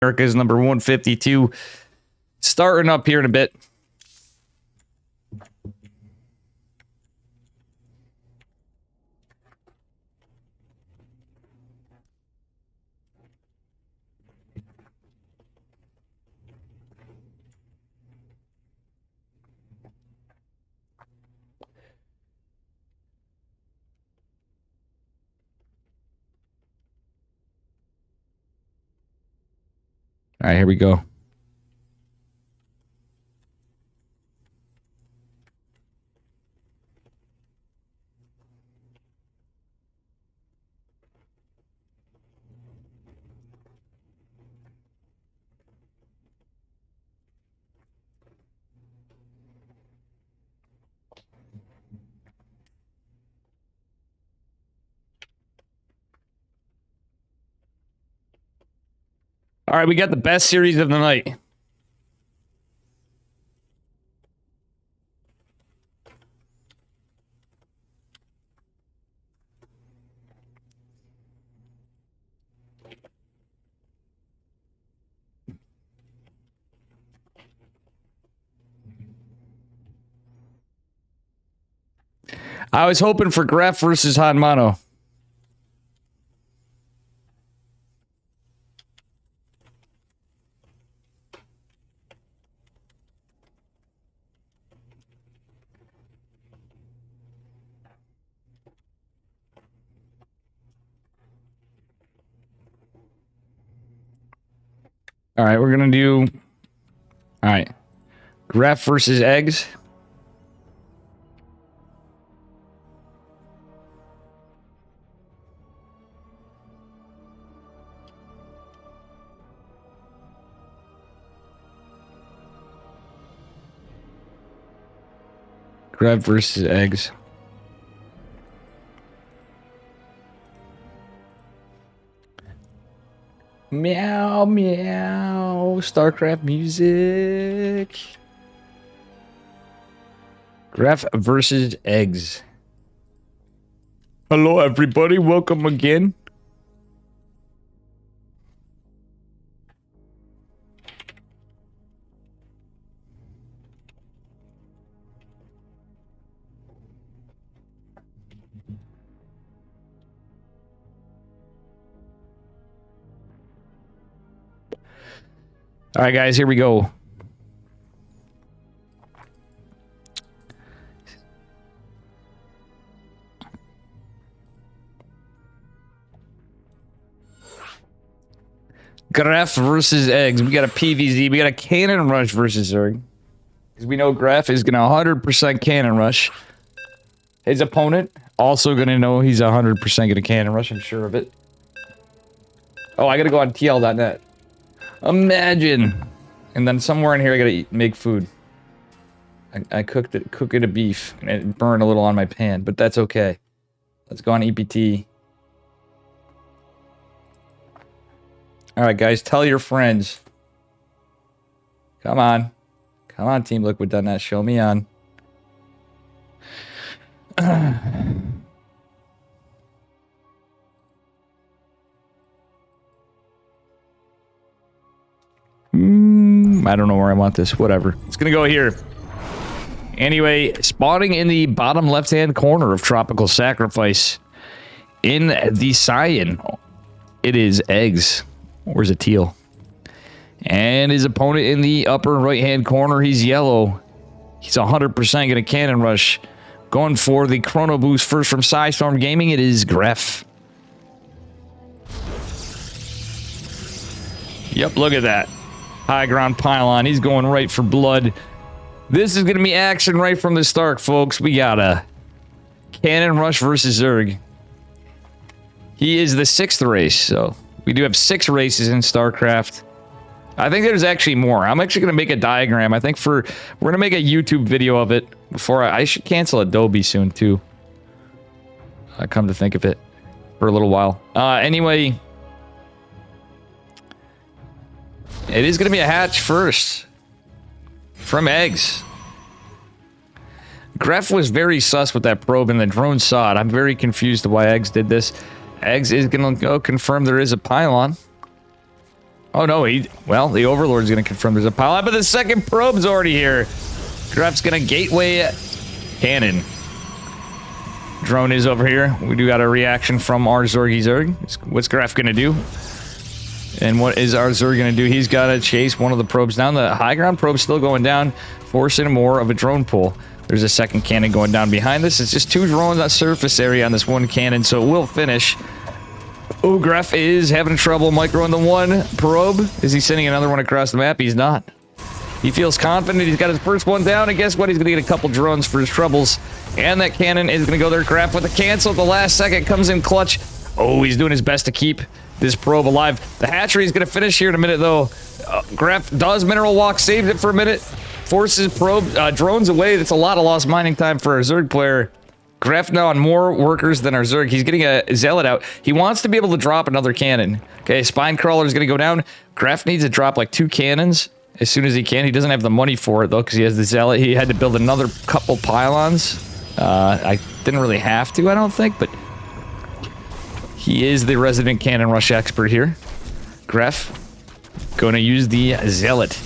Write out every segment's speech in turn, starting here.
America's number 152. Starting up here in a bit. All right, here we go. All right, we got the best series of the night. I was hoping for Graf versus Hanmano. All right, we're going to do... All right. Graf versus Eggs. Graf versus Eggs. Meow, meow. StarCraft music. Graf versus Eggs. Hello, everybody. Welcome again. All right, guys, here we go. Graf versus Eggs. We got a PVZ. We got a Cannon Rush versus Zerg. Because we know Graf is going to 100% Cannon Rush. His opponent also going to know he's 100% going to Cannon Rush. I'm sure of it. Oh, I got to go on TL.net. Imagine. And then somewhere in here I gotta make food. I cooked a beef and it burned a little on my pan, but that's okay. Let's go on EPT. Alright guys, tell your friends. Come on. Come on, Team Liquid.net, show me on. I don't know where I want this. Whatever. It's going to go here. Anyway, spawning in the bottom left-hand corner of Tropical Sacrifice in the Cyan, it is Eggs. Where's a teal? And his opponent in the upper right-hand corner, he's yellow. He's 100% going to Cannon Rush. Going for the Chrono Boost first from Psystorm Gaming, it is Graf. Yep, look at that. High ground pylon. He's going right for blood. This is going to be action right from the start, folks. We got a Cannon Rush versus Zerg. He is the 6th race, so we do have 6 races in StarCraft. I think there's actually more. I'm actually going to make a diagram. I think we're going to make a YouTube video of it before I should cancel Adobe soon, too. I come to think of it for a little while. Anyway... It is going to be a hatch first. From Eggs. Graf was very sus with that probe and the drone saw it. I'm very confused to why Eggs did this. Eggs is going to go confirm there is a pylon. Oh no, well, the Overlord's gonna confirm there's a pile, but the second probe's already here. Gref's gonna gateway cannon. Drone is over here. We do got a reaction from our Zergy Zerg. What's Gref gonna do? And what is our Zerg gonna do? He's gotta chase one of the probes down. The high ground probe's still going down, forcing more of a drone pull. There's a second cannon going down behind this. It's just 2 drones on surface area on this 1 cannon, so it will finish. Oh, Gref is having trouble microing the 1 probe. Is he sending another one across the map? He's not. He feels confident. He's got his first one down, and guess what? He's going to get a couple drones for his troubles. And that cannon is going to go there. Gref with a cancel at the last second. Comes in clutch. Oh, he's doing his best to keep this probe alive. The hatchery is going to finish here in a minute, though. Gref does mineral walk, saves it for a minute. Forces probe drones away. That's a lot of lost mining time for our Zerg player. Gref now on more workers than our Zerg. He's getting a Zealot out. He wants to be able to drop another cannon. Okay, Spine Crawler is going to go down. Gref needs to drop like 2 cannons as soon as he can. He doesn't have the money for it, though, because he has the Zealot. He had to build another couple pylons. I didn't really have to, I don't think, but he is the resident cannon rush expert here. Gref going to use the Zealot.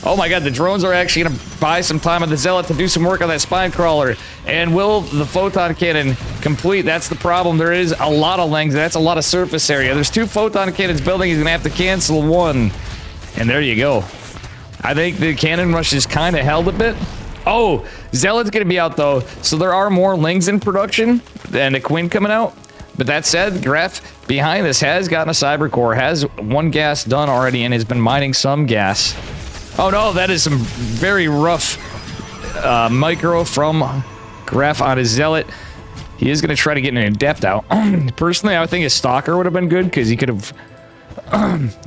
Oh my god, the drones are actually going to buy some time on the Zealot to do some work on that Spine Crawler. And will the Photon Cannon complete? That's the problem. There is a lot of length. That's a lot of surface area. There's 2 Photon Cannons building. He's going to have to cancel 1. And there you go. I think the cannon rush is kind of held a bit. Oh, Zealot's going to be out, though. So there are more Lings in production and a Queen coming out. But that said, Gref behind this has gotten a Cyber Core, has 1 gas done already, and has been mining some gas. Oh no, that is some very rough micro from Gref on his Zealot. He is going to try to get an Adept out. Personally, I would think his Stalker would have been good, because he could have...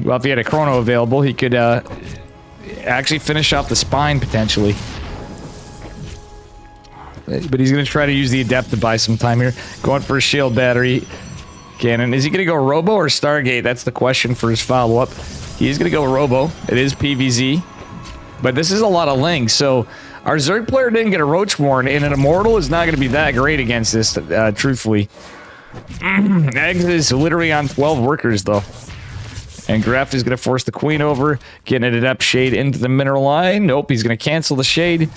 well, if he had a Chrono available, he could actually finish off the Spine, potentially. But he's going to try to use the Adept to buy some time here. Going for a Shield Battery Cannon. Is he going to go Robo or Stargate? That's the question for his follow-up. He is going to go Robo. It is PVZ. But this is a lot of Lings, so our Zerg player didn't get a Roachborn, and an Immortal is not going to be that great against this, truthfully. Eggs is literally on 12 workers, though. And Gref is going to force the Queen over, getting an Adept Shade into the mineral line. Nope, he's going to cancel the Shade.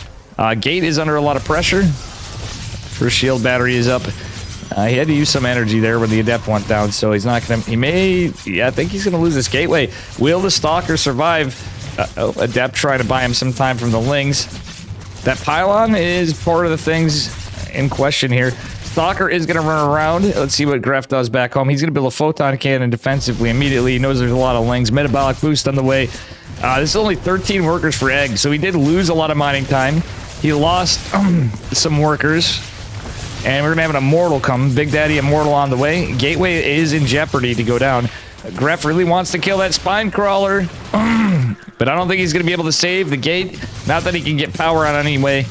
Gate is under a lot of pressure. First Shield Battery is up. He had to use some energy there when the Adept went down, so he's not going to... He may... Yeah, I think he's going to lose this Gateway. Will the Stalker survive? Adept trying to buy him some time from the Lings. That Pylon is part of the things in question here. Stalker is going to run around. Let's see what Gref does back home. He's going to build a Photon Cannon defensively immediately. He knows there's a lot of Lings. Metabolic Boost on the way. This is only 13 workers for Egg, so he did lose a lot of mining time. He lost some workers. And we're going to have an Immortal come. Big Daddy Immortal on the way. Gateway is in jeopardy to go down. Gref really wants to kill that Spine Crawler. But I don't think he's going to be able to save the gate. Not that he can get power on anyway.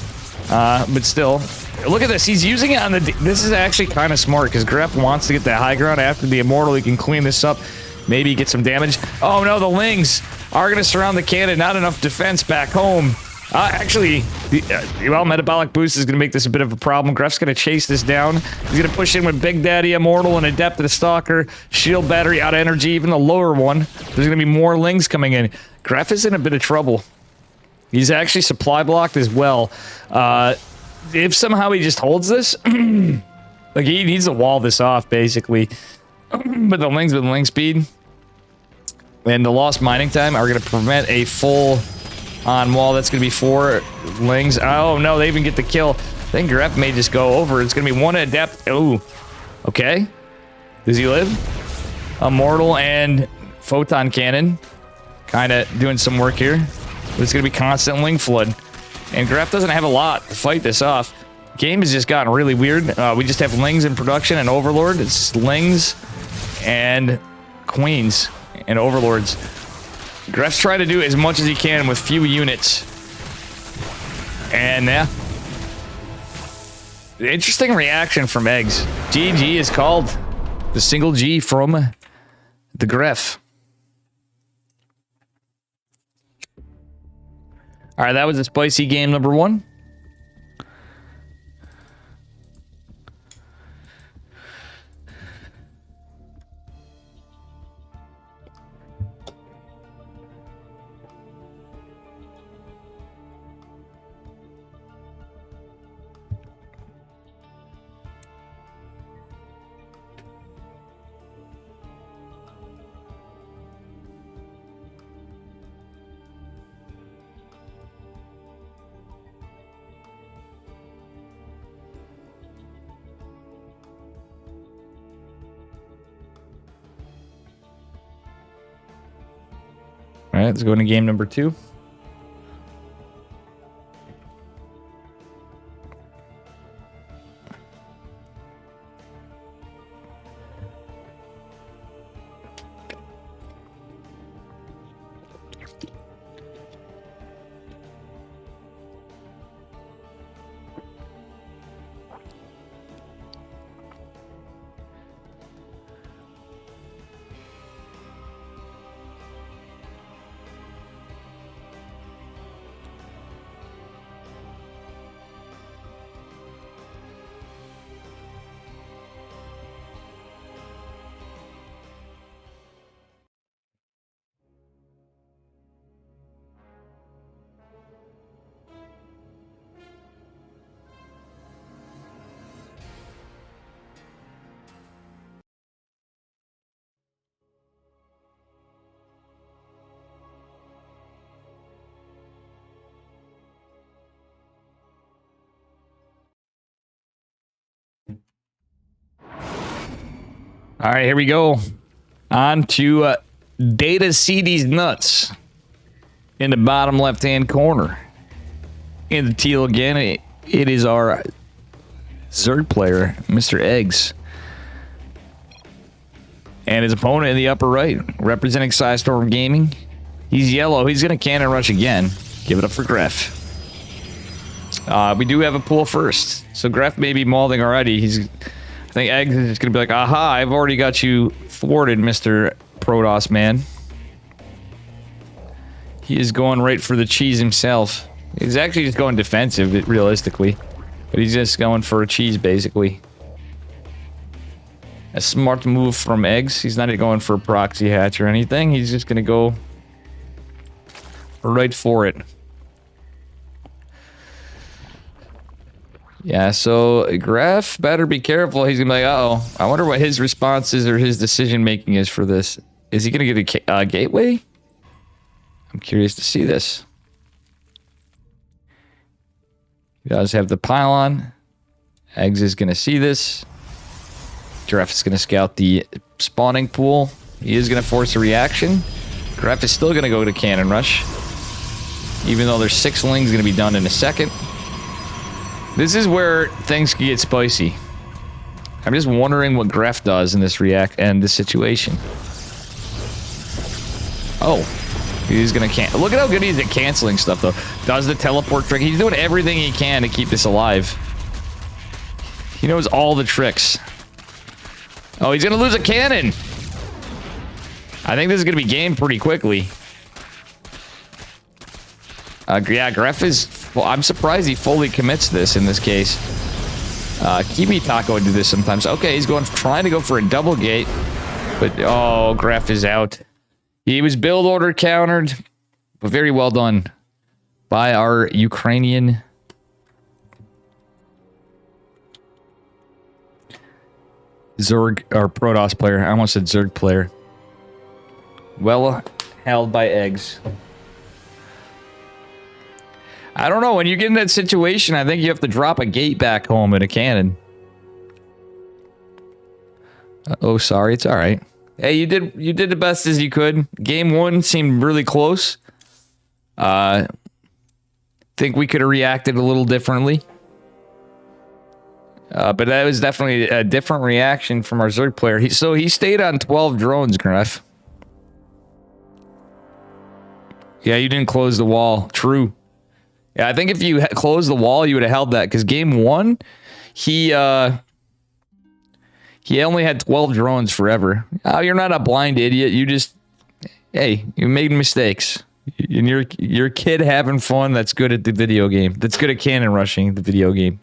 But still. Look at this. He's using it on the... This is actually kind of smart because Gref wants to get that high ground after the Immortal. He can clean this up. Maybe get some damage. Oh no, the Lings are going to surround the cannon. Not enough defense back home. Actually, well, Metabolic Boost is going to make this a bit of a problem. Gref's going to chase this down. He's going to push in with Big Daddy Immortal and Adept to the Stalker. Shield Battery out of energy, even the lower one. There's going to be more Lings coming in. Gref is in a bit of trouble. He's actually supply blocked as well. If somehow he just holds this, like he needs to wall this off, basically. But the Lings with Ling speed and the lost mining time are going to prevent a full... on wall. That's going to be 4 Lings. Oh, no, they even get the kill. I think Gref may just go over. It's going to be 1 Adept. Oh, okay. Does he live? Immortal and Photon Cannon. Kind of doing some work here. But it's going to be constant Ling Flood. And Gref doesn't have a lot to fight this off. Game has just gotten really weird. We just have Lings in production and Overlord. It's Lings and Queens and Overlords. Gref's trying to do as much as he can with few units. And yeah. Interesting reaction from Eggs. GG is called. The single G from the Gref. Alright, that was a spicy game number 1. right, let's go into game number 2. All right, here we go. On to Data see these nuts in the bottom left-hand corner. In the teal again, it is our Zerg player, Mr. Eggs. And his opponent in the upper right, representing Psystorm Gaming. He's yellow. He's going to cannon rush again. Give it up for Gref. We do have a pool first. So Gref may be mauling already. I think Eggs is going to be like, aha, I've already got you thwarted, Mr. Protoss man. He is going right for the cheese himself. He's actually just going defensive, realistically. But he's just going for a cheese, basically. A smart move from Eggs. He's not going for a proxy hatch or anything. He's just going to go right for it. Yeah, so Graf better be careful. He's going to be like, uh-oh. I wonder what his response is or his decision-making is for this. Is he going to get a gateway? I'm curious to see this. He does have the pylon. Eggs is going to see this. Graf is going to scout the spawning pool. He is going to force a reaction. Graf is still going to go to cannon rush. Even though there's 6 lings going to be done in a second. This is where things can get spicy. I'm just wondering what Graf does in this this situation. Oh, he's gonna look at how good he's at canceling stuff though. Does the teleport trick? He's doing everything he can to keep this alive. He knows all the tricks. Oh, he's gonna lose a cannon. I think this is gonna be game pretty quickly. Yeah, Gref is... Well, I'm surprised he fully commits this in this case. Kiwi Taco would do this sometimes. Okay, he's trying to go for a double gate. But, oh, Gref is out. He was build order countered. But very well done by our Ukrainian Zerg, or Protoss player. I almost said Zerg player. Well held by Eggs. I don't know. When you get in that situation, I think you have to drop a gate back home in a cannon. Oh, sorry. It's all right. Hey, you did the best as you could. Game 1 seemed really close. Think we could have reacted a little differently. But that was definitely a different reaction from our Zerg player. So he stayed on 12 drones, Gref. Yeah, you didn't close the wall. True. Yeah, I think if you closed the wall, you would have held that. Because game 1, he only had 12 drones forever. Oh, you're not a blind idiot. You just... Hey, you made mistakes. And you're a kid having fun that's good at the video game. That's good at cannon rushing the video game.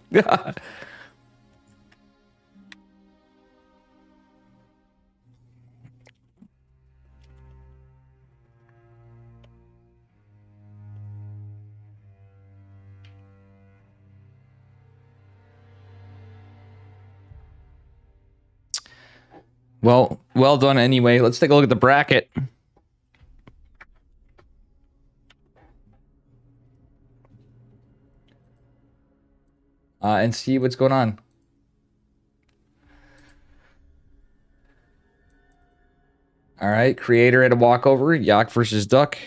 Well done anyway. Let's take a look at the bracket. And see what's going on. All right, Creator had a walkover. Yak versus Duck.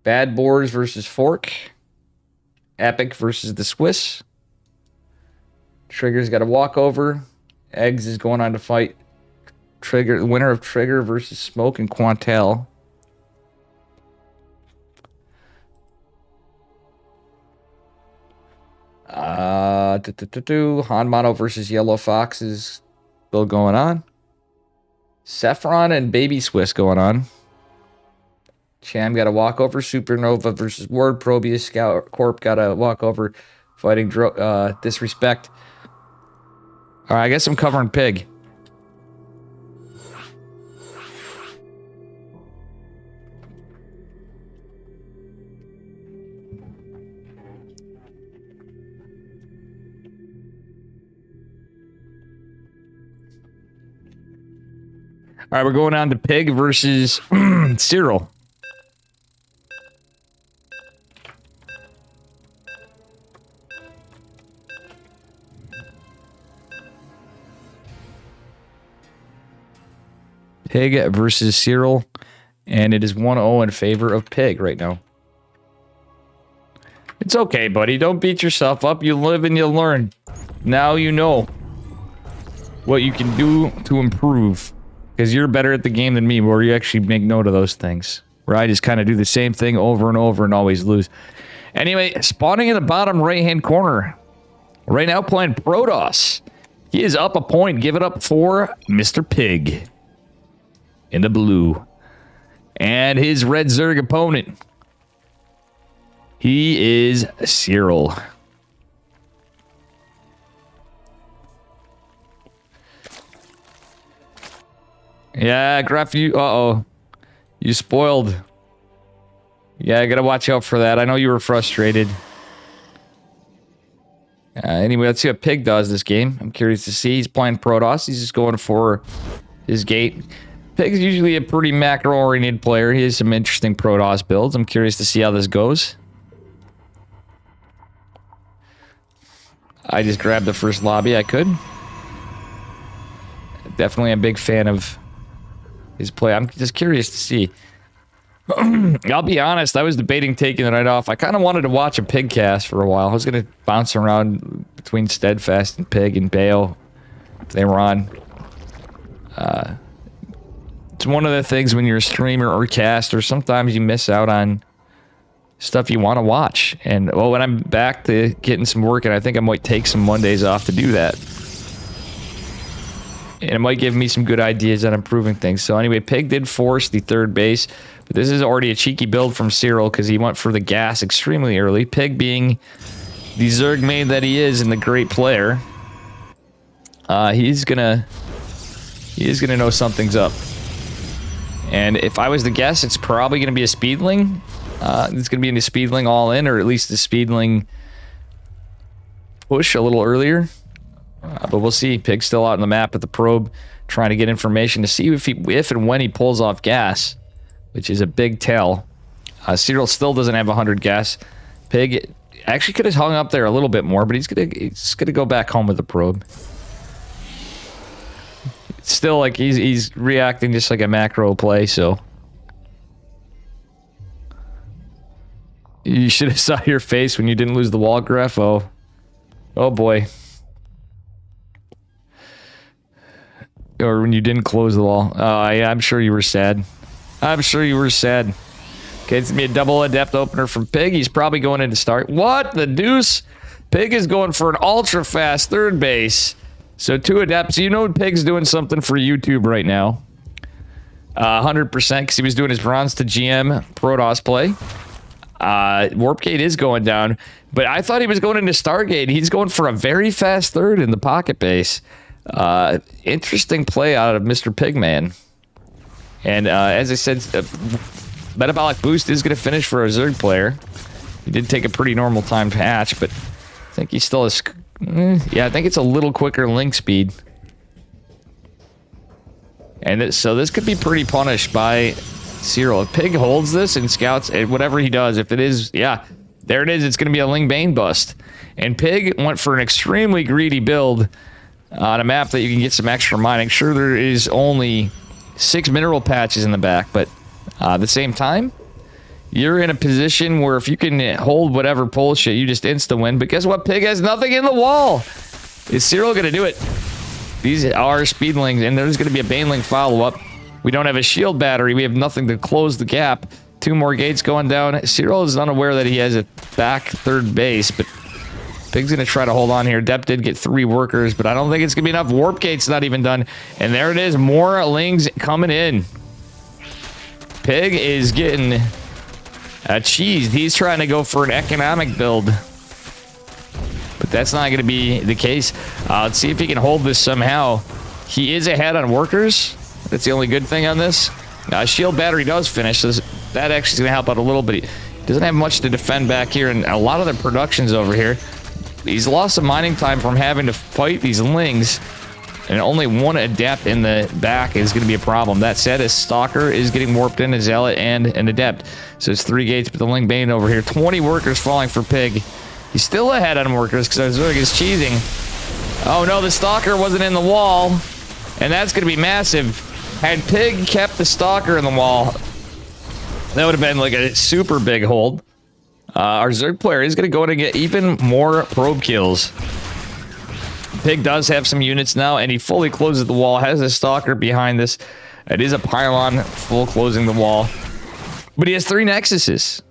Bad Boars versus Fork. Epic versus the Swiss. Trigger's got a walkover. Eggs is going on to fight Trigger. The winner of Trigger versus Smoke and Quantel. Hanmano versus Yellow Fox is still going on. Saffron and Baby Swiss going on. Cham got a walkover. Supernova versus Ward. Probius Scout Corp got a walkover. Fighting Disrespect. All right, I guess I'm covering Pig. All right, we're going on to Pig versus Cyril. Pig versus Cyril, and it is 1-0 in favor of Pig right now. It's okay, buddy. Don't beat yourself up. You live and you learn. Now you know what you can do to improve. Because you're better at the game than me, where you actually make note of those things. Where I just kind of do the same thing over and over and always lose. Anyway, spawning in the bottom right-hand corner. Right now playing Protoss. He is up a point. Give it up for Mr. Pig. In the blue. And his red Zerg opponent. He is Cyril. Yeah, Graf, you... Uh-oh. You spoiled. Yeah, I gotta watch out for that. I know you were frustrated. Anyway, let's see what Pig does this game. I'm curious to see. He's playing Protoss. He's just going for his gate. Pig's usually a pretty macro-oriented player. He has some interesting Protoss builds. I'm curious to see how this goes. I just grabbed the first lobby I could. Definitely a big fan of his play. I'm just curious to see. I'll be honest, I was debating taking the night off. I kind of wanted to watch a Pig cast for a while. I was going to bounce around between Steadfast and Pig and Bayo if they were on. It's one of the things when you're a streamer or caster, sometimes you miss out on stuff you want to watch. And, well, when I'm back to getting some work, and I think I might take some Mondays off to do that. And it might give me some good ideas on improving things. So anyway, Pig did force the third base. But this is already a cheeky build from Cyril because he went for the gas extremely early. Pig being the Zerg main that he is and the great player. He's gonna know something's up. And if I was to guess, it's probably going to be a Speedling. It's going to be in the Speedling all in, or at least the Speedling push a little earlier. But we'll see. Pig's still out on the map with the probe, trying to get information to see if and when he pulls off gas, which is a big tell. Cyril still doesn't have 100 gas. Pig actually could have hung up there a little bit more, but he's gonna go back home with the probe. It's still like he's reacting just like a macro play, so you should have saw your face when you didn't lose the wall, Graf. Oh boy. Or when you didn't close the wall. Oh, yeah, I'm sure you were sad. I'm sure you were sad. Okay, it's going to be a double adept opener from Pig. He's probably going into start. What the deuce? Pig is going for an ultra fast third base. So 2 adepts. You know Pig's doing something for YouTube right now. 100% because he was doing his bronze to GM Protoss play. Warp Gate is going down. But I thought he was going into Stargate. He's going for a very fast third in the pocket base. Interesting play out of Mr. Pigman. And as I said, Metabolic Boost is going to finish for a Zerg player. He did take a pretty normal timed hatch, but I think he still has... yeah, I think it's a little quicker link speed. And so this could be pretty punished by Cyril. If Pig holds this and scouts, whatever he does, if it is... Yeah, there it is. It's going to be a Ling Bane bust. And Pig went for an extremely greedy build on a map that you can get some extra mining. Sure, there is only 6 mineral patches in the back, but at the same time, you're in a position where if you can hold whatever pull shit, you just insta-win. But guess what? Pig has nothing in the wall. Is Cyril going to do it? These are speedlings, and there's going to be a baneling follow-up. We don't have a shield battery. We have nothing to close the gap. 2 more gates going down. Cyril is unaware that he has a back third base, but Pig's going to try to hold on here. Depp did get 3 workers, but I don't think it's going to be enough. Warp gate's not even done. And there it is. More lings coming in. Pig is getting cheesed. He's trying to go for an economic build. But that's not going to be the case. Let's see if he can hold this somehow. He is ahead on workers. That's the only good thing on this. Shield battery does finish. So that actually is going to help out a little bit. He doesn't have much to defend back here. And a lot of the production's over here. He's lost some mining time from having to fight these lings. And only 1 adept in the back is going to be a problem. That said, a stalker is getting warped in, a zealot, and an adept. So it's 3 gates, but the ling bane over here. 20 workers falling for Pig. He's still ahead on workers because Zerg is cheesing. Oh no, the stalker wasn't in the wall. And that's going to be massive. Had Pig kept the stalker in the wall, that would have been like a super big hold. Our Zerg player is going to go in and get even more probe kills. Pig does have some units now, and he fully closes the wall. Has a stalker behind this. It is a pylon, full closing the wall. But he has 3 nexuses.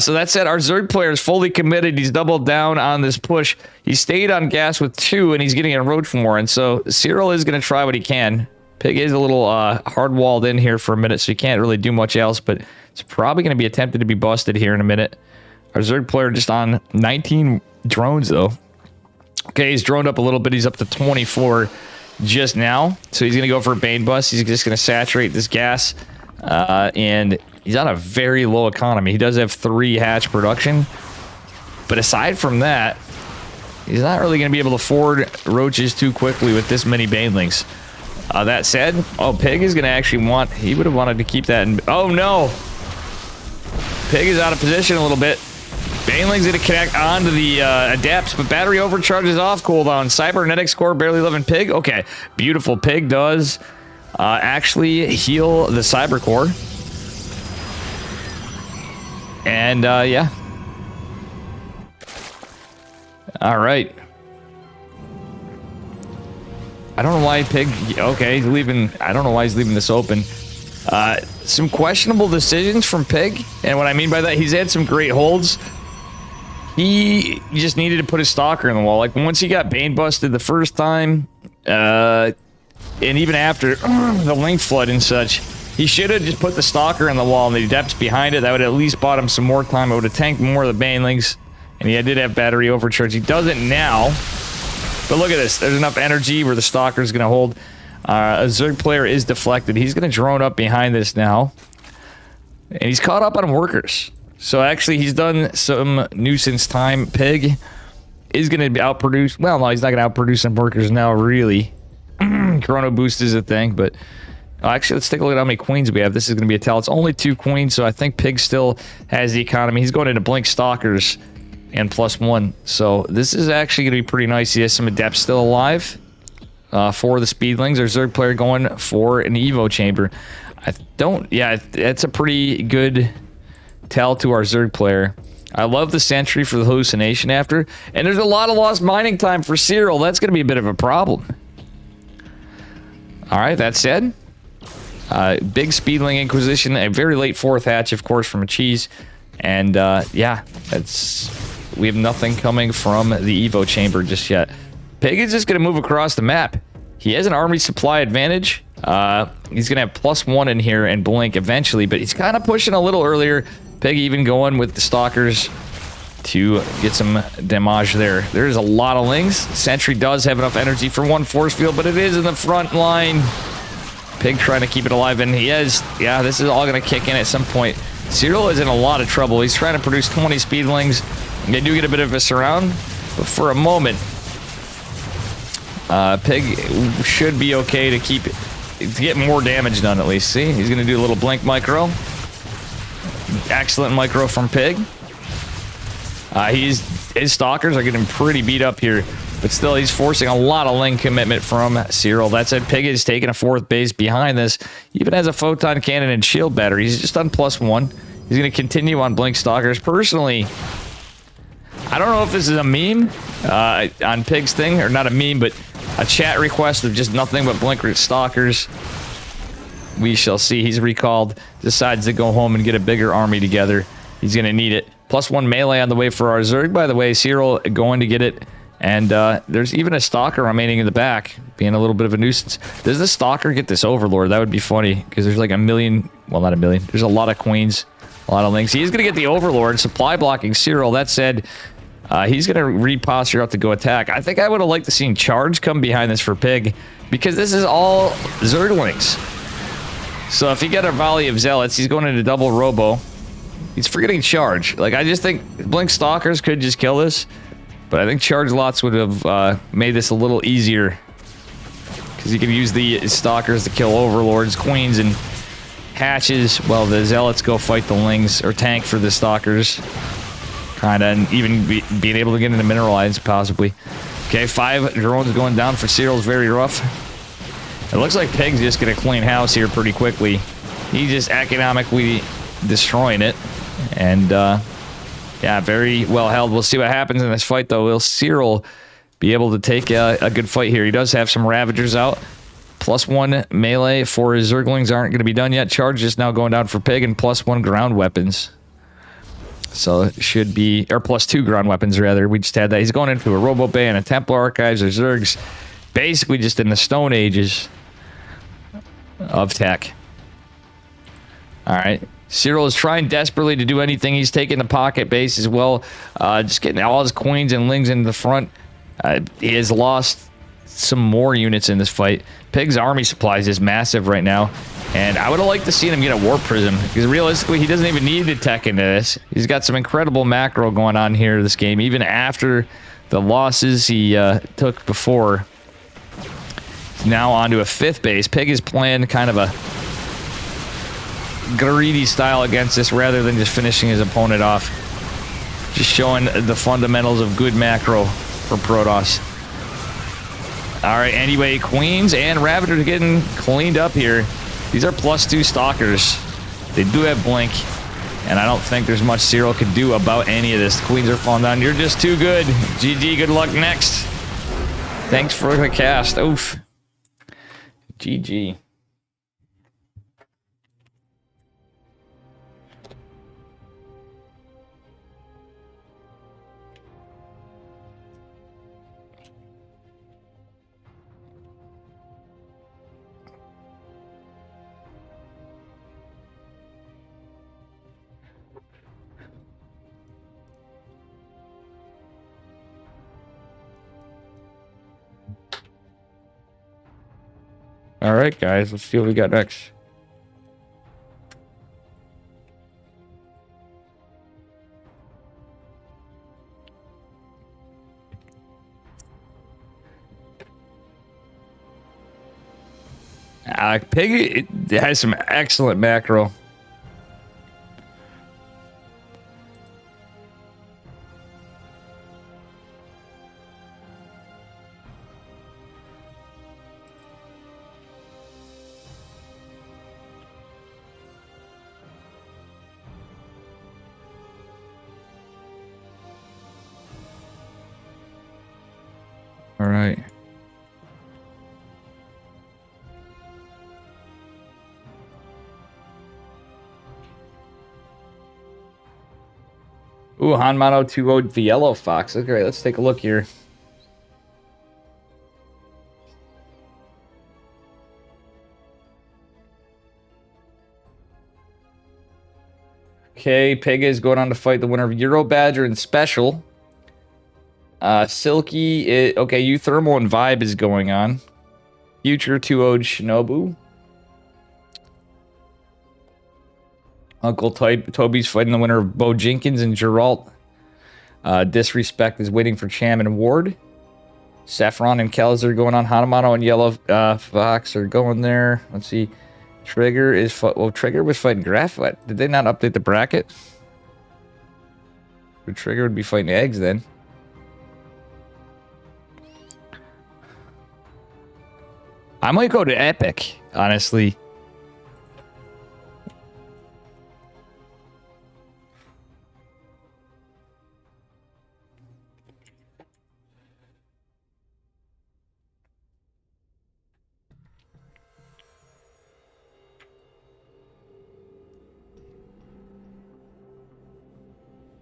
So that said, our Zerg player is fully committed. He's doubled down on this push. He stayed on gas with 2, and he's getting a road for more. And so Cyril is going to try what he can. Pig is a little hard-walled in here for a minute, so he can't really do much else. But it's probably going to be attempted to be busted here in a minute. Our Zerg player just on 19 drones, though. Okay, he's droned up a little bit. He's up to 24 just now. So he's going to go for a Bane bust. He's just going to saturate this gas. And he's on a very low economy. He does have 3 hatch production. But aside from that, he's not really going to be able to afford roaches too quickly with this many banelings. That said, Pig is going to actually want... He would have wanted to keep that in... Oh, no! Pig is out of position a little bit. Baneling's going to connect onto the adepts, but battery overcharges off cooldown. Cybernetic score barely living Pig. Okay, beautiful. Pig does actually heal the cyber core. And yeah. All right. I don't know why Pig... Okay, he's leaving... I don't know why he's leaving this open. Some questionable decisions from Pig. And what I mean by that, he's had some great holds. He just needed to put his stalker in the wall. Like, once he got Bane busted the first time, and even after the link flood and such, he should have just put the stalker in the wall and the adepts behind it. That would at least bought him some more time. It would have tanked more of the Banelings. And he did have battery overcharge. He doesn't now. But look at this. There's enough energy where the stalker is going to hold. A Zerg player is deflected. He's going to drone up behind this now. And he's caught up on workers. So actually, he's done some nuisance time. Pig is going to outproduce... Well, no, he's not going to outproduce some workers now, really. Chrono boost is a thing, but... actually, let's take a look at how many queens we have. This is going to be a tell. It's only 2 queens, so I think Pig still has the economy. He's going into Blink Stalkers and +1. So this is actually going to be pretty nice. He has some adepts still alive for the speedlings. There's Zerg player going for an Evo chamber. Yeah, that's a pretty good tell to our Zerg player. I love the sentry for the hallucination after. And there's a lot of lost mining time for Cyril. That's going to be a bit of a problem. All right, that said... big speedling Inquisition, a very late 4th hatch, of course, from a cheese. And yeah, we have nothing coming from the Evo chamber just yet. Pig is just going to move across the map. He has an army supply advantage. He's going to have +1 in here and blink eventually, but he's kind of pushing a little earlier. Pig even going with the stalkers to get some damage there. There's a lot of lings. Sentry does have enough energy for 1 force field, but it is in the front line. Pig trying to keep it alive, and he is... Yeah, this is all going to kick in at some point. Cyril is in a lot of trouble. He's trying to produce 20 speedlings. They do get a bit of a surround, but for a moment, Pig should be okay to get more damage done at least. See, he's going to do a little blink micro. Excellent micro from Pig. His stalkers are getting pretty beat up here. But still, he's forcing a lot of ling commitment from Cyril. That said, Pig is taking a 4th base behind this. He even has a photon cannon and shield battery. He's just on +1. He's going to continue on Blink Stalkers. Personally, I don't know if this is a meme on Pig's thing, or not a meme, but a chat request of just nothing but Blink Stalkers. We shall see. He's recalled, decides to go home and get a bigger army together. He's going to need it. +1 melee on the way for our Zerg, by the way. Cyril going to get it. And there's even a Stalker remaining in the back, being a little bit of a nuisance. Does the Stalker get this Overlord? That would be funny, because there's like a million... Well, not a million. There's a lot of Queens, a lot of Links. He's going to get the Overlord, supply blocking Cyril. That said, he's going to reposture up to go attack. I think I would have liked to seen Charge come behind this for Pig, because this is all Zerglings. So if he got a volley of Zealots, he's going into double Robo. He's forgetting Charge. Like, I just think Blink Stalkers could just kill this. But I think Charge Lots would have made this a little easier. Because you can use the Stalkers to kill Overlords, Queens, and Hatches. While the Zealots go fight the Lings, or tank for the Stalkers. Kinda, and even being able to get into Mineralize, possibly. Okay, 5 drones going down for Cyril's very rough. It looks like Pig's just going to clean house here pretty quickly. He's just economically destroying it. And, yeah, very well held. We'll see what happens in this fight, though. Will Cyril be able to take a good fight here? He does have some Ravagers out. +1 melee for his Zerglings aren't going to be done yet. Charge is now going down for Pig, and +1 ground weapons. So it should be... Or +2 ground weapons, rather. We just had that. He's going into a Robo Bay and a Templar Archives or Zergs. Basically just in the Stone Ages of tech. Alright. Cyril is trying desperately to do anything. He's taking the pocket base as well. Just getting all his Queens and Lings into the front. He has lost some more units in this fight. Pig's army supplies is massive right now. And I would have liked to see him get a Warp Prism. Because realistically, he doesn't even need the tech into this. He's got some incredible macro going on here this game. Even after the losses he took before. He's now onto a 5th base. Pig is playing kind of a greedy style against this rather than just finishing his opponent off. Just showing the fundamentals of good macro for Protoss. Alright, anyway, Queens and Ravagers getting cleaned up here. These are +2 Stalkers. They do have Blink, and I don't think there's much Cyril could do about any of this. The Queens are falling down. You're just too good. GG, good luck next. Thanks for the cast. Oof. GG. All right, guys, let's see what we got next. Pig has some excellent macro. All right. Ooh, Hanmano 2-0 the Yellow Fox. Okay, let's take a look here. Okay, Pig is going on to fight the winner of Euro Badger and Special. Silky, okay, Euthermal and Vibe is going on. Future 2-0 Shinobu. Uncle Toby's fighting the winner of Bo Jenkins and Geralt. Disrespect is waiting for Cham and Ward. Saffron and Kells are going on. Hanamano and Yellow Fox are going there. Let's see. Trigger is... Well, Trigger was fighting Graph. Did they not update the bracket? The Trigger would be fighting Eggs then. I might go to Epic, honestly.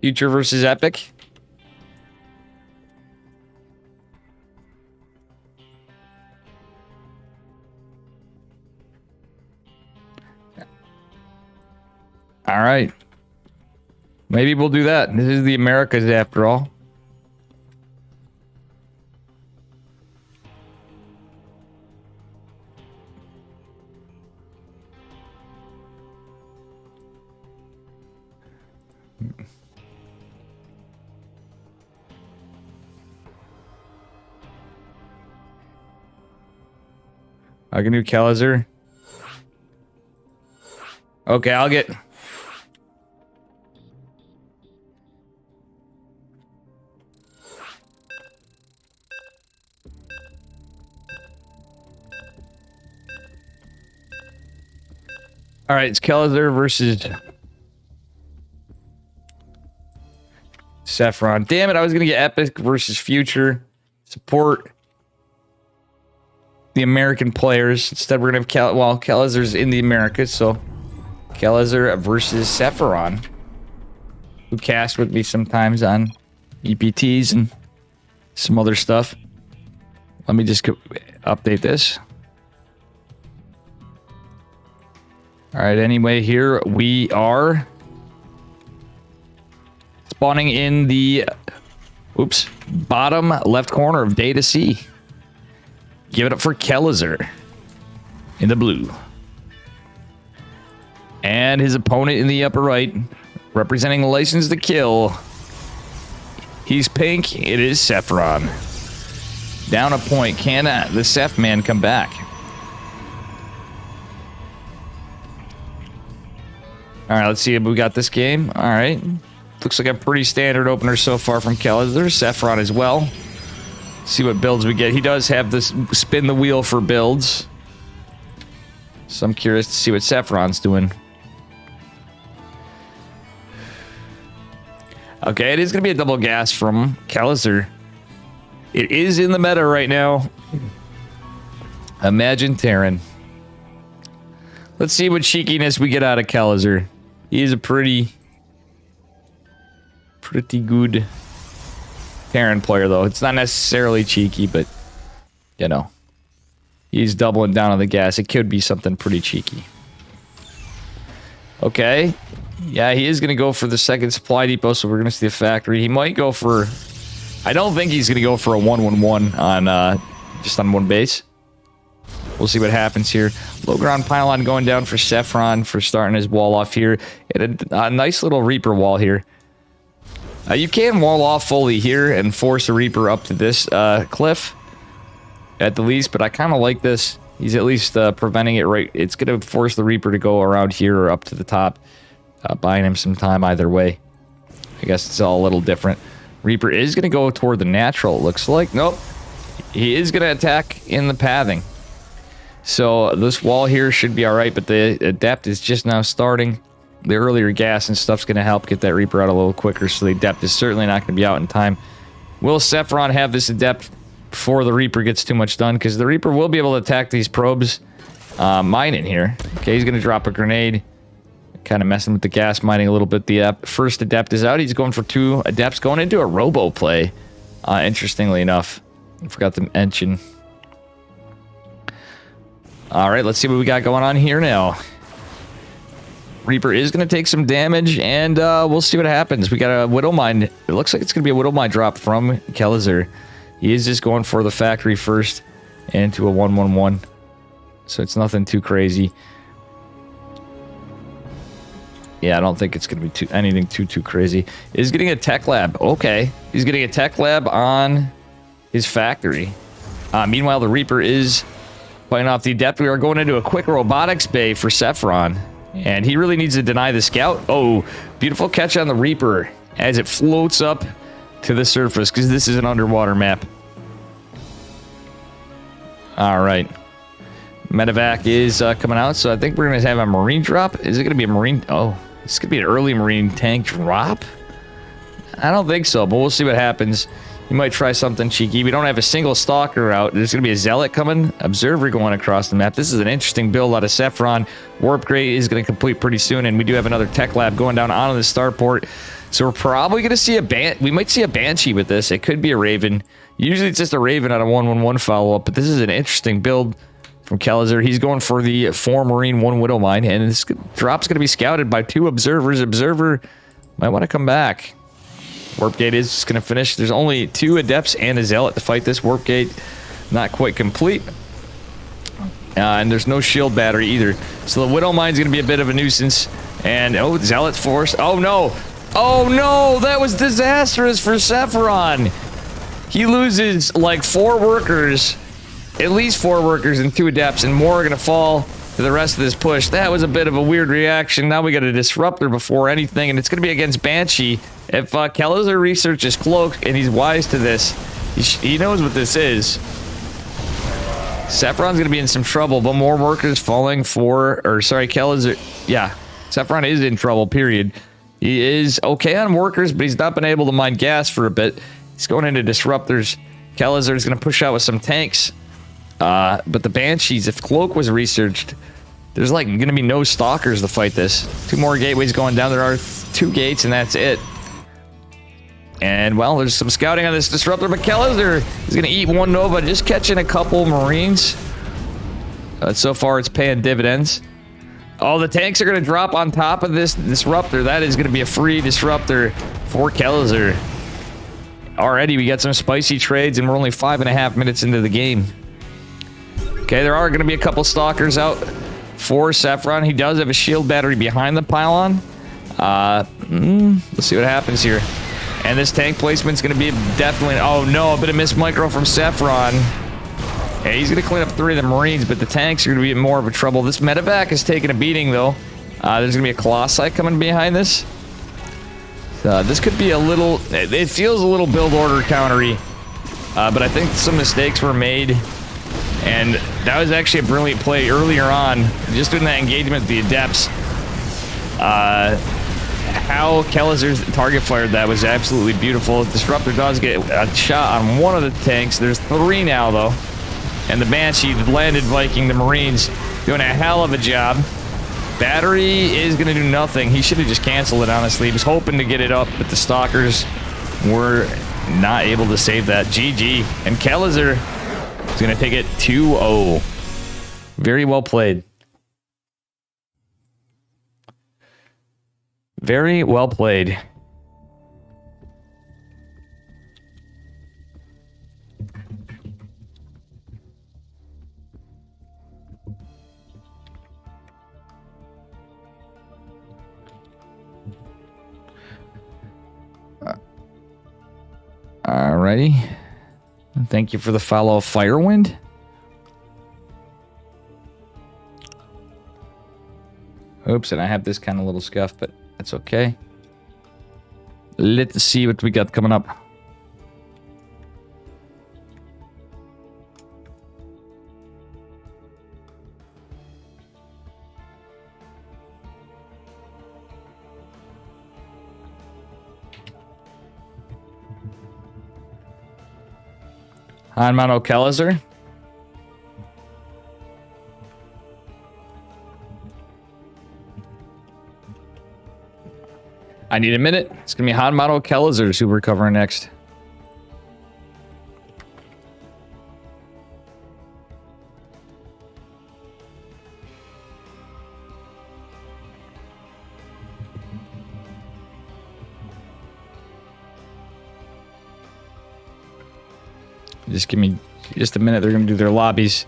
Future versus Epic. All right. Maybe we'll do that. This is the Americas after all. I can do Kalizer. Okay, I'll get... All right, it's Kalizer versus Saffron. Damn it, I was going to get Epic versus Future. Support the American players. Instead, we're going to have Kalizer's in the Americas, so Kalizer versus Saffron, who cast with me sometimes on EPTs and some other stuff. Let me just update this. All right, anyway, here we are spawning in the bottom left corner of Data C. Give it up for Kalizer in the blue. And his opponent in the upper right, representing License to Kill. He's pink. It is Saffron. Down a point. Can the Seth man come back? All right, let's see if we got this game. All right. Looks like a pretty standard opener so far from Kalizer. Saffron as well. See what builds we get. He does have this spin the wheel for builds. So I'm curious to see what Saffron's doing. Okay, it is going to be a double gas from Kalizer. It is in the meta right now. Imagine Terran. Let's see what cheekiness we get out of Kalizer. He is a pretty good Terran player, though. It's not necessarily cheeky, but, you know, he's doubling down on the gas. It could be something pretty cheeky. Okay. Yeah, he is going to go for the second supply depot, so we're going to see the factory. He might go for... I don't think he's going to go for a 1-1-1 on just on one base. We'll see what happens here. Low ground pylon going down for Saffron for starting his wall off here. And a nice little Reaper wall here. You can wall off fully here and force a Reaper up to this cliff at the least, but I kind of like this. He's at least preventing it right. It's going to force the Reaper to go around here or up to the top, buying him some time either way. I guess it's all a little different. Reaper is going to go toward the natural, it looks like. Nope. He is going to attack in the pathing. So this wall here should be all right, but the adept is just now starting. The earlier gas and stuff's going to help get that Reaper out a little quicker, so the adept is certainly not going to be out in time. Will Saffron have this adept before the Reaper gets too much done? Because the Reaper will be able to attack these probes mining here. Okay, he's going to drop a grenade. Kind of messing with the gas mining a little bit. The first adept is out. He's going for 2 adepts, going into a robo play. Interestingly enough. I forgot to mention. All right, let's see what we got going on here now. Reaper is going to take some damage, and we'll see what happens. We got a Widow Mine. It looks like it's going to be a Widow Mine drop from Kalizer. He is just going for the factory first into a 1-1-1. So it's nothing too crazy. Yeah, I don't think it's going to be anything too crazy. He's getting a tech lab. Okay. He's getting a tech lab on his factory. Meanwhile, the Reaper is playing off the adept. We are going into a quick robotics bay for Saffron. And he really needs to deny the scout. Oh, beautiful catch on the Reaper as it floats up to the surface, because this is an underwater map. All right. Medevac is coming out, so I think we're going to have a marine drop. Is it going to be a marine? Oh, it's going to be an early marine tank drop? I don't think so, but we'll see what happens. You might try something cheeky. We don't have a single stalker out. There's going to be a zealot coming. Observer going across the map. This is an interesting build out of Saffron. Warp Grade is going to complete pretty soon, and we do have another tech lab going down onto the starport. So we're probably going to see we might see a Banshee with this. It could be a Raven. Usually it's just a Raven on a 1-1-1 follow-up, but this is an interesting build from Kellizer. He's going for the 4 Marine, 1 Widow Mine, and this drop's going to be scouted by 2 Observers. Observer might want to come back. Warp Gate is just going to finish. There's only 2 Adepts and a Zealot to fight this. Warp Gate not quite complete. And there's no shield battery either. So the Widow Mine's going to be a bit of a nuisance. And, oh, Zealot's forced. Oh, no. Oh, no. That was disastrous for Saffron. He loses like 4 workers. At least 4 workers and 2 Adepts. And more are going to fall to the rest of this push. That was a bit of a weird reaction. Now we got a Disruptor before anything. And it's going to be against Banshee. If Kellizer researches Cloak and he's wise to this, he knows what this is. Saffron's going to be in some trouble, but more workers falling for, or sorry, Kellizer, yeah, Saffron is in trouble, period. He is okay on workers, but he's not been able to mine gas for a bit. He's going into Disruptors. Kellizer is going to push out with some tanks. But the Banshees, if Cloak was researched, there's like going to be no Stalkers to fight this. 2 more gateways going down. There are 2 gates, and that's it. And, well, there's some scouting on this Disruptor, but Kellizer is going to eat 1 Nova, just catching a couple Marines. So far, it's paying dividends. Oh, the tanks are going to drop on top of this Disruptor. That is going to be a free Disruptor for Kellizer. Already, we got some spicy trades, and we're only 5.5 minutes into the game. Okay, there are going to be a couple Stalkers out for Saffron. He does have a shield battery behind the pylon. Let's see what happens here. And this tank placement's going to be definitely... Oh, no, a bit of missed micro from Saffron. Yeah, he's going to clean up 3 of the Marines, but the tanks are going to be in more of a trouble. This medevac is taking a beating, though. There's going to be a Colossi coming behind this. This could be a little... It feels a little build order countery. But I think some mistakes were made. And that was actually a brilliant play earlier on. Just doing that engagement with the Adepts. How Kellizer's target fired that was absolutely beautiful. Disruptor does get a shot on 1 of the tanks. There's 3 now, though. And the Banshee, the landed Viking, the Marines, doing a hell of a job. Battery is going to do nothing. He should have just canceled it, honestly. He was hoping to get it up, but the Stalkers were not able to save that. GG. And Kellizer is going to take it 2-0. Very well played. Very well played. Alrighty. Thank you for the follow, Firewind. Oops, and I have this kind of little scuff, but that's okay. Let's see what we got coming up. Hanmano Kellizer. I need a minute. It's going to be Hanmano Kellizers who we're covering next. Just give me just a minute. They're going to do their lobbies.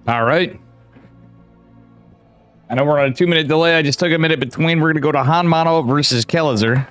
All right. I know we're on a 2-minute delay. I just took a minute between. We're going to go to Hanmano versus Kellizer.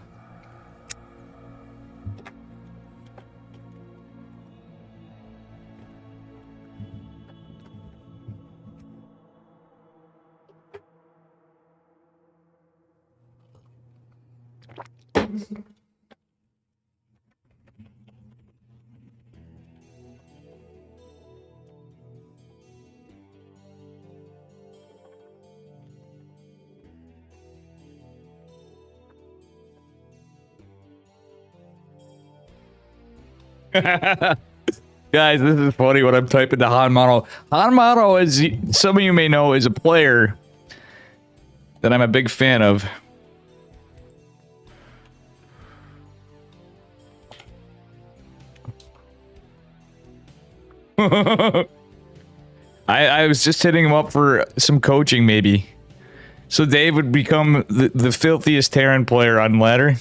Guys, this is funny when I'm typing to Hanmano. Hanmano, as some of you may know, is a player that I'm a big fan of. I was just hitting him up for some coaching, maybe. So Dave would become the filthiest Terran player on ladder.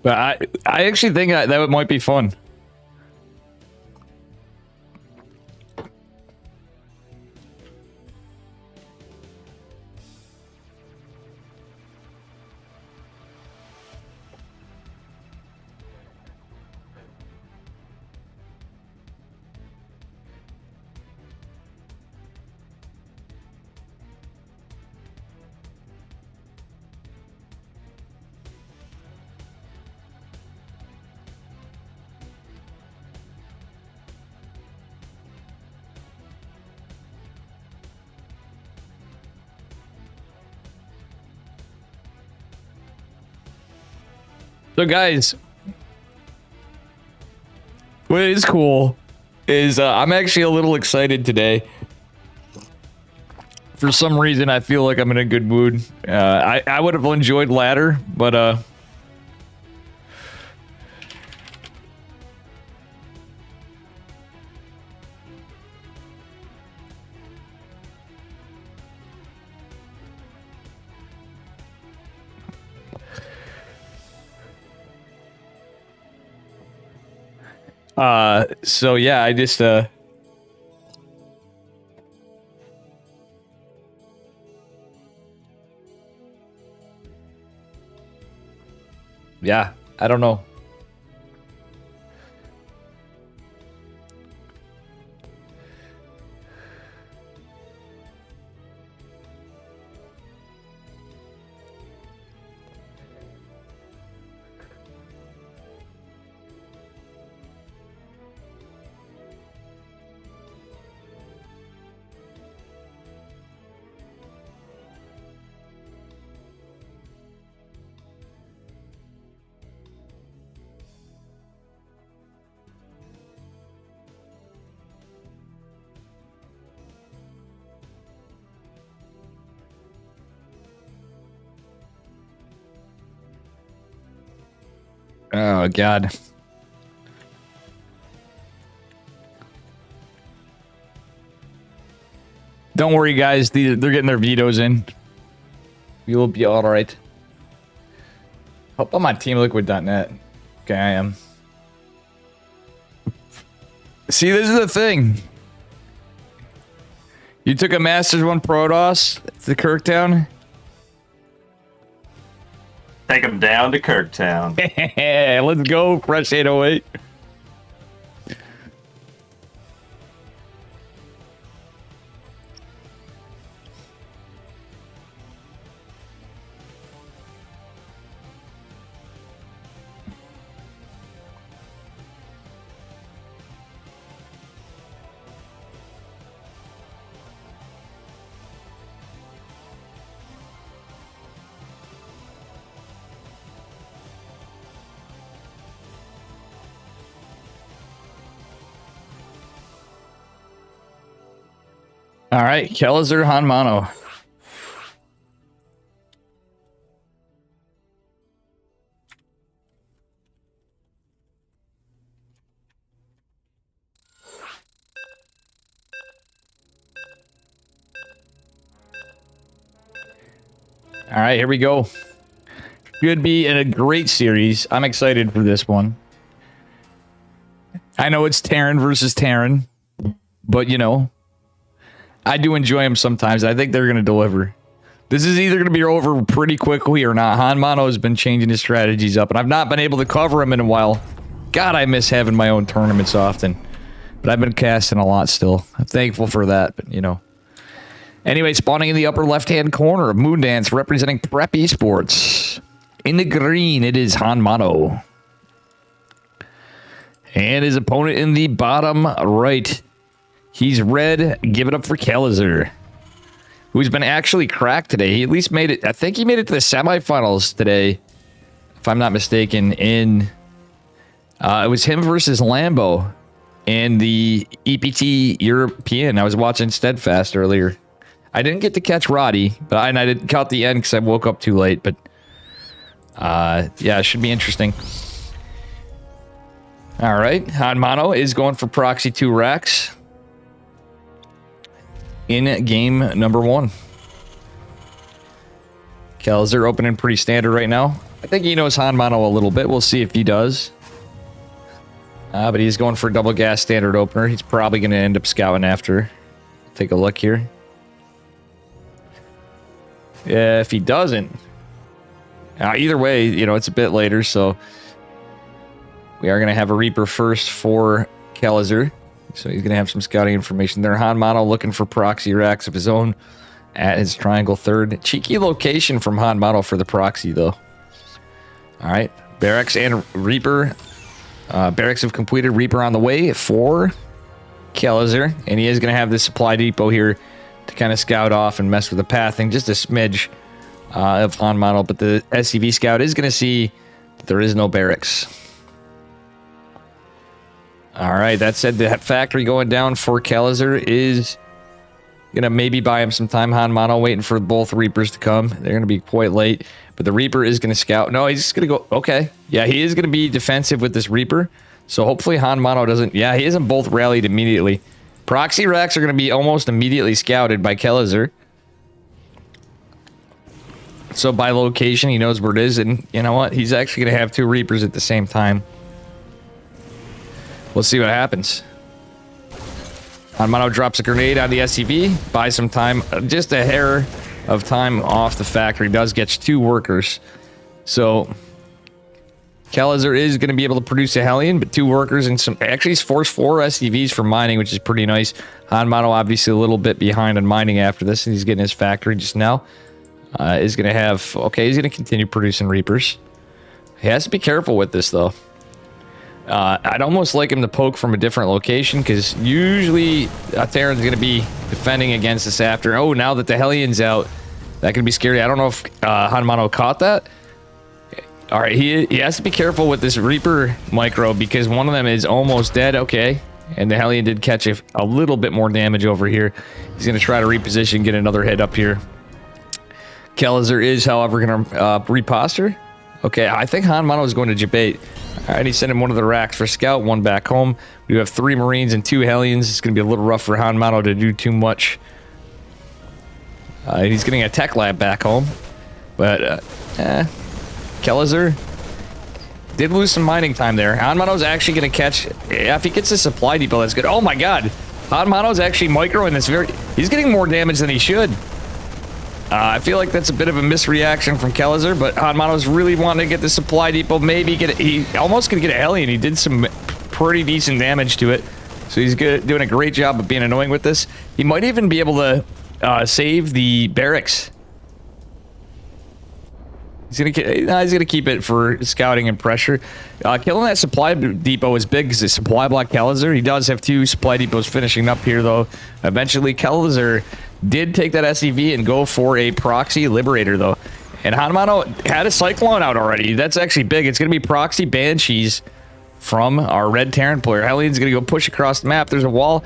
But I actually think that might be fun. So guys, what is cool is I'm actually a little excited today. For some reason, I feel like I'm in a good mood. I would have enjoyed ladder, but so yeah, I just yeah, I don't know. Oh God. Don't worry, guys. They're getting their vetoes in. We will be all right. Hope I'm on TeamLiquid.net. Okay, I am. See, this is the thing. You took a Masters 1 Protoss to Kirktown. Take them down to Kirktown. Let's go, Fresh 808. All right, Kellizer Hanmano. All right, here we go. Should be in a great series. I'm excited for this one. I know it's Terran versus Terran, but you know, I do enjoy them sometimes. I think they're going to deliver. This is either going to be over pretty quickly or not. Hanmano has been changing his strategies up, and I've not been able to cover him in a while. God, I miss having my own tournaments often. But I've been casting a lot still. I'm thankful for that, but you know. Anyway, spawning in the upper left-hand corner of Moondance, representing Prep Esports. In the green, it is Hanmano. And his opponent in the bottom right. He's red. Give it up for Kalizer, who's been actually cracked today. He at least made it. I think he made it to the semifinals today, if I'm not mistaken. It was him versus Lambo in the EPT European. I was watching Steadfast earlier. I didn't get to catch Roddy, but I didn't count the end because I woke up too late. But yeah, it should be interesting. All right, Hanmano is going for Proxy 2 racks in game number 1. Kalizer opening pretty standard right now. I think he knows Hanmano a little bit. We'll see if he does. But he's going for a double gas standard opener. He's probably going to end up scouting after. Take a look here. Yeah, if he doesn't. Either way, you know, it's a bit later, so we are going to have a Reaper first for Kalizer. So he's going to have some scouting information there. Hanmano looking for proxy racks of his own at his triangle third. Cheeky location from Hanmano for the proxy, though. All right. Barracks and Reaper. Barracks have completed. Reaper on the way for Kalizer. And he is going to have this supply depot here to kind of scout off and mess with the pathing. Just a smidge of Hanmano. But the SCV scout is going to see that there is no barracks. All right, that said, the factory going down for Kalizer is going to maybe buy him some time. Hanmano waiting for both Reapers to come. They're going to be quite late, but the Reaper is going to scout. No, he's going to go. Okay. Yeah, he is going to be defensive with this Reaper. So hopefully Hanmano doesn't. Yeah, he isn't both rallied immediately. Proxy racks are going to be almost immediately scouted by Kalizer. So by location, he knows where it is. And you know what? He's actually going to have 2 Reapers at the same time. We'll see what happens. Hanmano drops a grenade on the SCV. Buys some time. Just a hair of time off the factory. Does get 2 workers. So Kalizer is going to be able to produce a Hellion, but 2 workers and some... Actually, he's forced 4 SCVs for mining, which is pretty nice. Hanmano obviously a little bit behind on mining after this, and he's getting his factory just now. Is going to have... Okay, he's going to continue producing Reapers. He has to be careful with this, though. I'd almost like him to poke from a different location, because usually Terran's going to be defending against this after. Oh, now that the Hellion's out, that can be scary. I don't know if Hanmano caught that. All right, he has to be careful with this Reaper micro, because one of them is almost dead. Okay, and the Hellion did catch a little bit more damage over here. He's going to try to reposition, get another hit up here. Kalizer is, however, going to reposture. Okay, I think Hanmano is going to debate. All right, he's sending one of the racks for scout, 1 back home. We have 3 Marines and 2 Hellions. It's going to be a little rough for Hanmano to do too much. He's getting a tech lab back home. But, Kalizer did lose some mining time there. Hanmano's actually going to catch... Yeah, if he gets a supply depot, that's good. Oh my god! Hanmano's actually microing this very... He's getting more damage than he should. I feel like that's a bit of a misreaction from Kalizer, but Hanmano's really wanting to get the supply depot. Maybe get it. He almost could get a Hellion. He did some pretty decent damage to it. So he's good, doing a great job of being annoying with this. He might even be able to save the barracks. He's gonna keep it for scouting and pressure. Killing that supply depot is big because it's supply block Kalizer. He does have 2 supply depots finishing up here, though. Eventually, Kalizer did take that SCV and go for a proxy liberator, though. And Hanmano had a Cyclone out already. That's actually big. It's going to be proxy Banshees from our red Terran player. Hellion's going to go push across the map. There's a wall.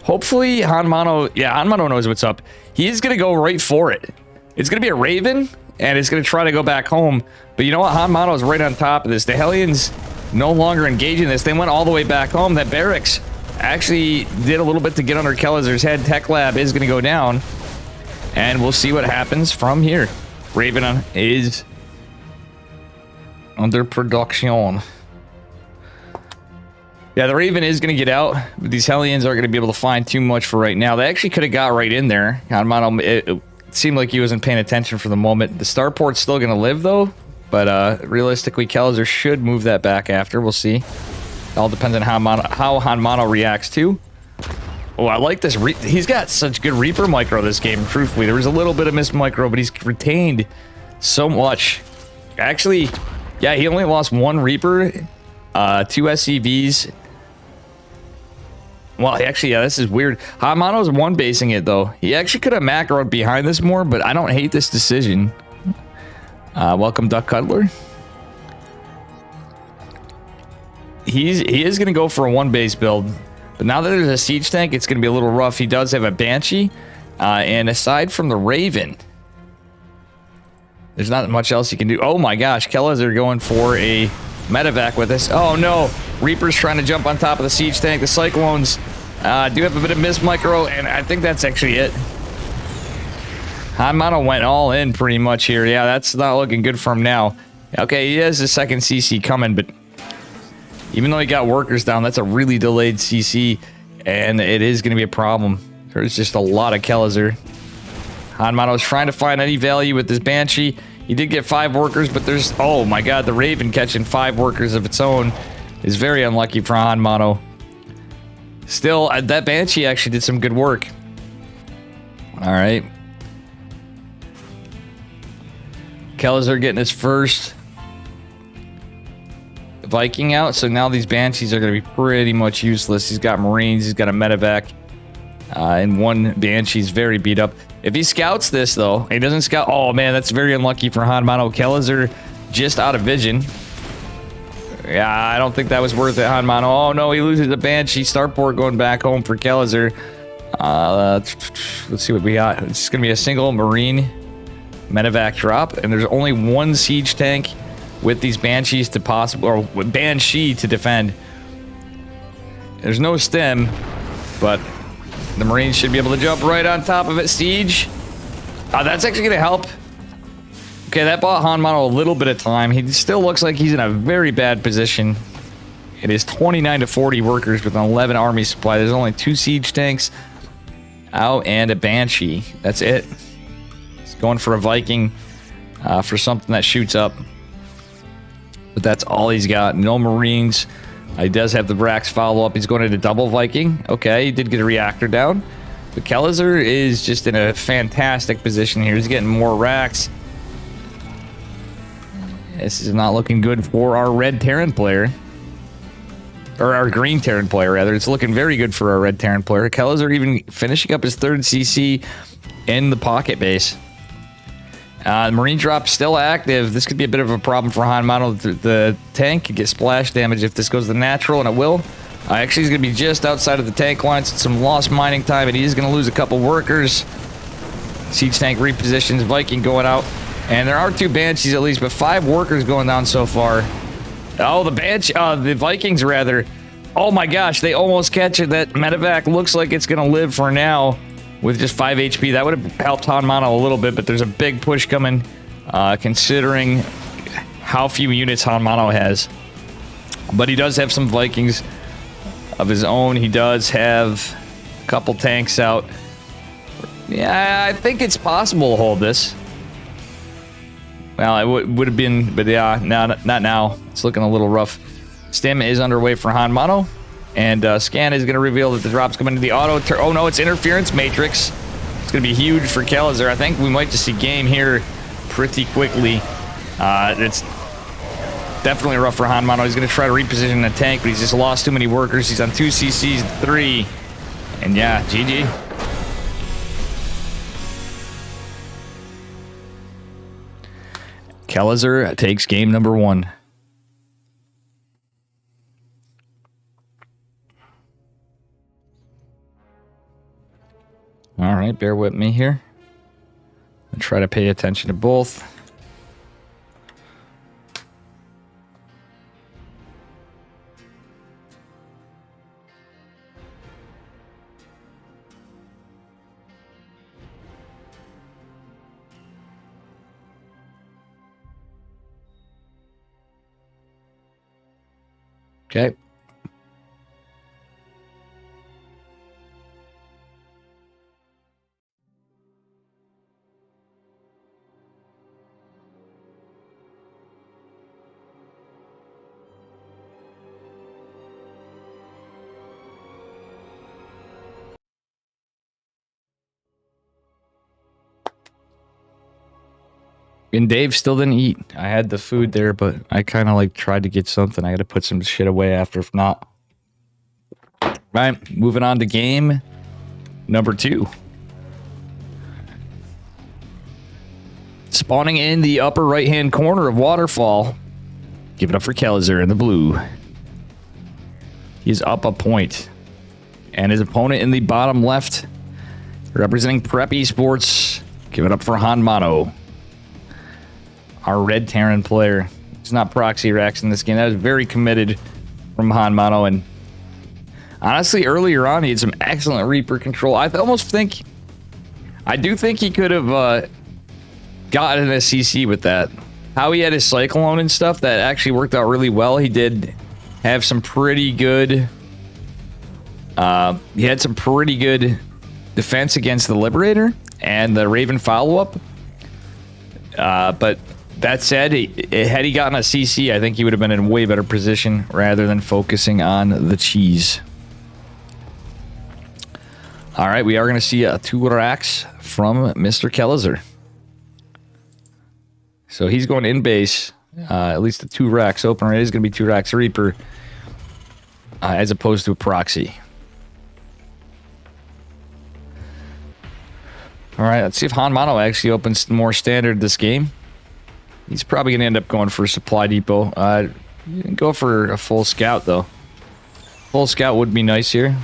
Hopefully Hanmano... Yeah, Hanmano knows what's up. He's going to go right for it. It's going to be a Raven, and it's going to try to go back home. But you know what? Hanmano's right on top of this. The Hellions no longer engaging this. They went all the way back home. That barracks actually did a little bit to get under Kelizer's head. Tech Lab is going to go down, and we'll see what happens from here. Raven is under production. Yeah, the Raven is going to get out, but these Hellions aren't going to be able to find too much for right now. They actually could have got right in there. It seemed like he wasn't paying attention for the moment. The starport's still going to live, though, but realistically, Kelliser should move that back after. We'll see. It all depends on how Hanmano reacts, too. Oh, I like this. He's got such good Reaper micro this game, truthfully. There was a little bit of missed micro, but he's retained so much. Actually, yeah, he only lost one Reaper, 2 SCVs. Well, actually, yeah, this is weird. Hanmano's one basing it, though. He actually could have macroed behind this more, but I don't hate this decision. Welcome, Duck Cuddler. He is going to go for a one base build. But now that there's a siege tank, it's going to be a little rough. He does have a Banshee. And aside from the Raven, there's not much else you can do. Oh my gosh, Kelliser going for a medevac with this. Oh no, Reaper's trying to jump on top of the siege tank. The Cyclones do have a bit of miss micro, and I think that's actually it. Hanmano went all in pretty much here. Yeah, that's not looking good for him now. Okay, he has his second CC coming, but even though he got workers down, that's a really delayed CC, and it is going to be a problem. There's just a lot of Kelliser. Hanmano's trying to find any value with this Banshee. He did get 5 workers, but there's... Oh my god, the Raven catching 5 workers of its own is very unlucky for Hanmano. Still, that Banshee actually did some good work. Alright. Kelliser getting his first Viking out, so now these Banshees are going to be pretty much useless. He's got Marines, he's got a medevac, and one Banshee's very beat up. If he scouts this, though, he doesn't scout... Oh, man, that's very unlucky for Hanmano. Kelliser just out of vision. Yeah, I don't think that was worth it, Hanmano. Oh, no, he loses the Banshee. Starport going back home for Kelliser. Let's see what we got. It's going to be a single Marine medevac drop, and there's only one siege tank with these Banshees to Banshee to defend. There's no stem, but the Marines should be able to jump right on top of it. Siege. That's actually going to help. Okay, that bought Hanmano a little bit of time. He still looks like he's in a very bad position. It is 29 to 40 workers with an 11 army supply. There's only 2 siege tanks out and a Banshee. That's it. He's going for a Viking for something that shoots up. But that's all he's got. No Marines. He does have the Brax follow up. He's going into double Viking. Okay, he did get a reactor down. But Kelliser is just in a fantastic position here. He's getting more racks. This is not looking good for our red Terran player. Or our green Terran player, rather. It's looking very good for our red Terran player. Kelliser even finishing up his 3rd CC in the pocket base. The Marine drop still active. This could be a bit of a problem for Hanmano. The tank could get splash damage if this goes to natural, and it will. Actually, he's going to be just outside of the tank lines. Some lost mining time, and he's going to lose a couple workers. Siege tank repositions. Viking going out. And there are 2 Banshees at least, but 5 workers going down so far. Oh, the Vikings, rather. Oh my gosh, they almost catch it. That medevac looks like it's going to live for now. With just 5 HP, that would have helped Hanmano a little bit, but there's a big push coming, considering how few units Hanmano has. But he does have some Vikings of his own. He does have a couple tanks out. Yeah, I think it's possible to hold this. Well, it would have been, but yeah, not now. It's looking a little rough. Stim is underway for Hanmano. And scan is going to reveal that the drop's coming to the auto. Oh no, it's interference matrix. It's going to be huge for Kelliser. I think we might just see game here pretty quickly. It's definitely rough for Hanmano. He's going to try to reposition the tank, but he's just lost too many workers. He's on 2 CCs, 3. And yeah, GG. Kelliser takes game number 1. All right, bear with me here. I'll try to pay attention to both. Okay. And Dave still didn't eat. I had the food there, but I kind of like tried to get something. I got to put some shit away after, if not. Right, moving on to game number 2. Spawning in the upper right-hand corner of Waterfall. Give it up for Kellizer in the blue. He's up a point. And his opponent in the bottom left, representing Prep Esports. Give it up for Hanmano. Our Red Terran player. He's not proxy racks in this game. That was very committed from Hanmano. And honestly, earlier on, he had some excellent Reaper control. I do think he could have gotten a CC with that. How he had his Cyclone and stuff, that actually worked out really well. He did have some pretty good... he had some pretty good defense against the Liberator and the Raven follow-up. But that said, had he gotten a CC, I think he would have been in a way better position rather than focusing on the cheese. All right, we are going to see 2 racks from Mr. Kellizer. So he's going in base. At least the 2 racks opener is going to be 2 racks Reaper as opposed to a proxy. All right, let's see if Hanmano actually opens more standard this game. He's probably going to end up going for a supply depot. Go for a full scout, though. Full scout would be nice here.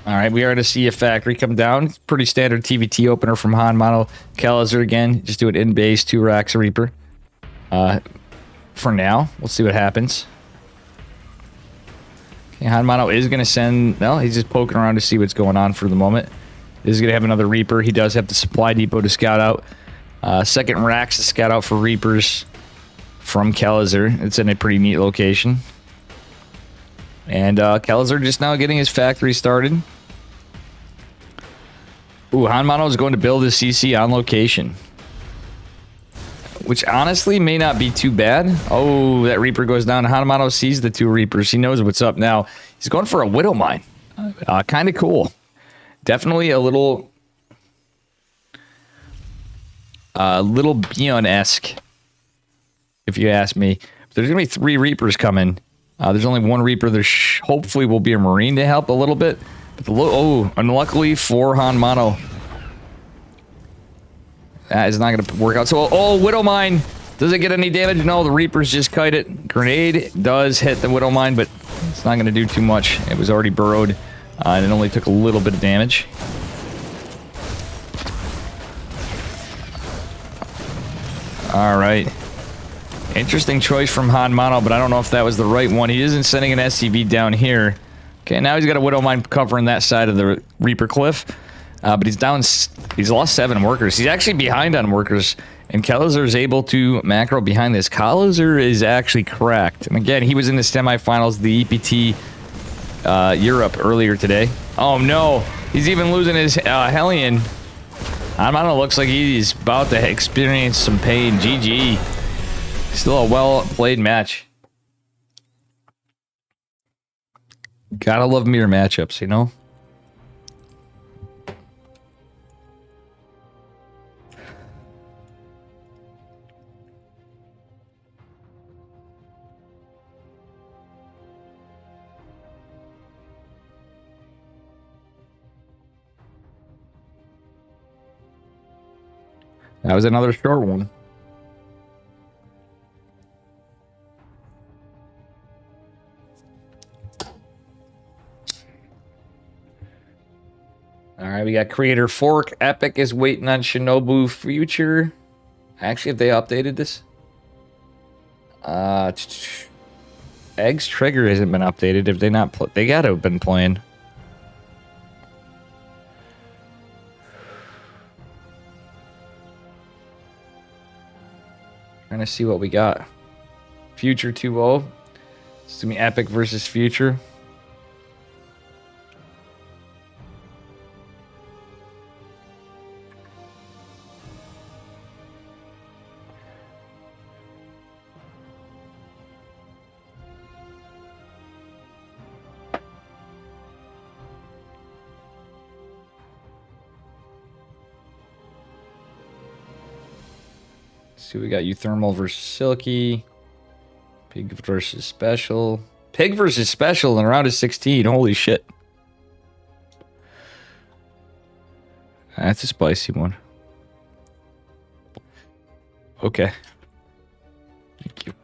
All right, we are to see a factory come down. Pretty standard TVT opener from Hanmano. Kellizer again, just do it in base, 2 racks Reaper. For now, we'll see what happens. Okay, Hanmano is going to send... No, he's just poking around to see what's going on for the moment. This is going to have another Reaper. He does have the supply depot to scout out. Second racks to scout out for Reapers from Kellizer. It's in a pretty neat location. And Kellizer just now getting his factory started. Ooh, Hanmano is going to build his CC on location. Which honestly may not be too bad. Oh, that Reaper goes down. Hanmano sees the 2 Reapers. He knows what's up now. He's going for a Widow Mine. Kind of cool. Definitely a little Beyond-esque, if you ask me. But there's going to be 3 Reapers coming. There's only 1 Reaper. There hopefully will be a Marine to help a little bit. But unluckily for Hanmano, that is not going to work out. So, Widow Mine. Does it get any damage? No, the Reapers just kite it. Grenade does hit the Widow Mine, but it's not going to do too much. It was already burrowed, and it only took a little bit of damage. All right. Interesting choice from Hanmano, but I don't know if that was the right one. He isn't sending an SCV down here. Okay, now he's got a Widow Mine covering that side of the Reaper Cliff. But he's down... He's lost 7 workers. He's actually behind on workers. And Kellizer is able to macro behind this. Kellizer is actually cracked. And again, he was in the semifinals, the EPT Europe earlier today. Oh no! He's even losing his Hellion. Hanmano looks like he's about to experience some pain. GG. Still a well-played match. Gotta love mirror matchups, you know? That was another short one. All right, we got Creator Fork. Epic is waiting on Shinobu Future. Actually, have they updated this? Egg's trigger hasn't been updated. If they not, they gotta have been playing. Trying to see what we got. Future 2-0. It's gonna be Epic versus Future. So we got Euthermal versus Silky. Pig versus Special. Pig versus Special in a round of 16. Holy shit. That's a spicy one. Okay. Thank you.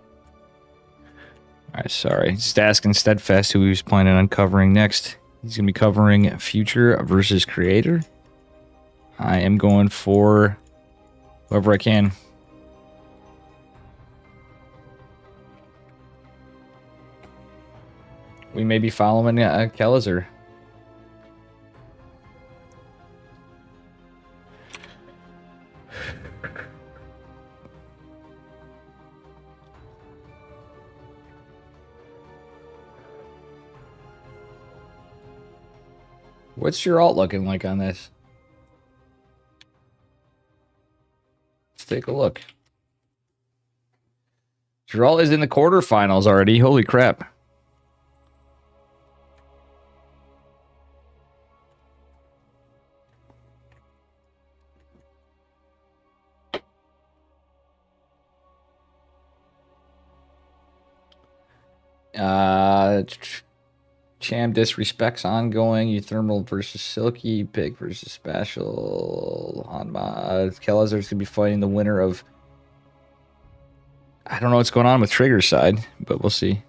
Alright, sorry. Just asking Steadfast who he was planning on covering next. He's going to be covering Future versus Creator. I am going for whoever I can. We may be following Kellizer. What's your alt looking like on this? Let's take a look. Your alt is in the quarterfinals already. Holy crap. Cham Disrespect's ongoing. Euthermal versus Silky. Pig versus Special. Hanma. Kelazar's going to be fighting the winner of... I don't know what's going on with Trigger's side, but we'll see.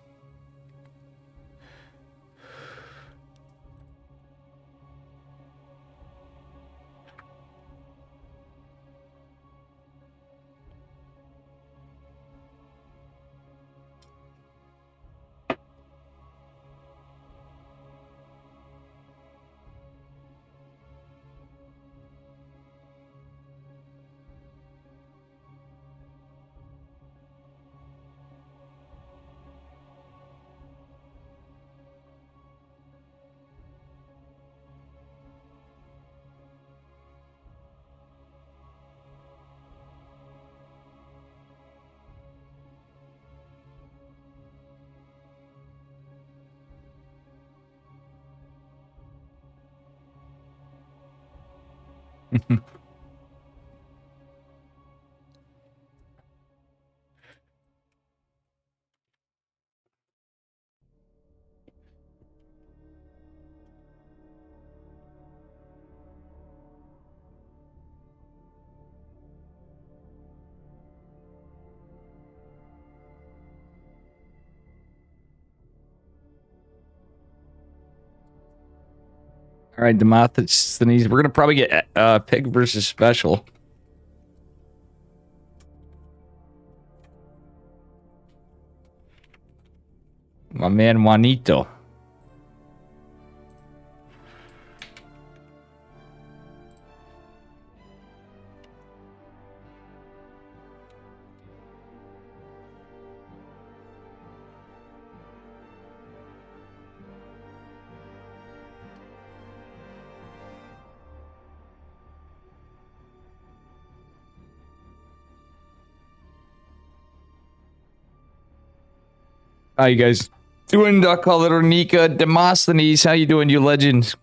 All right, Demosthenes. We're going to probably get Pig versus Special. My man Juanito. How you guys doing? Call it Nika Demosthenes. How you doing, you legend?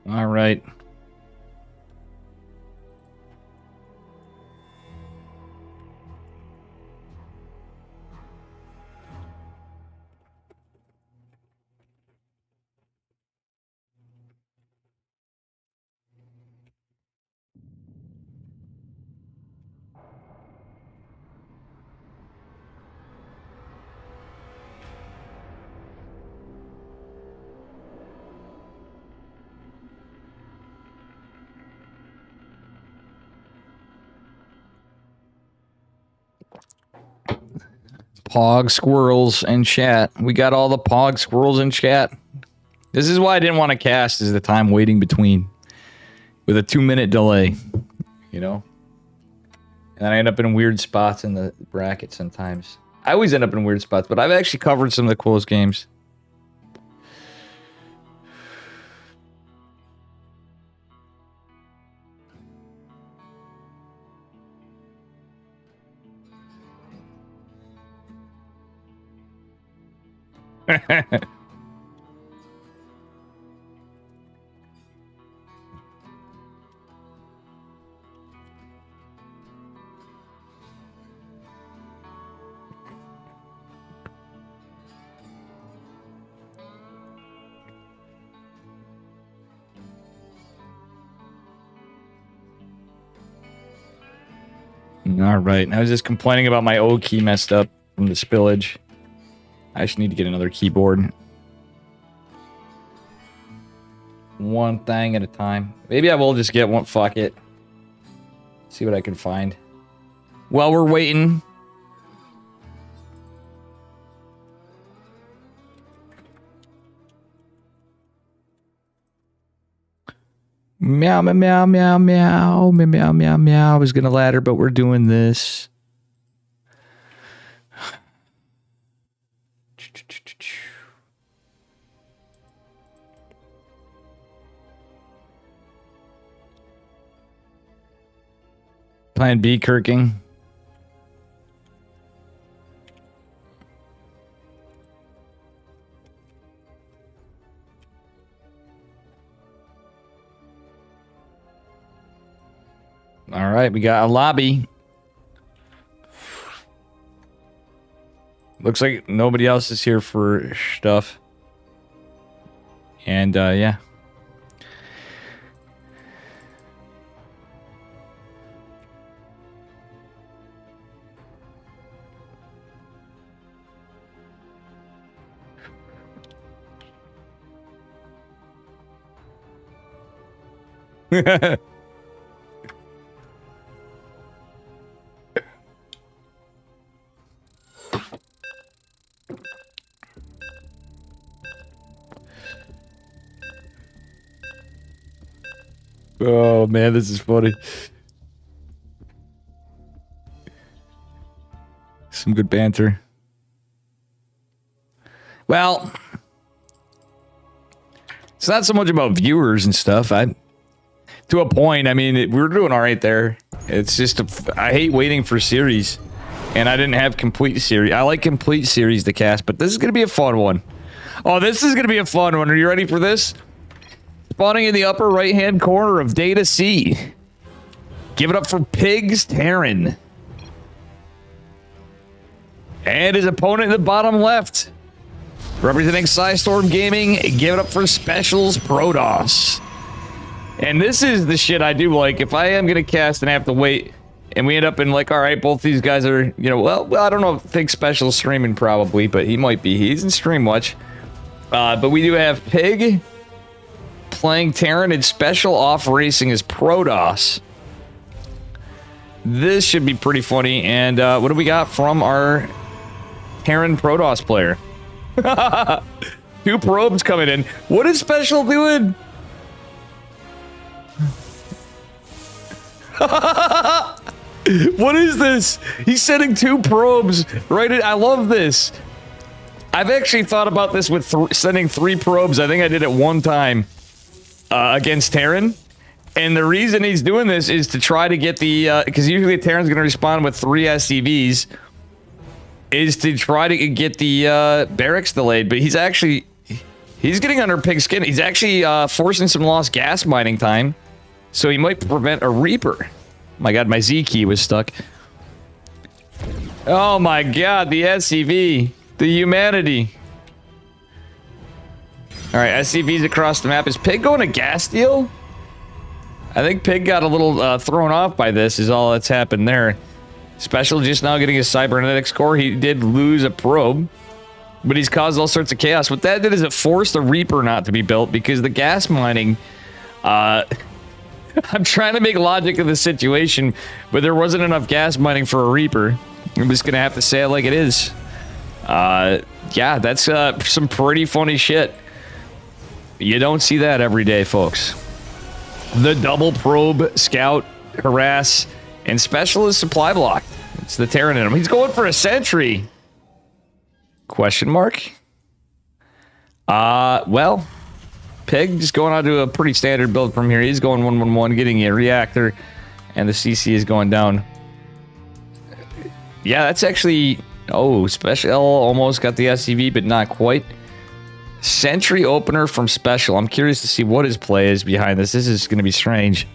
All right. Pog squirrels in chat. We got all the pog squirrels in chat. This is why I didn't want to cast, is the time waiting between. With a 2-minute delay. You know? And I end up in weird spots in the bracket sometimes. I always end up in weird spots, but I've actually covered some of the coolest games. All right. I was just complaining about my O key messed up from the spillage. I just need to get another keyboard. One thing at a time. Maybe I will just get one. Fuck it. See what I can find. While we're waiting. Meow, meow, meow, meow, meow, meow, meow, meow. I was gonna ladder, but we're doing this. Plan B, Kirking. All right, we got a lobby. Looks like nobody else is here for stuff. And, yeah. Oh man, this is funny. Some good banter. Well, it's not so much about viewers and stuff. To a point, I mean, we're doing all right there. It's just, I hate waiting for series. And I didn't have complete series. I like complete series to cast, but this is going to be a fun one. Oh, this is going to be a fun one. Are you ready for this? Spawning in the upper right-hand corner of Data C. Give it up for Pigs Terran. And his opponent in the bottom left. Representing Psystorm Gaming, give it up for Specials Protoss. And this is the shit I do like. If I am going to cast and have to wait, and we end up in like, all right, both these guys are, you know, well, I don't know, I think Special's streaming probably, but he might be. He's in stream much. But we do have Pig playing Terran and Special off racing as Protoss. This should be pretty funny. And what do we got from our Terran Protoss player? 2 probes coming in. What is Special doing? What is this? He's sending 2 probes right in. I love this. I've actually thought about this with sending 3 probes. I think I did it one time against Terran. And the reason he's doing this is to try to get the... because usually Terran's going to respond with 3 SCVs. Is to try to get the barracks delayed. But he's actually... He's getting under Pig's skin. He's actually forcing some lost gas mining time. So he might prevent a Reaper. My god, my Z key was stuck. Oh my god, the SCV. The humanity. Alright, SCVs across the map. Is Pig going to gas deal? I think Pig got a little thrown off by this, is all that's happened there. Special just now getting his cybernetics core. He did lose a probe, but he's caused all sorts of chaos. What that did is it forced the Reaper not to be built because the gas mining... I'm trying to make logic of the situation, but there wasn't enough gas mining for a Reaper. I'm just gonna have to say it like it is. Yeah, that's some pretty funny shit. You don't see that every day, folks. The double probe, scout, harass, and specialist supply block. It's the Terran in him. He's going for a sentry. Question mark? Well, Pig just going on to a pretty standard build from here. He's going 1-1-1, getting a reactor, and the CC is going down. Yeah, that's actually... Oh, Special almost got the SCV, but not quite. Sentry opener from Special. I'm curious to see what his play is behind this. This is going to be strange.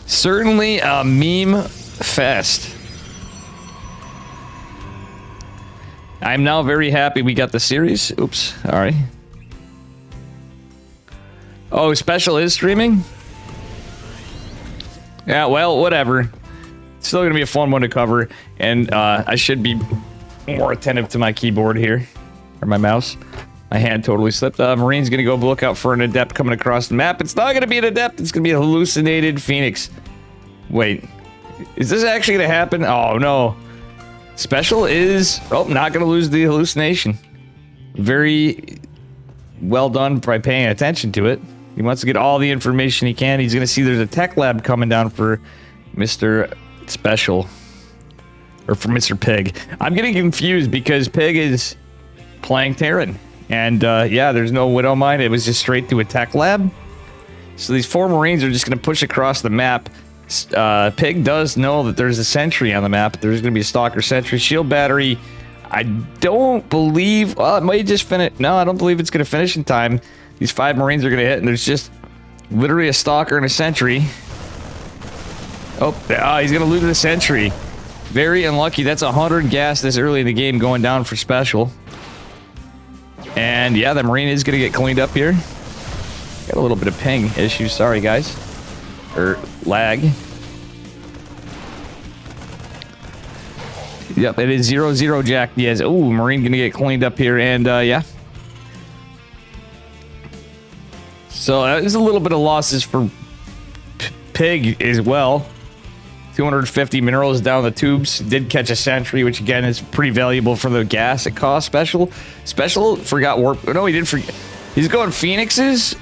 Certainly a meme fest. I'm now very happy we got the series. Oops. All right. Oh, Special is streaming? Yeah, well, whatever. It's still going to be a fun one to cover. And I should be more attentive to my keyboard here. Or my mouse. My hand totally slipped. Marine's going to go look out for an Adept coming across the map. It's not going to be an Adept. It's going to be a hallucinated Phoenix. Wait. Is this actually going to happen? Oh, no. Special is... Oh, not going to lose the hallucination. Very well done by paying attention to it. He wants to get all the information he can. He's going to see there's a tech lab coming down for Mr. Special. Or for Mr. Pig. I'm getting confused because Pig is playing Terran. And, yeah, there's no Widow Mine. It was just straight to a tech lab. So these 4 Marines are just going to push across the map. Pig does know that there's a sentry on the map. There's going to be a Stalker sentry. Shield battery. I don't believe... Well, it might just finish... No, I don't believe it's going to finish in time. These 5 Marines are going to hit, and there's just literally a Stalker and a sentry. Oh, he's going to lose the sentry. Very unlucky. That's 100 gas this early in the game going down for Special. And yeah, the Marine is going to get cleaned up here. Got a little bit of ping issues. Sorry, guys. Or lag. Yep, it is 0-0 Jack Diaz. Ooh, Marine going to get cleaned up here. And yeah. So there's a little bit of losses for Pig as well. 250 minerals down the tubes. Did catch a sentry, which again is pretty valuable for the gas it costs. Special forgot warp. No, he didn't forget. He's going Phoenixes.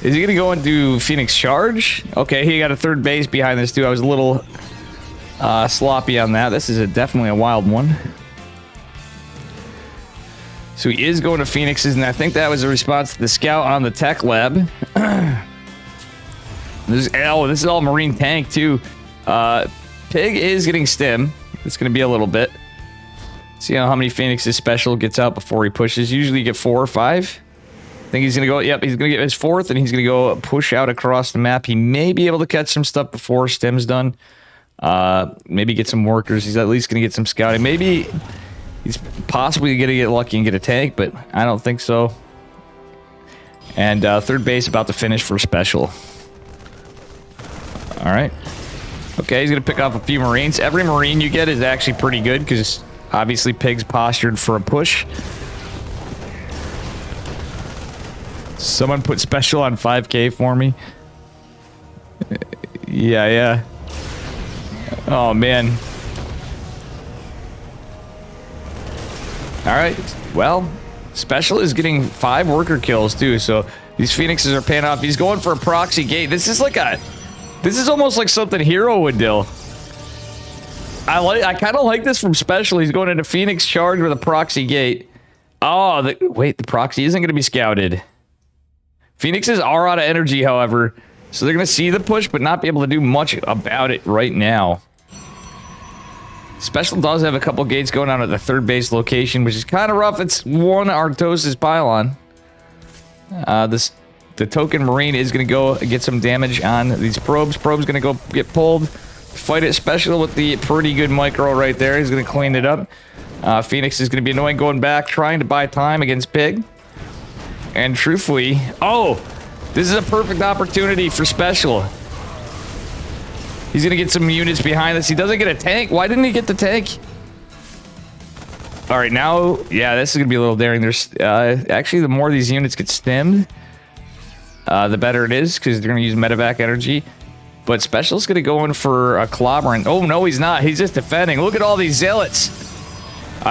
Is he going to go into Phoenix Charge? Okay, he got a third base behind this too. I was a little sloppy on that. This is definitely a wild one. So he is going to Phoenixes, and I think that was a response to the scout on the tech lab. This is all Marine tank too. Pig is getting stim. It's going to be a little bit. See how many Phoenixes Special gets out before he pushes. Usually you get 4 or 5. I think he's going to go... Yep, he's going to get his 4th, and he's going to go push out across the map. He may be able to catch some stuff before stim's done. Maybe get some workers. He's at least going to get some scouting. Maybe he's possibly going to get lucky and get a tank, but I don't think so. And third base about to finish for Special. All right. Okay, he's going to pick off a few Marines. Every Marine you get is actually pretty good because obviously Pig's postured for a push. Someone put Special on 5K for me. Yeah. Oh, man. All right. Well, Special is getting 5 worker kills too, so these Phoenixes are paying off. He's going for a proxy gate. This is like a... This is almost like something Hero would do. I kind of like this from Special. He's going into Phoenix Charge with a proxy gate. Oh, wait, the proxy isn't going to be scouted. Phoenixes are out of energy, however. So they're going to see the push, but not be able to do much about it right now. Special does have a couple gates going on at the third base location, which is kind of rough. It's one Arctosis pylon. The token Marine is going to go get some damage on these probes. Probe's going to go get pulled. Fight it Special with the pretty good micro right there. He's going to clean it up. Phoenix is going to be annoying going back, trying to buy time against Pig. And truthfully... Oh! This is a perfect opportunity for Special. He's going to get some units behind this. He doesn't get a tank. Why didn't he get the tank? All right, now... Yeah, this is going to be a little daring. There's actually, the more these units get stemmed, the better it is, because they're going to use medevac energy. But Special's going to go in for a clobbering. Oh, no, he's not. He's just defending. Look at all these zealots.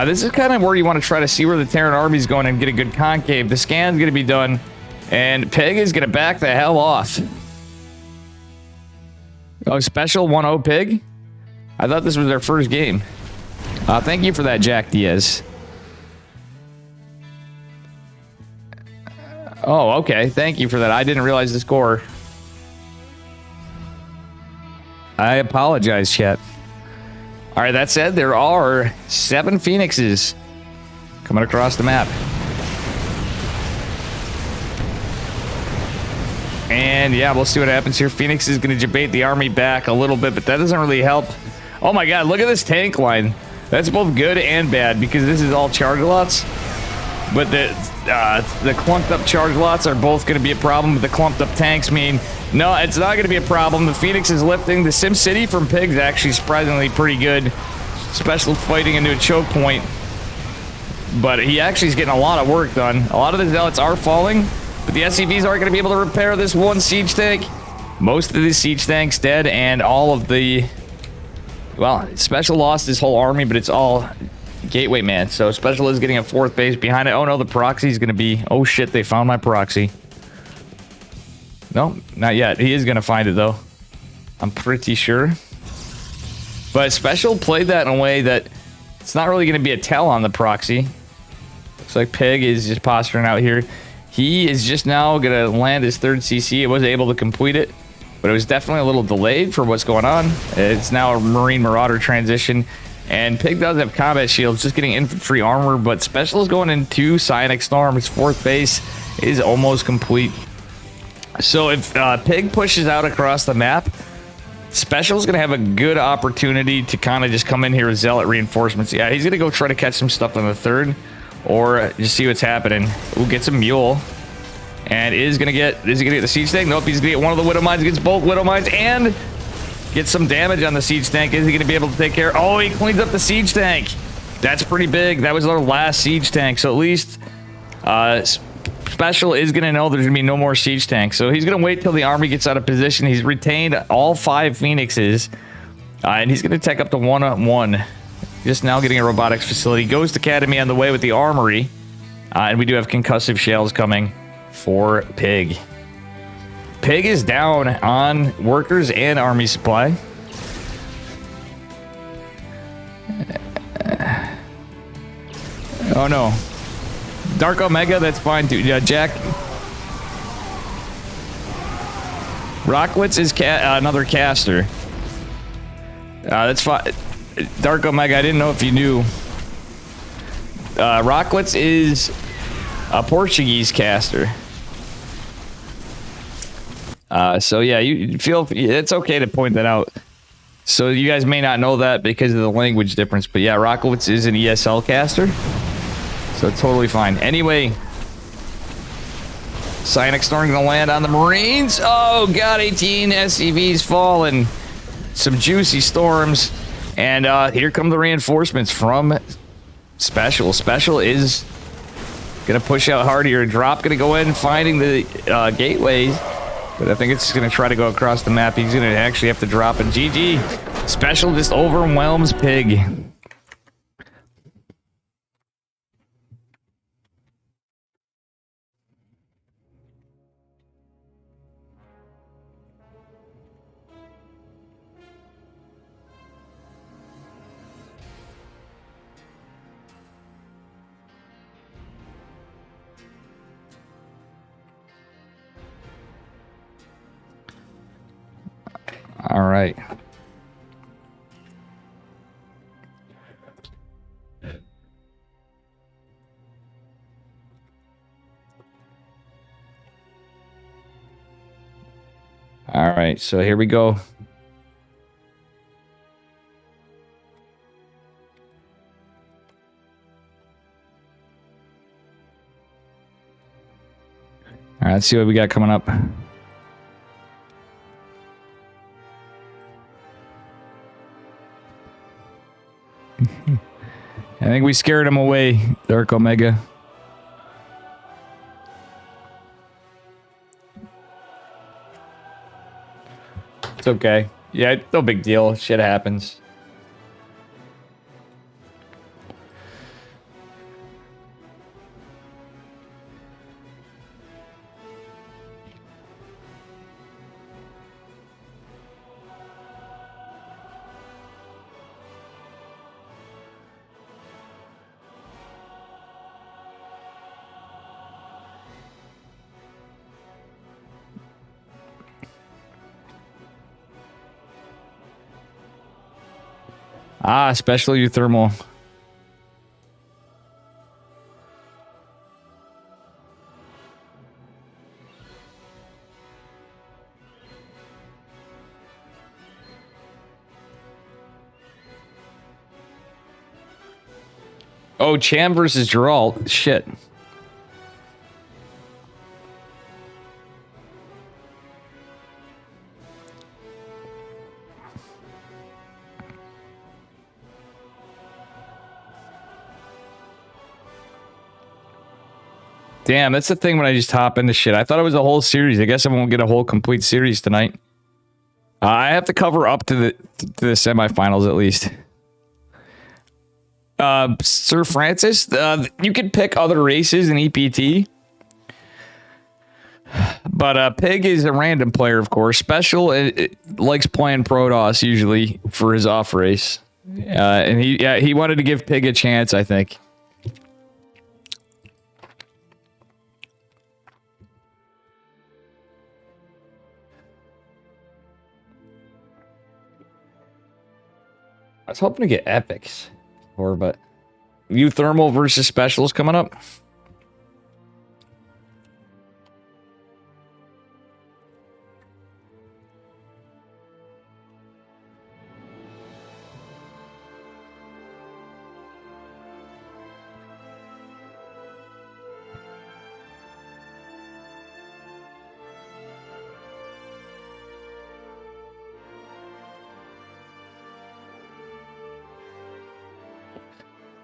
This is kind of where you want to try to see where the Terran army's going and get a good concave. The scan's going to be done, and Pig is going to back the hell off. Oh, Special 1-0 Pig? I thought this was their first game. Thank you for that, Jack Diaz. Oh, okay. Thank you for that. I didn't realize the score. I apologize, chat. All right, that said, there are 7 Phoenixes coming across the map. And yeah, we'll see what happens here. Phoenix is going to debate the army back a little bit, but that doesn't really help. Oh my god, look at this tank line. That's both good and bad, because this is all charge lots. But the clumped up charge lots are both going to be a problem. But the clumped up tanks mean, no, it's not going to be a problem. The Phoenix is lifting. The Sim City from Pig's actually surprisingly pretty good. Special fighting into a choke point. But he actually is getting a lot of work done. A lot of the zealots are falling. But the SCVs aren't going to be able to repair this one siege tank. Most of the siege tanks dead, and all of the... Well, Special lost his whole army, but it's all Gateway Man. So Special is getting a 4th base behind it. Oh no, the proxy is going to be... Oh shit, they found my proxy. No, not yet. He is going to find it, though. I'm pretty sure. But Special played that in a way that it's not really going to be a tell on the proxy. Looks like Pig is just posturing out here. He is just now going to land his 3rd CC. He was able to complete it, but it was definitely a little delayed for what's going on. It's now a Marine Marauder transition, and Pig does have combat shields, just getting infantry armor, but Special is going into Psionic Storm. His 4th base is almost complete. So if Pig pushes out across the map, Special's going to have a good opportunity to kind of just come in here with Zealot reinforcements. Yeah, he's going to go try to catch some stuff on the 3rd. Or just see what's happening. We'll get some Mule. And is he gonna get the siege tank? Nope, he's gonna get one of the Widow Mines, gets both Widow Mines, and get some damage on the siege tank. Is he gonna be able to take care? Oh, he cleans up the siege tank. That's pretty big. That was our last siege tank. So at least Special is gonna know there's gonna be no more siege tanks. So he's gonna wait till the army gets out of position. He's retained all 5 Phoenixes. And he's gonna take up to 1-1. Just now getting a robotics facility. Ghost Academy on the way with the armory. And we do have concussive shells coming for Pig. Pig is down on workers and army supply. Oh no. Dark Omega, that's fine too. Yeah, Jack. Rockwitz is another caster. That's fine. Dark Omega, I didn't know if you knew. Rockwitz is a Portuguese caster. So yeah, you feel it's okay to point that out. So you guys may not know that because of the language difference, but yeah, Rockwitz is an ESL caster. So it's totally fine. Anyway, Psionic Storm gonna land on the Marines. Oh god, 18 SCVs falling. Some juicy storms. And here come the reinforcements from Special. Special is going to push out hard here. Drop going to go in finding the gateways. But I think it's going to try to go across the map. He's going to actually have to drop. And GG. Special just overwhelms Pig. All right. All right, so here we go. All right, let's see what we got coming up. I think we scared him away, Dark Omega. It's okay. Yeah, no big deal. Shit happens. Ah, special euthermal. Oh, Cham versus Geralt. Shit. Damn, that's the thing when I just hop into shit. I thought it was a whole series. I guess I won't get a whole complete series tonight. I have to cover up to the semifinals at least. Sir Francis, you could pick other races in EPT. But Pig is a random player, of course. Special it likes playing Protoss usually for his off race. And he wanted to give Pig a chance, I think. I was hoping to get epics, but Euthermal versus Specials coming up.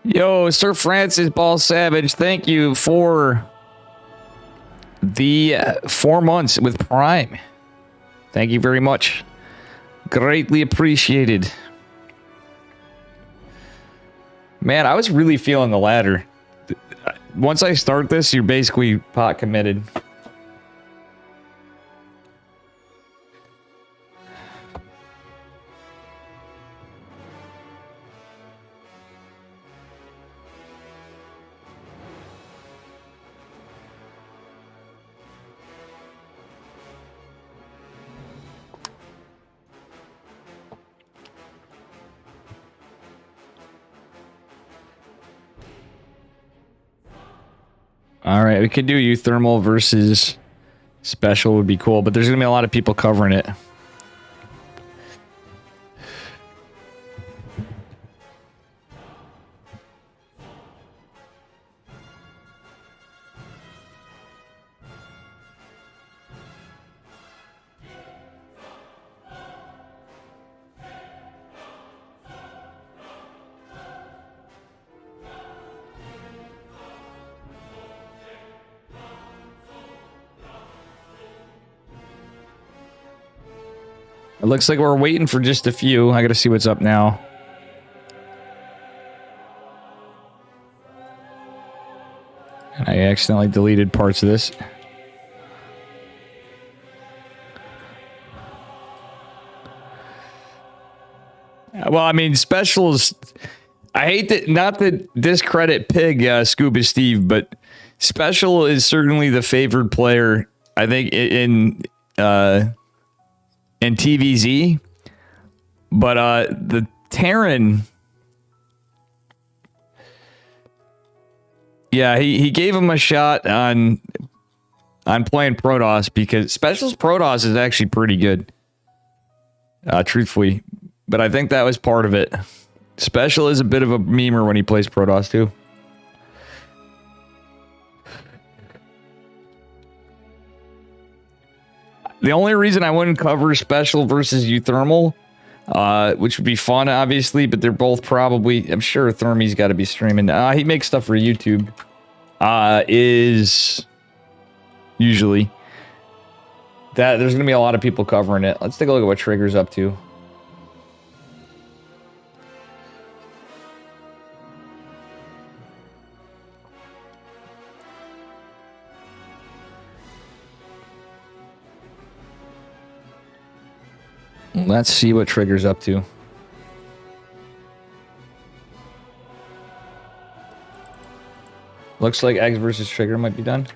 Yo, Sir Francis Ball Savage, thank you for the 4 months with Prime. Thank you very much. Greatly appreciated. Man, I was really feeling the ladder. Once I start this, you're basically pot committed. All right, we could do Euthermal versus Special would be cool, but there's going to be a lot of people covering it. It looks like we're waiting for just a few. I got to see what's up now. And I accidentally deleted parts of this. Well, I mean, Specials. I hate that, not to discredit Pig, Scuba Steve, but Special is certainly the favored player, I think, in TVZ, but the Terran, yeah, he gave him a shot on I'm playing Protoss because Specials Protoss is actually pretty good. Truthfully. But I think that was part of it. Special is a bit of a memer when he plays Protoss too. The only reason I wouldn't cover Special versus Euthermal, which would be fun, obviously, but they're both probably... I'm sure Thermie's got to be streaming. He makes stuff for YouTube. Is... Usually. That there's going to be a lot of people covering it. Let's take a look at what Trigger's up to. Let's see what Trigger's up to. Looks like Eggs versus Trigger might be done.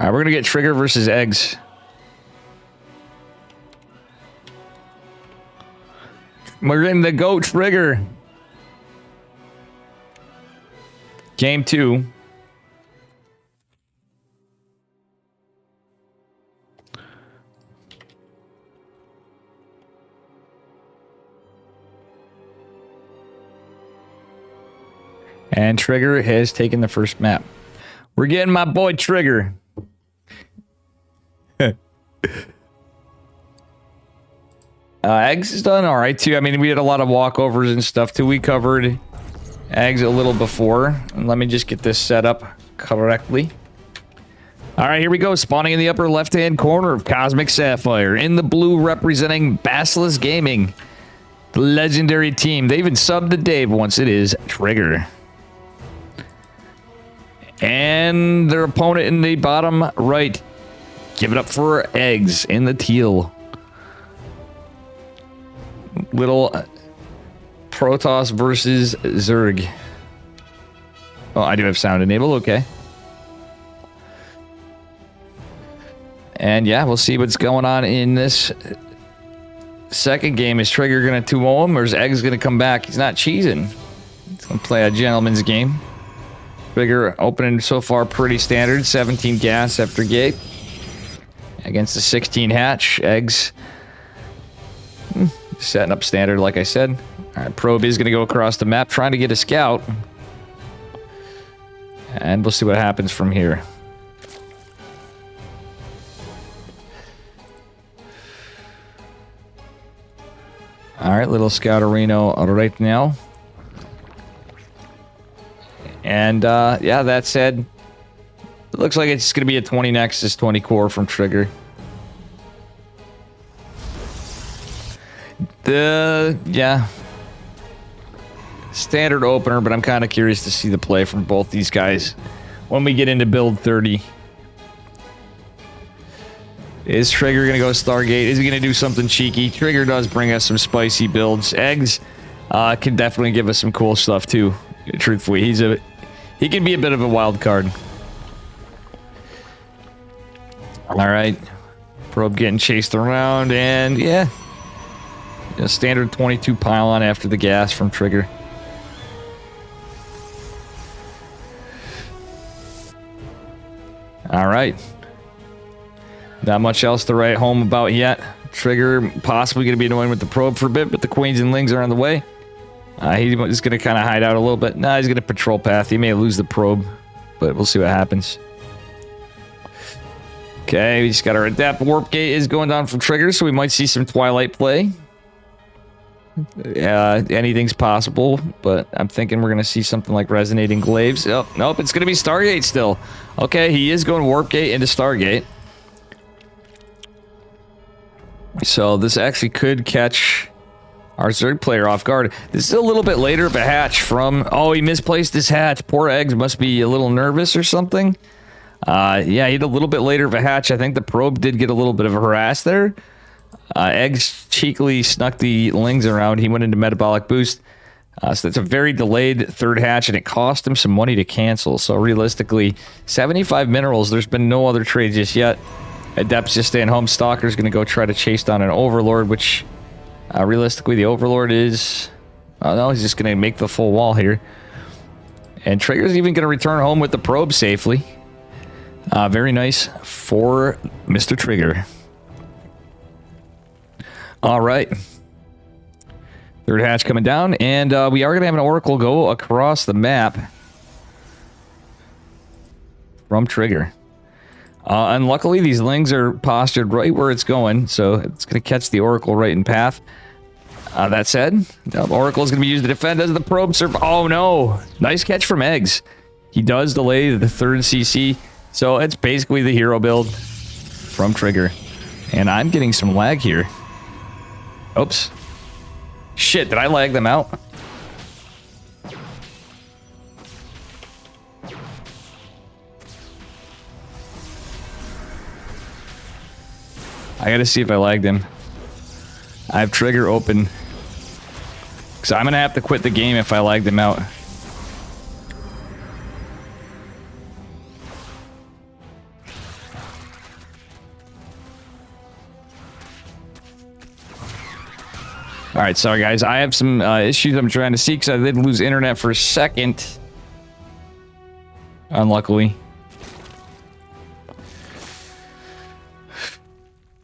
All right, we're going to get Trigger versus Eggs. We're in the GOAT Trigger. Game 2. And Trigger has taken the first map. We're getting my boy Trigger. Eggs is done all right too. I mean, we had a lot of walkovers and stuff too. We covered Eggs a little before. And let me just get this set up correctly. All right, here we go. Spawning in the upper left-hand corner of Cosmic Sapphire. In the blue, representing Basilisk Gaming. The legendary team. They even subbed to Dave once. It is Trigger. And their opponent in the bottom right. Give it up for Eggs in the teal. Little Protoss versus Zerg. Oh, I do have sound enabled. Okay. And yeah, we'll see what's going on in this second game. Is Trigger going to 2-0 him, or is Eggs going to come back? He's not cheesing. He's going to play a gentleman's game. Trigger opening so far pretty standard. 17 gas after gate. Against the 16 hatch. Eggs setting up standard, like I said. All right, Probe is going to go across the map, trying to get a scout. And we'll see what happens from here. All right, little Scouterino right now. And, yeah, that said, it looks like it's going to be a 20 Nexus, 20 core from Trigger. Yeah. Standard opener, but I'm kind of curious to see the play from both these guys when we get into build 30. Is Trigger going to go Stargate? Is he going to do something cheeky? Trigger does bring us some spicy builds. Eggs can definitely give us some cool stuff, too. Truthfully, he can be a bit of a wild card. All right. Probe getting chased around, and yeah. A standard 22 pylon after the gas from Trigger. All right. Not much else to write home about yet. Trigger possibly going to be annoying with the probe for a bit, but the Queens and Lings are on the way. He's going to kind of hide out a little bit. Nah, he's going to patrol path. He may lose the probe, but we'll see what happens. Okay, we just got our adapt. Warp gate is going down from Trigger, so we might see some Twilight play. Anything's possible, but I'm thinking we're going to see something like Resonating Glaives. Oh, nope, it's going to be Stargate still. Okay, he is going Warp Gate into Stargate. So this actually could catch our Zerg player off guard. This is a little bit later of a hatch from... Oh, he misplaced his hatch. Poor Eggs must be a little nervous or something. Yeah, he had a little bit later of a hatch. I think the probe did get a little bit of a harass there. Eggs cheekily snuck the Lings around. He went into metabolic boost. So that's a very delayed third hatch, and it cost him some money to cancel. So realistically, 75 minerals. There's been no other trades just yet. Adept's just staying home. Stalker's going to go try to chase down an Overlord, which realistically the Overlord is... Oh, no, he's just going to make the full wall here. And Trigger's even going to return home with the probe safely. Very nice for Mr. Trigger. All right. Third hatch coming down, and we are going to have an Oracle go across the map from Trigger. And luckily, these Lings are postured right where it's going, so it's going to catch the Oracle right in path. That said, the Oracle is going to be used to defend as the probe serve. Oh, no. Nice catch from Eggs. He does delay the third CC, so it's basically the hero build from Trigger. And I'm getting some lag here. Oops. Shit, did I lag them out? I gotta see if I lagged him. I have Trigger open. Because I'm gonna have to quit the game if I lagged him out. Alright, sorry guys. I have some issues I'm trying to see because I did lose internet for a second. Unluckily.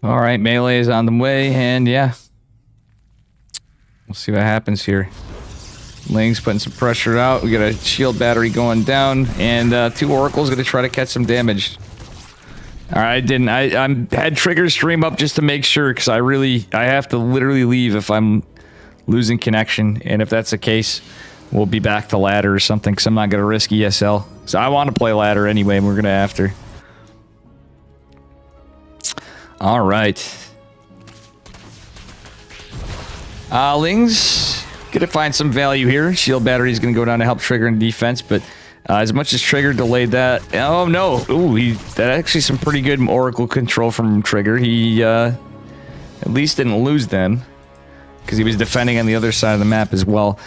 Alright, melee is on the way, and yeah. We'll see what happens here. Ling's putting some pressure out. We got a shield battery going down, and 2 Oracles gonna try to catch some damage. Alright, I had Trigger stream up just to make sure, because I have to literally leave if I'm losing connection, and if that's the case, we'll be back to ladder or something, because I'm not gonna risk ESL. So I want to play ladder anyway, and we're gonna have to. Alright. Ling's gonna find some value here. Shield battery is gonna go down to help Trigger in defense, but as much as Trigger delayed that... Oh, no. Ooh, that actually some pretty good Oracle control from Trigger. He, at least didn't lose them. Because he was defending on the other side of the map as well.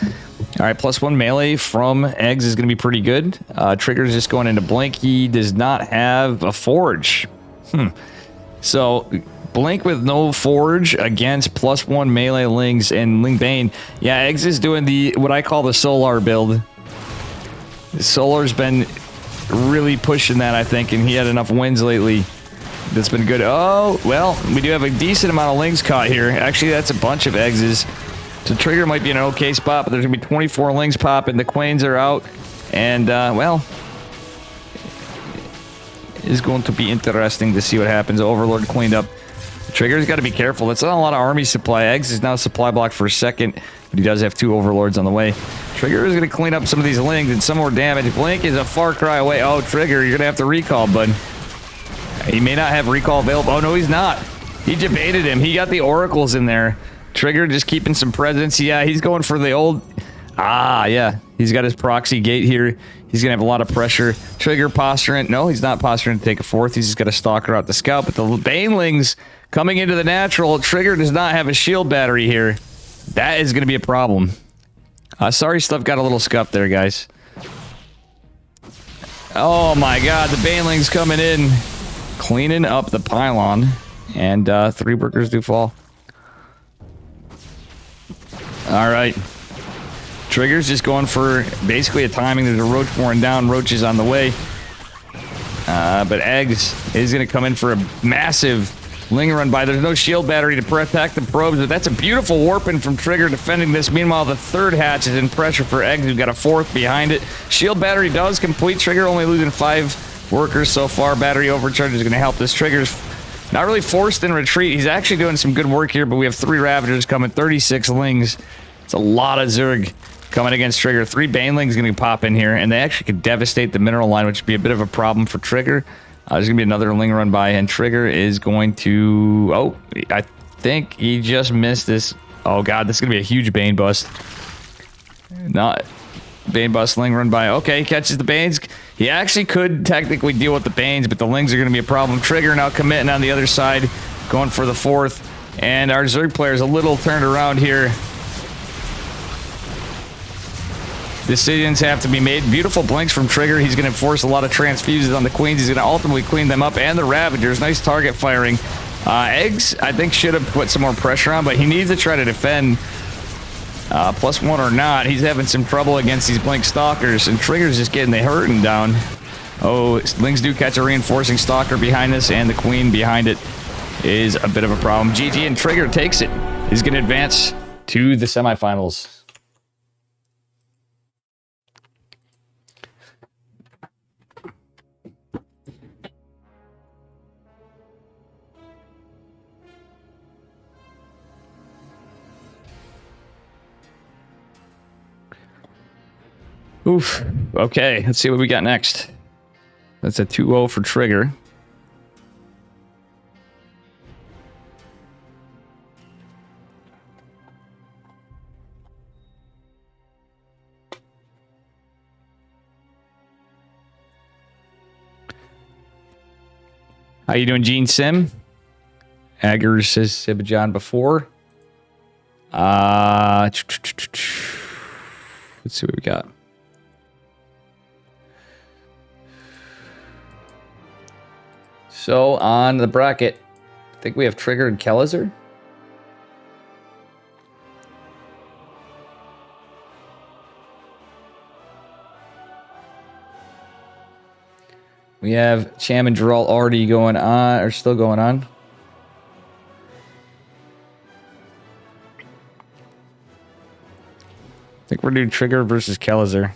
Alright, +1 melee from Eggs is going to be pretty good. Trigger's just going into Blink. He does not have a Forge. So, Blink with no Forge against +1 melee Lings and Ling Bane. Yeah, Eggs is doing what I call the Solar build. Solar's been really pushing that, I think, and he had enough wins lately. That's been good. Oh, well, we do have a decent amount of Lings caught here. Actually, that's a bunch of Eggses. So Trigger might be in an okay spot, but there's going to be 24 Lings popping. The Quains are out. And, well, it's going to be interesting to see what happens. Overlord cleaned up. Trigger's got to be careful. That's not a lot of army supply. Eggs is now supply blocked for a second, but he does have 2 Overlords on the way. Trigger is going to clean up some of these Lings and some more damage. Blink is a far cry away. Oh, Trigger, you're going to have to recall, bud. He may not have recall available. Oh, no, he's not. He debated him. He got the Oracles in there. Trigger just keeping some presence. Yeah, he's going for the old... Ah, yeah. He's got his proxy gate here. He's going to have a lot of pressure. Trigger posturing. No, he's not posturing to take a 4th. He's just got a Stalker out the scout. But the Banelings coming into the natural. Trigger does not have a shield battery here. That is going to be a problem. Sorry, stuff got a little scuffed there, guys. Oh, my God. The Banelings coming in. Cleaning up the pylon. And 3 workers do fall. Alright. Trigger's just going for basically a timing. There's a Roach pouring down. Roach is on the way. But Eggs is going to come in for a massive Ling run by. There's no shield battery to protect the probes, but that's a beautiful warping from Trigger defending this. Meanwhile, the 3rd hatch is in pressure for Eggs, who's got a 4th behind it. Shield battery does complete. Trigger only losing 5 workers so far. Battery overcharge is going to help this. Trigger's not really forced in retreat. He's actually doing some good work here, but we have 3 Ravagers coming, 36 Lings. It's a lot of Zerg coming against Trigger. 3 Banelings going to pop in here, and they actually could devastate the mineral line, which would be a bit of a problem for Trigger. There's going to be another Ling run by, and Trigger is going to... Oh, I think he just missed this. Oh, God, this is going to be a huge Bane bust. Not... Bane bust, Ling run by. Okay, catches the Banes. He actually could technically deal with the Banes, but the Lings are going to be a problem. Trigger now committing on the other side, going for the 4th. And our Zerg player is a little turned around here. Decisions have to be made. Beautiful blinks from Trigger. He's going to force a lot of transfuses on the Queens. He's going to ultimately clean them up, and the Ravagers. Nice target firing. Eggs, I think, should have put some more pressure on, but he needs to try to defend. +1 or not, he's having some trouble against these Blink Stalkers, and Trigger's just getting the hurting down. Oh, Lings do catch a reinforcing stalker behind us, and the queen behind it is a bit of a problem. GG, and Trigger takes it. He's going to advance to the semifinals. Oof. Okay, let's see what we got next. That's a 2-0 for Trigger. How you doing, Gene Sim? Agger says Sibajan before. Let's see what we got. So on the bracket, I think we have Trigger and Kellizer. We have Cham and Geralt already going on, or still going on. I think we're doing Trigger versus Kellizer.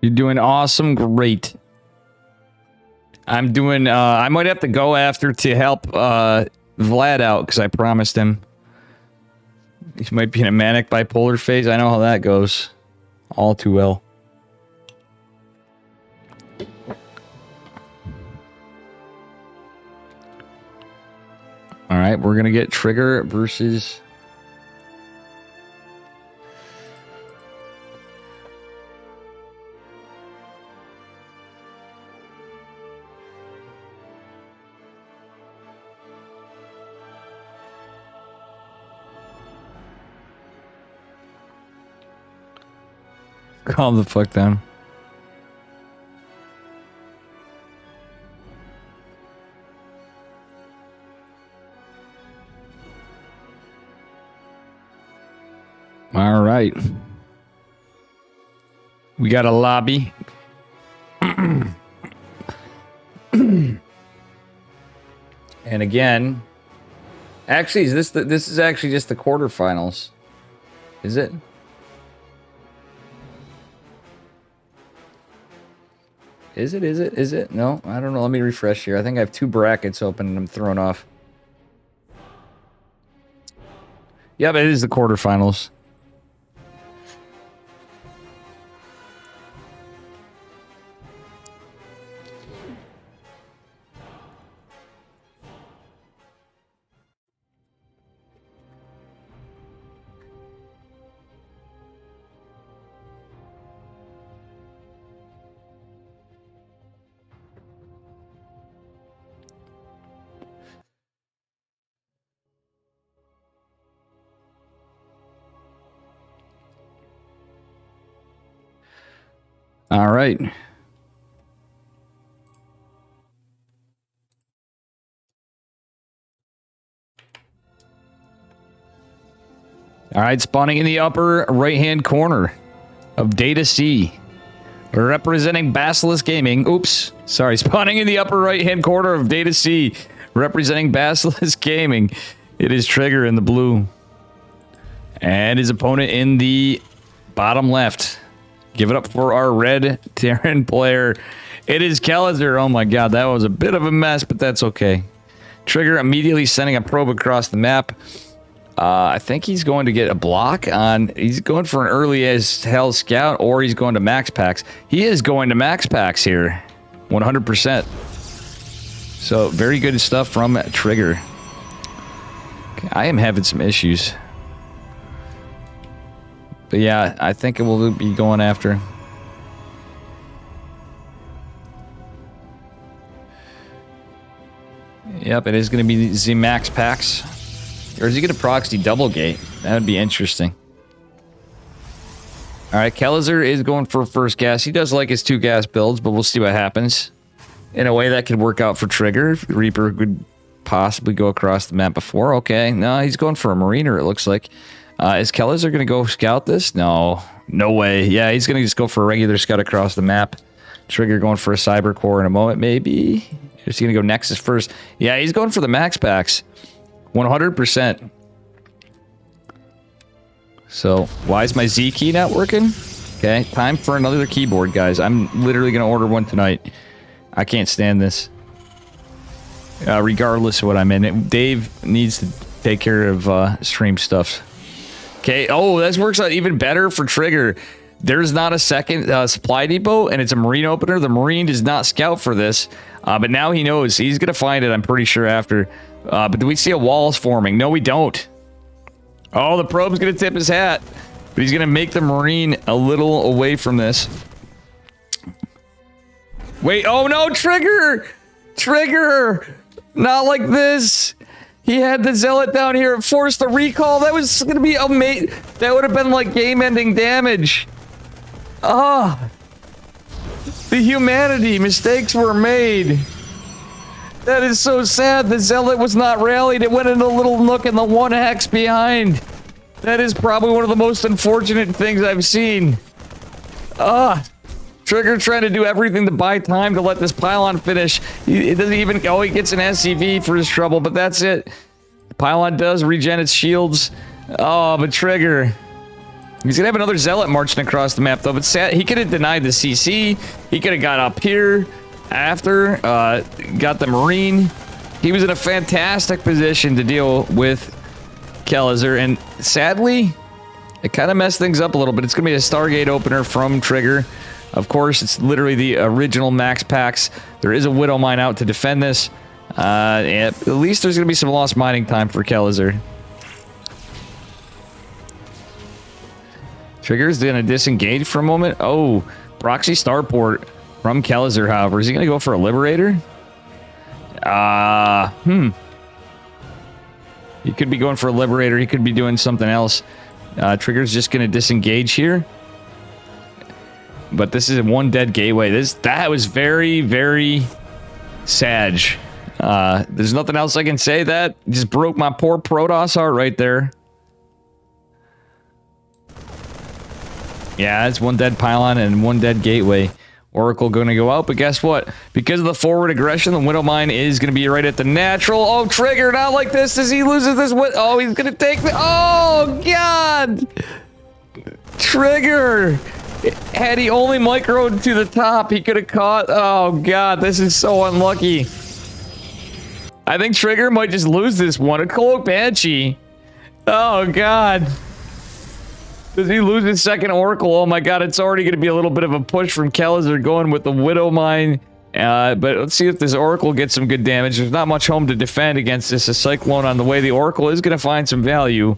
You're doing awesome. Great. I'm doing, I might have to go after to help Vlad out because I promised him. He might be in a manic bipolar phase. I know how that goes. All too well. All right, we're going to get Trigger versus... Calm the fuck down. All right. We got a lobby. And again, actually, is this is actually just the quarterfinals. Is it? Is it? Is it? Is it? No, I don't know. Let me refresh here. I think I have 2 brackets open and I'm thrown off. Yeah, but it is the quarterfinals. All right. All right, spawning in the upper right-hand corner of Data C. Representing Basilisk Gaming. Oops. Sorry. Spawning in the upper right-hand corner of Data C. Representing Basilisk Gaming. It is Trigger in the blue. And his opponent in the bottom left. Give it up for our red Terran player. It is Kelezer. Oh my god, that was a bit of a mess, but that's okay. Trigger immediately sending a probe across the map. I think he's going to get a block on... He's going for an early as hell scout, or he's going to max packs. He is going to max packs here. 100%. So, very good stuff from Trigger. Okay, I am having some issues. But yeah, I think it will be going after. Yep, it is going to be the max packs. Or is he going to proxy double gate? That would be interesting. Alright, Kelezer is going for first gas. He does like his 2 gas builds, but we'll see what happens. In a way that could work out for Trigger. Reaper could possibly go across the map before. Okay, no, he's going for a Mariner, it looks like. Is Kelezer going to go scout this? No. No way. Yeah, he's going to just go for a regular scout across the map. Trigger going for a Cyber Core in a moment, maybe. Is he going to go Nexus first? Yeah, he's going for the max packs. 100%. So, why is my Z key not working? Okay, time for another keyboard, guys. I'm literally going to order one tonight. I can't stand this. Regardless of what I'm in. Dave needs to take care of stream stuff. Okay, oh, this works out even better for Trigger. There's not a second supply depot, and it's a Marine opener. The Marine does not scout for this, but now he knows. He's going to find it, I'm pretty sure, after... but do we see a walls forming? No, we don't. Oh, the probe's going to tip his hat. But he's going to make the Marine a little away from this. Wait, oh no, Trigger! Trigger! Not like this! He had the Zealot down here. It forced the recall. That was going to be amazing. That would have been like game-ending damage. Ah! The humanity. Mistakes were made. That is so sad. The Zealot was not rallied. It went into a little nook in the 1 hex behind. That is probably one of the most unfortunate things I've seen. Trigger trying to do everything to buy time to let this pylon finish. It doesn't even... Oh, he gets an SCV for his trouble, but that's it. The pylon does regen its shields. Oh, but Trigger... He's gonna have another Zealot marching across the map, though. But sad, he could have denied the CC. He could have got up here after. Got the Marine. He was in a fantastic position to deal with Kelezer. And sadly, it kind of messed things up a little bit. It's gonna be a Stargate opener from Trigger. Of course, it's literally the original max packs. There is a Widow Mine out to defend this. And at least there's gonna be some lost mining time for Kelezer. Trigger's gonna disengage for a moment. Oh, proxy starport from Kelezer, however. Is he gonna go for a Liberator? He could be going for a Liberator. He could be doing something else. Trigger's just gonna disengage here. But this is one dead gateway. That was very, very sad. There's nothing else I can say. That just broke my poor Protoss heart right there. Yeah, it's one dead pylon and one dead gateway. Oracle going to go out, but guess what? Because of the forward aggression, the Widow Mine is going to be right at the natural. Oh, Trigger, not like this as he loses this. Oh, he's going to take the... Oh, God! Trigger! Had he only microed to the top, he could have caught... Oh, God, this is so unlucky. I think Trigger might just lose this one. A Cloak Banshee. Oh, God. Does he lose his second Oracle? Oh my god, it's already going to be a little bit of a push from Kelezer going with the Widow Mine. But let's see if this Oracle gets some good damage. There's not much home to defend against this. A Cyclone on the way. The Oracle is going to find some value,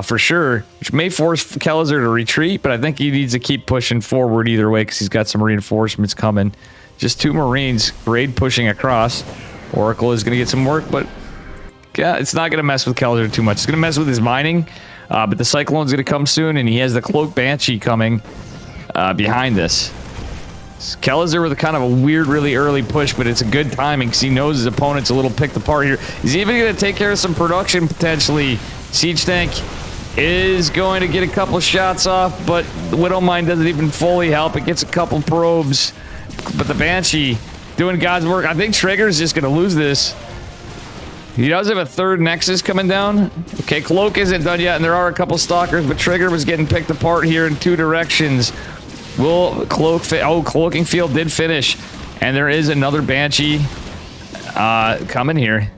for sure, which may force Kelezer to retreat, but I think he needs to keep pushing forward either way because he's got some reinforcements coming. Just 2 Marines, raid pushing across. Oracle is going to get some work, but yeah, it's not going to mess with Kelezer too much. It's going to mess with his mining. But the Cyclone's going to come soon, and he has the Cloak Banshee coming behind this. Kellizer with a kind of a weird, really early push, but it's a good timing because he knows his opponent's a little picked apart here. He's even going to take care of some production potentially. Siege Tank is going to get a couple shots off, but the Widowmine doesn't even fully help. It gets a couple probes, but the Banshee doing God's work. I think Trigger's just going to lose this. He does have a third Nexus coming down. Okay, Cloak isn't done yet, and there are a couple Stalkers, but Trigger was getting picked apart here in two directions. Will Cloak Cloaking Field did finish, and there is another Banshee coming here.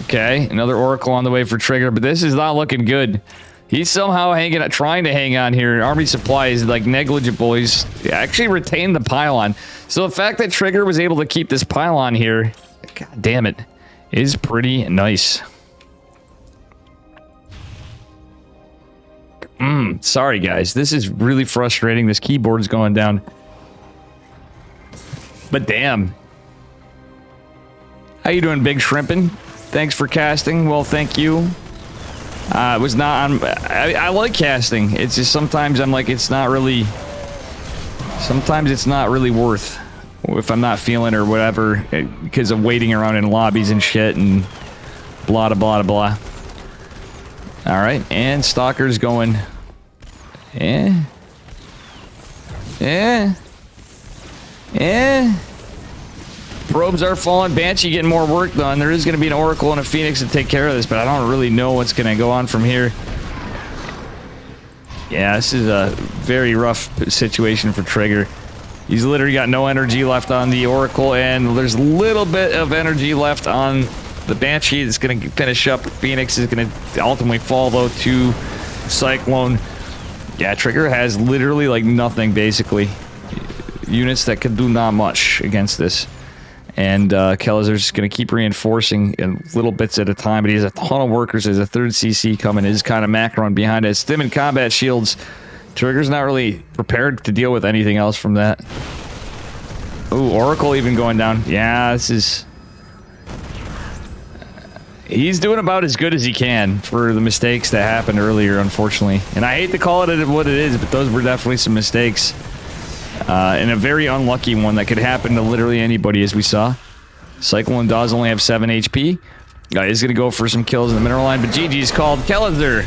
Okay, another Oracle on the way for Trigger, but this is not looking good. He's somehow trying to hang on here. Army supply is like negligible. He's actually retained the pylon. So the fact that Trigger was able to keep this pylon here, god damn it, is pretty nice. Sorry guys, this is really frustrating. This keyboard's going down. But damn. How you doing, Big Shrimpin'? Thanks for casting. Well, thank you. It was not on... I like casting. It's just sometimes I'm like, it's not really... Sometimes it's not really worth if I'm not feeling or whatever because of waiting around in lobbies and shit and blah, blah, blah. All right, and Stalker's going... Probes are falling. Banshee getting more work done. There is going to be an Oracle and a Phoenix to take care of this, but I don't really know what's going to go on from here. Yeah, this is a very rough situation for Trigger. He's literally got no energy left on the Oracle, and there's a little bit of energy left on the Banshee. It's going to finish up. Phoenix is going to ultimately fall, though, to Cyclone. Yeah, Trigger has literally, like, nothing, basically. Units that can do not much against this. And Kellizer's going to keep reinforcing in little bits at a time, but he has a ton of workers. There's a third CC coming. His kind of Macron behind it. Stim and combat shields. Trigger's not really prepared to deal with anything else from that. Ooh, Oracle even going down. Yeah, this is... He's doing about as good as he can for the mistakes that happened earlier, unfortunately. And I hate to call it what it is, but those were definitely some mistakes. And a very unlucky one that could happen to literally anybody, as we saw. Cyclone does only have 7 HP. He's going to go for some kills in the mineral line, but GG's called. Kellizer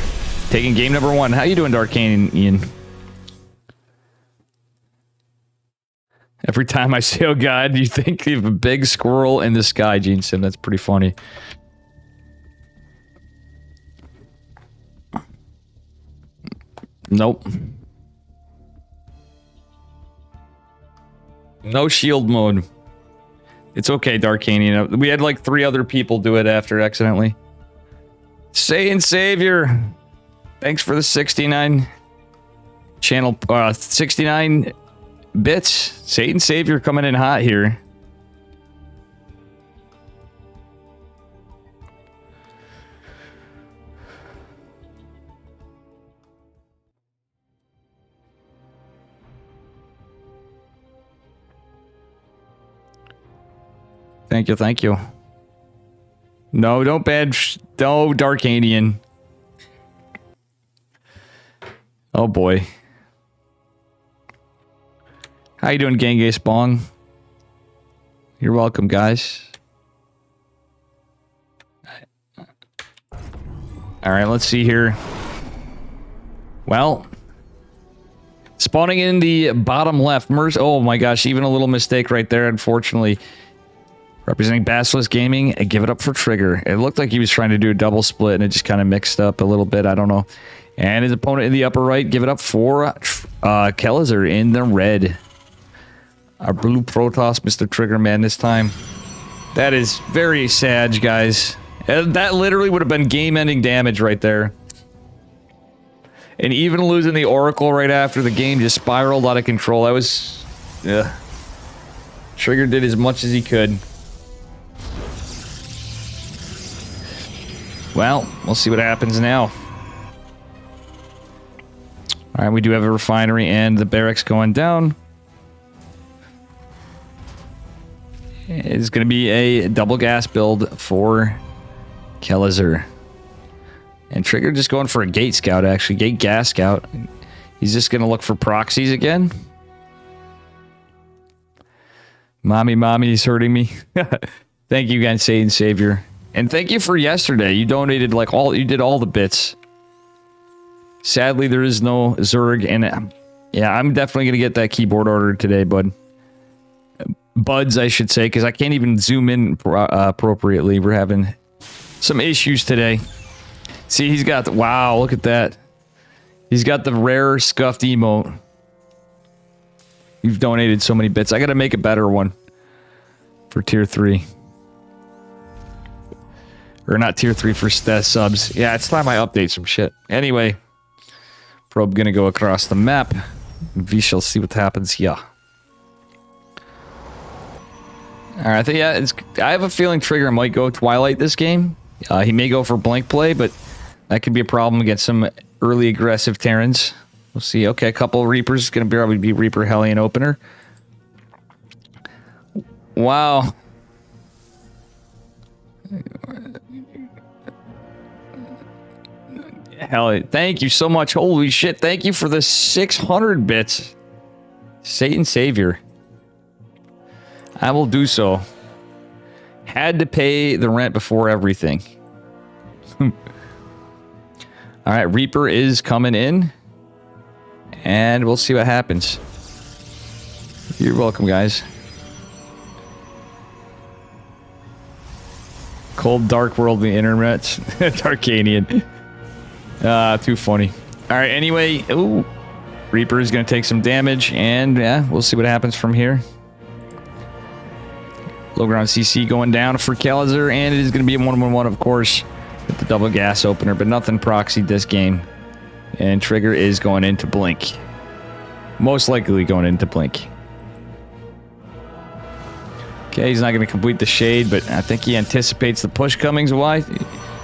taking game number 1. How you doing, Darkane, Ian? Every time I say, oh god, you think of a big squirrel in the sky, Gene Sim. That's pretty funny. Nope. No shield mode. It's okay, Darkanian. We had like 3 other people do it after accidentally. Satan Savior. Thanks for the 69 channel, 69 bits. Satan Savior coming in hot here. Thank you, thank you. No, don't no, Darkanian. Oh boy. How you doing, Genghis Bong? You're welcome, guys. Alright, let's see here. Well, spawning in the bottom left. Oh my gosh, even a little mistake right there, unfortunately. Representing Basilisk Gaming, give it up for Trigger. It looked like he was trying to do a double split, and it just kind of mixed up a little bit. I don't know. And his opponent in the upper right, give it up for Kellizer in the red. Our blue Protoss, Mr. Trigger Man this time. That is very sad, guys. That literally would have been game-ending damage right there. And even losing the Oracle right after the game just spiraled out of control. That was... yeah. Trigger did as much as he could. Well, we'll see what happens now. Alright, we do have a refinery and the barracks going down. It's going to be a double gas build for Kellizer. And Trigger just going for a gate scout, actually. Gate gas scout. He's just going to look for proxies again. Mommy's hurting me. Thank you again, Satan Savior. And thank you for yesterday. You donated like you did all the bits. Sadly, there is no Zerg, and yeah, I'm definitely gonna get that keyboard ordered today, buds, I should say, because I can't even zoom in appropriately. We're having some issues today. See, he's got wow, look at that. He's got the rare scuffed emote. You've donated so many bits. I gotta make a better one for tier 3. Or not tier 3 for subs. Yeah, it's time I update some shit. Anyway, probe gonna go across the map. We shall see what happens here. Alright, I think, yeah, I have a feeling Trigger might go Twilight this game. He may go for Blink play, but that could be a problem against some early aggressive Terrans. We'll see. Okay, a couple of Reapers. It's going to probably be Reaper Hellion opener. Wow. Hell, thank you so much. Holy shit. Thank you for the 600 bits. Satan Savior. I will do so. Had to pay the rent before everything. All right, Reaper is coming in. And we'll see what happens. You're welcome, guys. Cold, dark world of the internet. Darkanian. Too funny. Alright, anyway. Ooh. Reaper is going to take some damage. And, yeah, we'll see what happens from here. Low ground CC going down for Kalizer. And it is going to be a 1-1-1, of course. With the double gas opener. But nothing proxied this game. And Trigger is going into Blink. Most likely going into Blink. Okay, he's not going to complete the shade, but I think he anticipates the push comings. Why?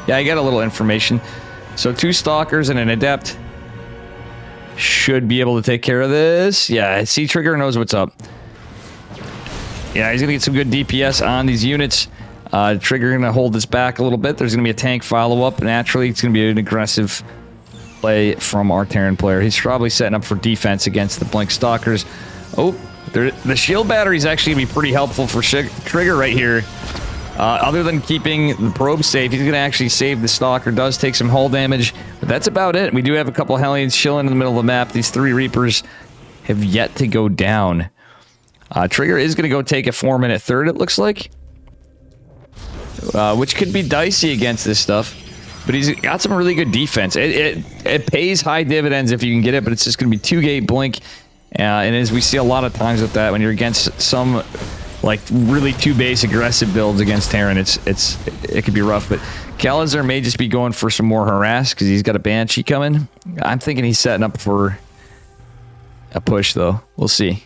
Yeah, I got a little information. So 2 Stalkers and an Adept should be able to take care of this. Yeah, see, Trigger knows what's up. Yeah, he's going to get some good DPS on these units. Trigger going to hold this back a little bit. There's going to be a tank follow-up. Naturally, it's going to be an aggressive play from our Terran player. He's probably setting up for defense against the Blink Stalkers. Oh, the shield battery is actually going to be pretty helpful for Trigger right here. Other than keeping the probe safe, he's going to actually save the Stalker. Does take some hull damage, but that's about it. We do have a couple of Hellions chilling in the middle of the map. These 3 Reapers have yet to go down. Trigger is going to go take a 4-minute third, it looks like. Which could be dicey against this stuff. But he's got some really good defense. It pays high dividends if you can get it, but it's just going to be 2-gate Blink. And as we see a lot of times with that, when you're against some like really 2-base aggressive builds against Terran, it could be rough. But Kalizer may just be going for some more harass because he's got a Banshee coming. I'm thinking he's setting up for a push, though. We'll see.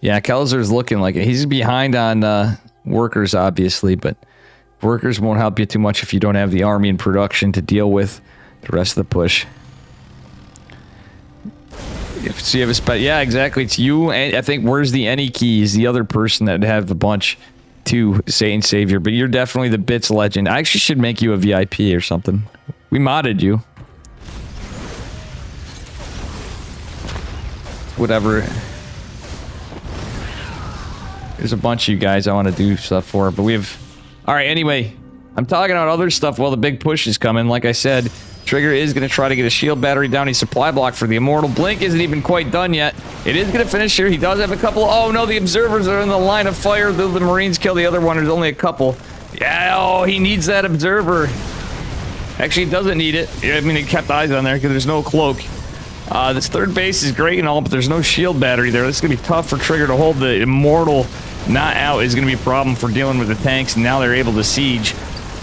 Yeah, Kalizer's looking like it. He's behind on workers, obviously, but workers won't help you too much if you don't have the army in production to deal with the rest of the push. So you have a spot. Yeah, exactly. It's you. And I think where's the any keys? The other person that have the bunch to Satan Savior. But you're definitely the bits legend. I actually should make you a VIP or something. We modded you. Whatever. There's a bunch of you guys I want to do stuff for, but we have... Alright, anyway. I'm talking about other stuff while the big push is coming. Like I said, Trigger is going to try to get a shield battery down. He's supply block for the Immortal. Blink isn't even quite done yet. It is going to finish here. He does have a couple... Oh, no, the Observers are in the line of fire. The Marines kill the other one. There's only a couple. Yeah, oh, he needs that Observer. Actually, he doesn't need it. I mean, he kept eyes on there because there's no cloak. This third base is great and all, but there's no shield battery there. This is going to be tough for Trigger to hold. The Immortal not out is going to be a problem for dealing with the tanks, and now they're able to siege.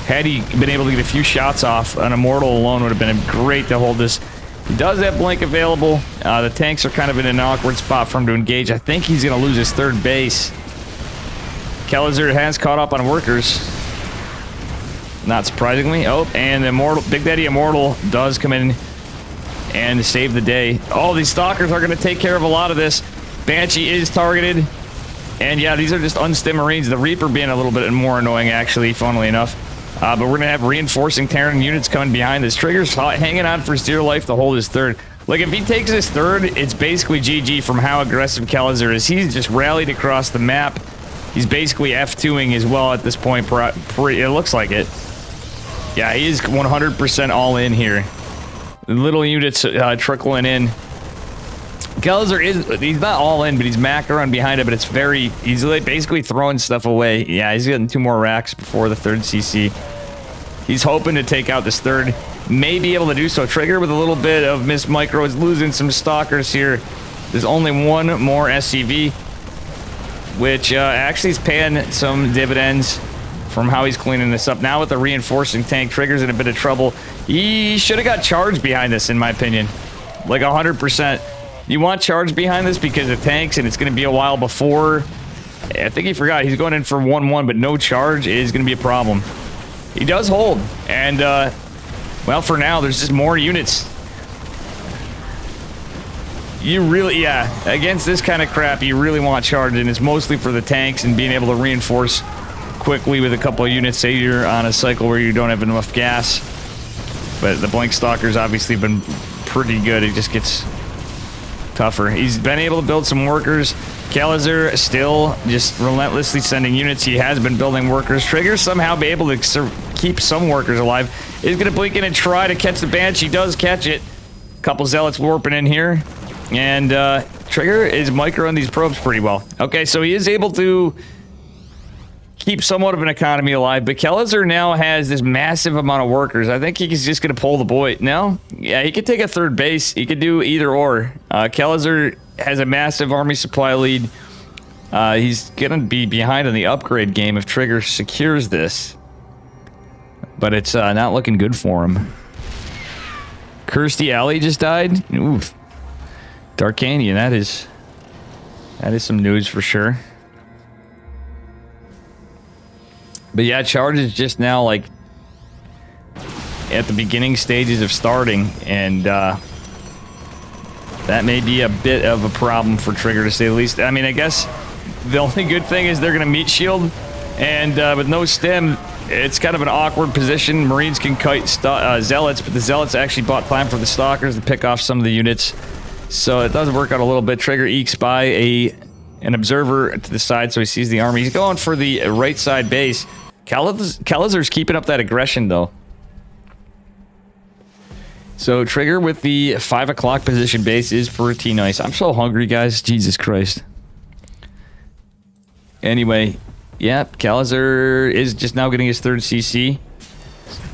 Had he been able to get a few shots off, an Immortal alone would have been great to hold this. He does have Blink available. The tanks are kind of in an awkward spot for him to engage. I think he's going to lose his third base. Kalizer has caught up on workers. Not surprisingly. Oh, and the Immortal, Big Daddy Immortal does come in and save the day. Oh, these Stalkers are going to take care of a lot of this. Banshee is targeted. And yeah, these are just unstim Marines. The Reaper being a little bit more annoying, actually, funnily enough. But we're going to have reinforcing Terran units coming behind this. Trigger's hanging on for his dear life to hold his third. Like, if he takes his third, it's basically GG from how aggressive Kellizer is. He's just rallied across the map. He's basically F2ing as well at this point. It looks like it. Yeah, he is 100% all in here. Little units trickling in. Kellizer he's not all in, but he's macroing behind it, but it's he's like basically throwing stuff away. Yeah, he's getting 2 more racks before the third CC. He's hoping to take out this third. May be able to do so. Trigger with a little bit of Miss Micro is losing some stalkers here. There's only 1 more SCV, which actually is paying some dividends from how he's cleaning this up. Now with the reinforcing tank, Trigger's in a bit of trouble. He should have got charged behind this, in my opinion. Like 100%. You want charge behind this because of tanks, and it's going to be a while before. I think he forgot. He's going in for 1-1, but no charge is going to be a problem. He does hold, and well, for now, there's just more units. You really, yeah, against this kind of crap, you really want charge, and it's mostly for the tanks and being able to reinforce quickly with a couple of units. Say you're on a cycle where you don't have enough gas. But the Blink Stalker's obviously been pretty good. It just gets tougher. He's been able to build some workers. Kellizer still just relentlessly sending units. He has been building workers. Trigger somehow be able to keep some workers alive. He's going to blink in and try to catch the Banshee. Does catch it. Couple Zealots warping in here. And Trigger is microing these probes pretty well. Okay, so he is able to keep somewhat of an economy alive, but Kellizer now has this massive amount of workers. I think he's just going to pull the boy. No? Yeah, he could take a third base. He could do either or. Kellizer has a massive army supply lead. He's going to be behind in the upgrade game if Trigger secures this. But it's not looking good for him. Kirsty Alley just died. Oof. Darkanian, that is some news for sure. But yeah, charge is just now like at the beginning stages of starting, and that may be a bit of a problem for Trigger, to say the least. I mean, I guess the only good thing is they're going to meat shield, and with no stem, it's kind of an awkward position. Marines can kite Zealots, but the Zealots actually bought time for the Stalkers to pick off some of the units. So it does work out a little bit. Trigger ekes by an observer to the side, so he sees the army. He's going for the right side base. Kellizer's keeping up that aggression, though. So Trigger with the 5 o'clock position base is pretty nice. I'm so hungry, guys. Jesus Christ. Anyway, yeah, Kellizer is just now getting his third CC.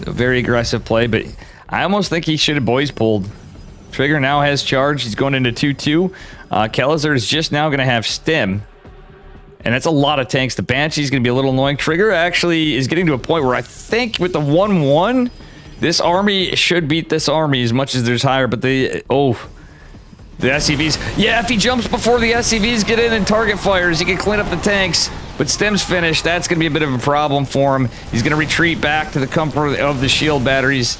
A very aggressive play, but I almost think he should have boys pulled. Trigger now has charge. He's going into 2-2. Kellizer is just now going to have stem. And that's a lot of tanks. The Banshee's going to be a little annoying. Trigger actually is getting to a point where I think with the 1-1, this army should beat this army as much as there's higher. But the SCVs. Yeah, if he jumps before the SCVs get in and target fires, he can clean up the tanks. But stem's finished. That's going to be a bit of a problem for him. He's going to retreat back to the comfort of the shield batteries.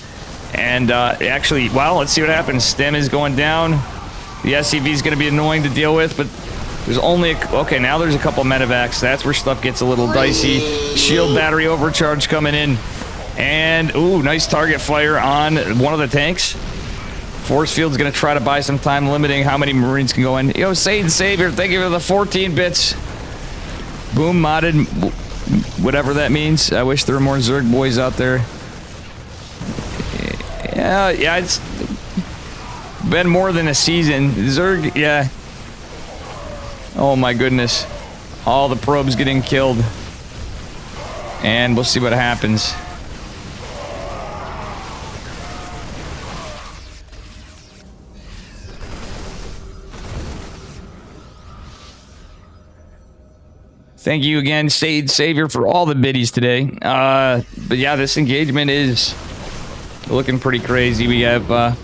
And actually, well, let's see what happens. Stem is going down. The SCV is going to be annoying to deal with, but there's only okay, now there's a couple medevacs. That's where stuff gets a little dicey. Shield battery overcharge coming in. And, ooh, nice target fire on one of the tanks. Force field's going to try to buy some time, limiting how many Marines can go in. Yo, Satan Savior, thank you for the 14 bits. Boom, modded, whatever that means. I wish there were more Zerg boys out there. Yeah, it's been more than a season. Zerg, yeah. Oh my goodness. All the probes getting killed. And we'll see what happens. Thank you again, Sage Savior, for all the biddies today. But yeah, this engagement is looking pretty crazy. We have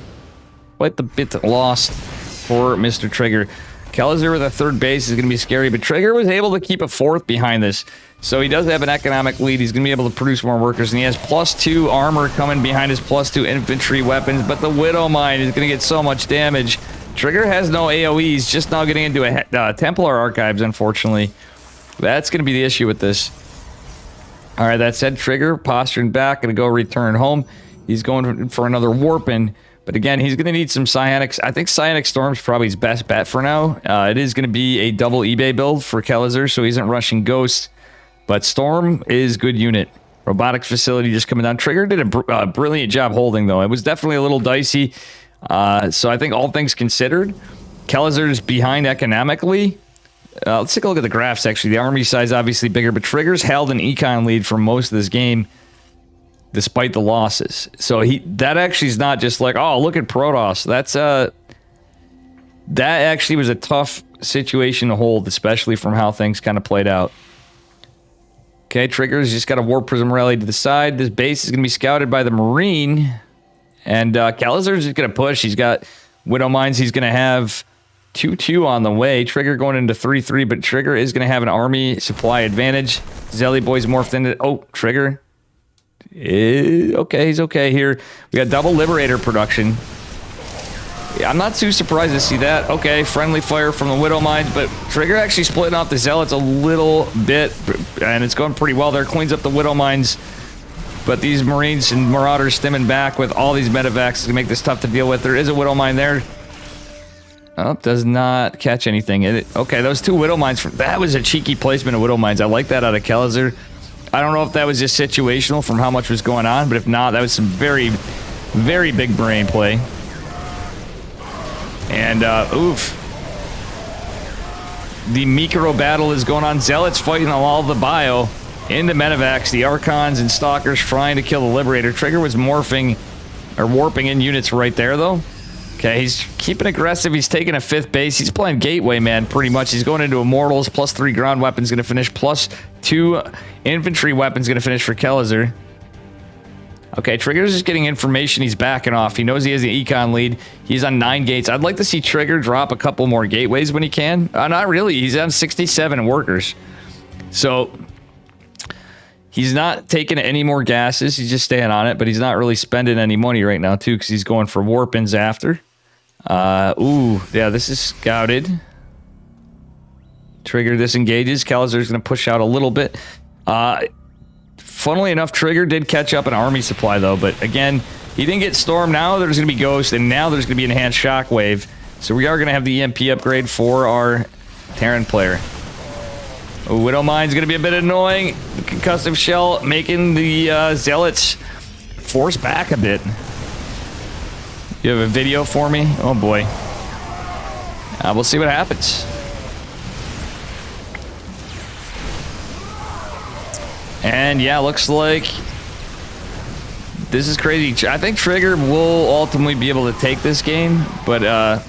quite the bit lost for Mr. Trigger. Kellizer with a third base is going to be scary, but Trigger was able to keep a fourth behind this. So he does have an economic lead. He's going to be able to produce more workers, and he has +2 armor coming behind his +2 infantry weapons, but the Widow Mine is going to get so much damage. Trigger has no AoEs, just now getting into a Templar Archives, unfortunately. That's going to be the issue with this. All right, that said, Trigger posturing back, going to go return home. He's going for another warping, But again, he's going to need some Psionics. I think Psionic Storm's probably his best bet for now. It is going to be a double eBay build for Kellizer, so he isn't rushing Ghost. But Storm is good unit. Robotics Facility just coming down. Trigger did a brilliant job holding, though. It was definitely a little dicey. So I think all things considered, Kellizer's behind economically. Let's take a look at the graphs, actually. The army size obviously bigger, but Trigger's held an econ lead for most of this game, despite the losses. So that actually is not just like, oh, look at Protoss. That actually was a tough situation to hold, especially from how things kind of played out. Okay, Trigger's just got a Warp Prism Rally to the side. This base is going to be scouted by the Marine. And Kellizer's just going to push. He's got Widow Mines. He's going to have 2-2 on the way. Trigger going into 3-3, but Trigger is going to have an army supply advantage. Zelly Boy's morphed into... Oh, Trigger. Okay, he's okay here. We got double Liberator production. Yeah, I'm not too surprised to see that. Okay, friendly fire from the Widow Mines, but Trigger actually splitting off the Zealots a little bit, and it's going pretty well there. Cleans up the Widow Mines, but these Marines and Marauders stemming back with all these medevacs to make this tough to deal with. There is a Widow Mine there. Oh, does not catch anything. Okay, those two Widow Mines, that was a cheeky placement of Widow Mines. I like that out of Kellizer. I don't know if that was just situational from how much was going on, but if not, that was some very, very big brain play. And, oof. The Micro battle is going on. Zealots fighting all the bio into medevacs. The Archons and Stalkers trying to kill the Liberator. Trigger was morphing, or warping in units right there, though. Okay, he's keeping aggressive. He's taking a 5th base. He's playing Gateway, man, pretty much. He's going into Immortals. +3 ground weapons going to finish. +2 infantry weapons going to finish for Kellizer. Okay, Trigger's just getting information. He's backing off. He knows he has the econ lead. He's on 9 gates. I'd like to see Trigger drop a couple more gateways when he can. Not really. He's on 67 workers. So he's not taking any more gases. He's just staying on it, but he's not really spending any money right now, too, because he's going for warp-ins after. Ooh, yeah, this is scouted. Trigger disengages. Kellizer's going to push out a little bit. Funnily enough, Trigger did catch up an army supply, though. But again, he didn't get Storm. Now there's going to be Ghost, and now there's going to be Enhanced Shockwave. So we are going to have the EMP upgrade for our Terran player. Widow Mine's going to be a bit annoying. The concussive shell making the Zealots force back a bit. You have a video for me? Oh boy. We'll see what happens. And yeah, looks like this is crazy. I think Trigger will ultimately be able to take this game, but I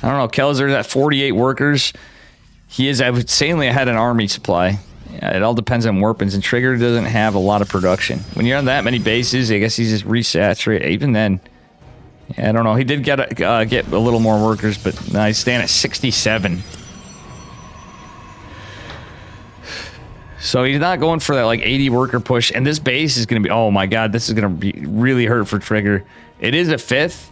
don't know. Kellizer's at 48 workers. He is insanely ahead in army supply. Yeah, it all depends on weapons, and Trigger doesn't have a lot of production. When you're on that many bases, I guess he's just resaturated. Even then, yeah, I don't know. He did get a little more workers, but now he's staying at 67. So he's not going for that like 80 worker push, and this base is going to be, oh my god, this is going to be really hurt for Trigger. It is a 5th,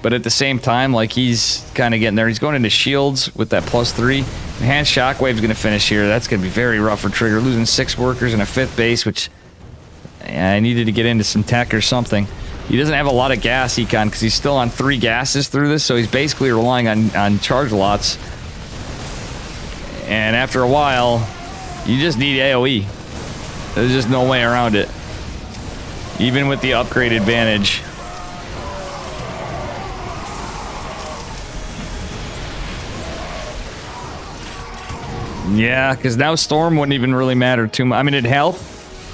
but at the same time, like, he's kind of getting there. He's going into shields with that +3. Enhanced Shockwave's going to finish here. That's going to be very rough for Trigger, losing 6 workers and a 5th base, which I needed to get into some tech or something. He doesn't have a lot of gas econ because he's still on 3 gases through this, so he's basically relying on charge lots. And after a while, you just need AoE. There's just no way around it. Even with the upgrade advantage. Yeah, because now Storm wouldn't even really matter too much. I mean, it'd help,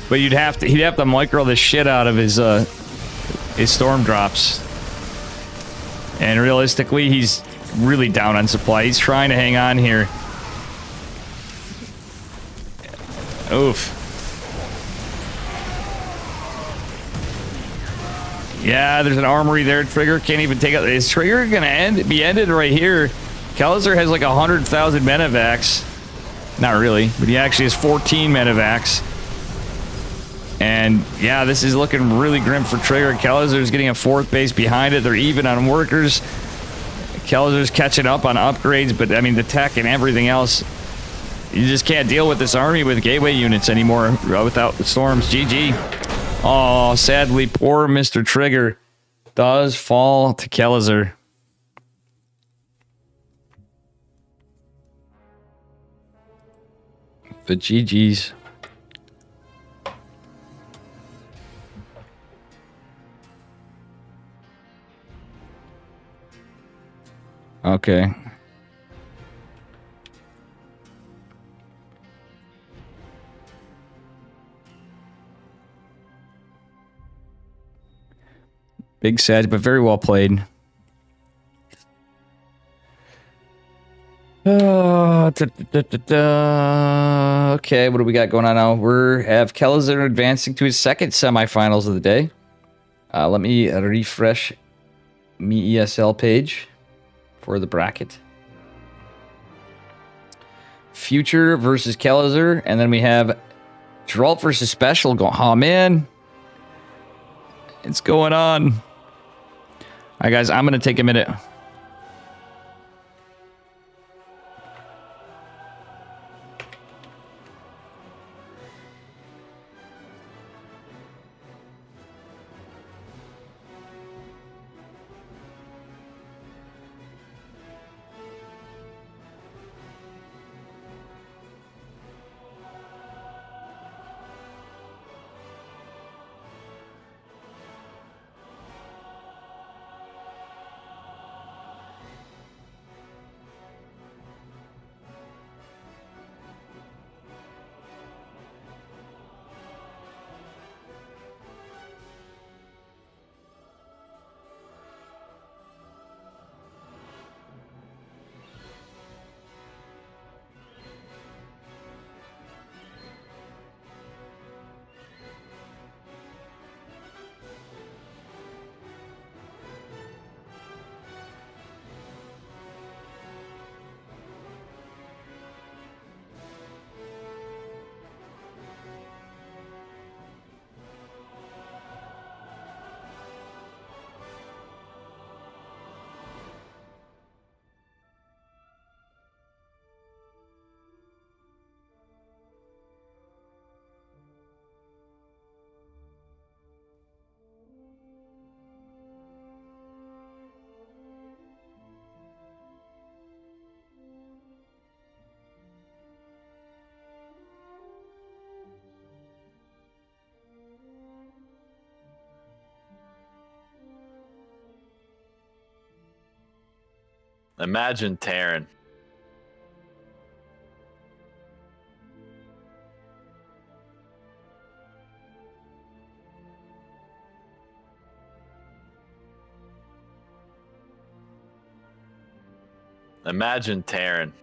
but he'd have to micro the shit out of his Storm drops. And realistically, he's really down on supply. He's trying to hang on here. Oof. Yeah, there's an armory there. Trigger can't even take out. Is Trigger gonna be ended right here? Kellizer has like 100,000 medevacs. Not really, but he actually has 14 medevacs. And yeah, this is looking really grim for Trigger. Kellizer's getting a 4th base behind it. They're even on workers. Kellizer's catching up on upgrades, but I mean the tech and everything else. You just can't deal with this army with gateway units anymore without Storms. GG. Oh, sadly, poor Mr. Trigger. does fall to Kellezer. But GG's. Okay. Big set, but very well played. Okay, what do we got going on now? We have Kellezer advancing to his second semifinals of the day. Let me refresh me ESL page for the bracket. Future versus Kellezer, and then we have Geralt versus Special. Oh man, it's going on. All right, guys, I'm gonna take a minute. Imagine Terran. Imagine Terran.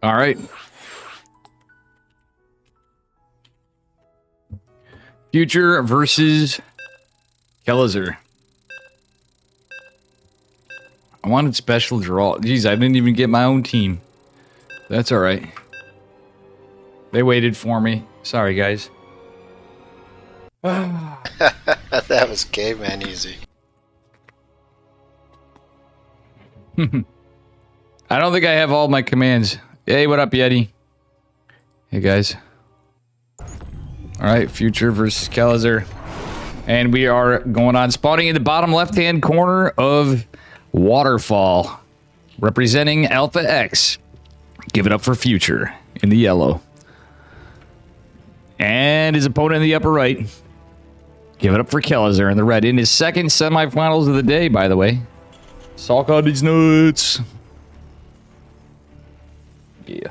All right. Future versus Kellizer. I wanted special draw. Jeez, I didn't even get my own team. That's all right. They waited for me. Sorry, guys. That was caveman easy. I don't think I have all my commands. Hey, what up, Yeti? Hey, guys. All right, Future versus Kellizer. And we are going on spawning in the bottom left-hand corner of Waterfall. Representing Alpha X. Give it up for Future in the yellow. And his opponent in the upper right. Give it up for Kellizer in the red. In his second semifinals of the day, by the way. Salk on these nuts. Yeah.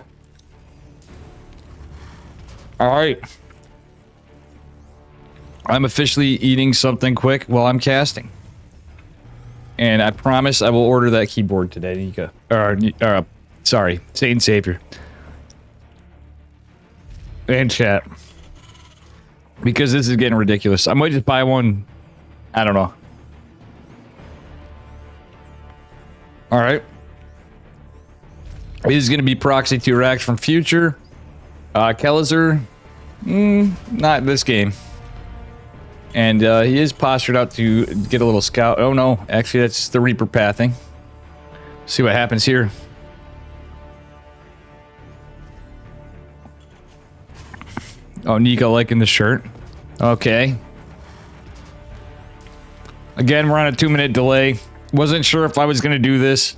All right. I'm officially eating something quick while I'm casting. And I promise I will order that keyboard today, Nika. Sorry, Saint Savior. And chat. Because this is getting ridiculous. I might just buy one. I don't know. Alright. This is going to be Proxy 2 Racks from Future. Kellizer. Not this game. And he is postured out to get a little scout. Oh no, actually that's the Reaper pathing. See what happens here. Oh, Nika liking the shirt. Okay. Again, we're on a 2-minute delay. Wasn't sure if I was going to do this.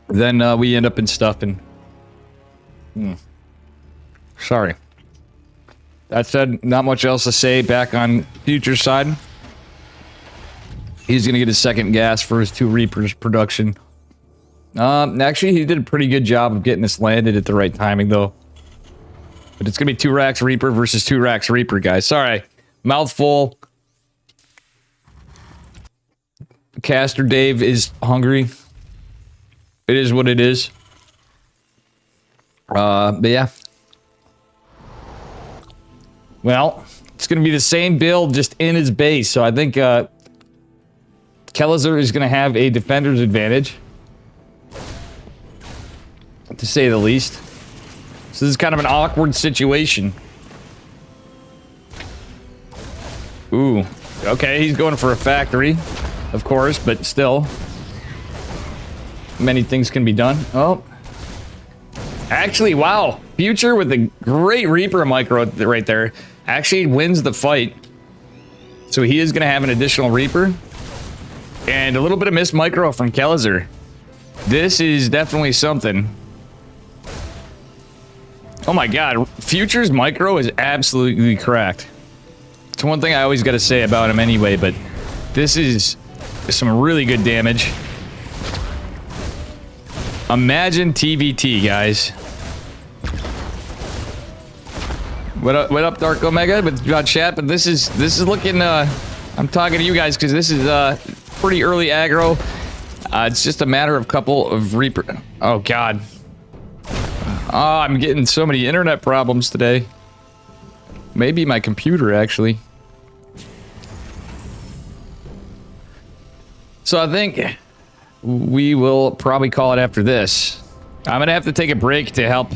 Then we end up in stuffing. Sorry. That said, not much else to say back on Future's side. He's going to get his second gas for his 2 Reapers production. Actually, he did a pretty good job of getting this landed at the right timing, though. But it's going to be 2 Racks Reaper versus 2 Racks Reaper, guys. Sorry. Mouthful. Caster Dave is hungry. It is what it is. But yeah. Well, it's going to be the same build, just in his base. So I think Kellizer is going to have a defender's advantage. To say the least. So this is kind of an awkward situation. Ooh. Okay, he's going for a factory. Of course, but still. Many things can be done. Oh. Actually, wow. Future with a great Reaper micro right there. Actually wins the fight. So he is going to have an additional Reaper. And a little bit of missed micro from Kellizer. This is definitely something. Oh my god. Future's micro is absolutely cracked. It's one thing I always got to say about him anyway, but this is some really good damage. Imagine TVT, guys. What up, Dark Omega? About chat, but this is looking. I'm talking to you guys because this is pretty early aggro. It's just a matter of couple of Reaper. Oh god. Oh, I'm getting so many internet problems today. Maybe my computer actually. So I think we will probably call it after this. I'm gonna have to take a break to help.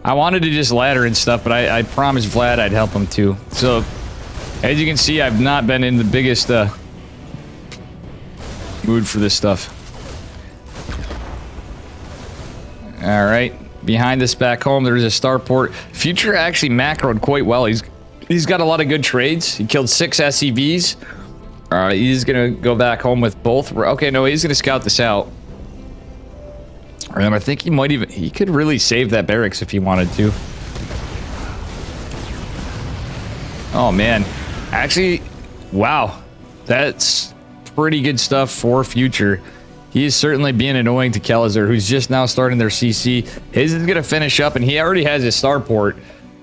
I wanted to just ladder and stuff, but I promised Vlad I'd help him too. So, as you can see, I've not been in the biggest mood for this stuff. Alright, behind us back home, there's a starport. Future actually macroed quite well. He's got a lot of good trades. He killed 6 SCVs. Alright, he's gonna go back home with both. Okay, no, he's gonna scout this out. And I think he might even... He could really save that barracks if he wanted to. Oh, man. Actually, wow. That's pretty good stuff for Future. He is certainly being annoying to Kellizer, who's just now starting their CC. His is going to finish up, and he already has his starport.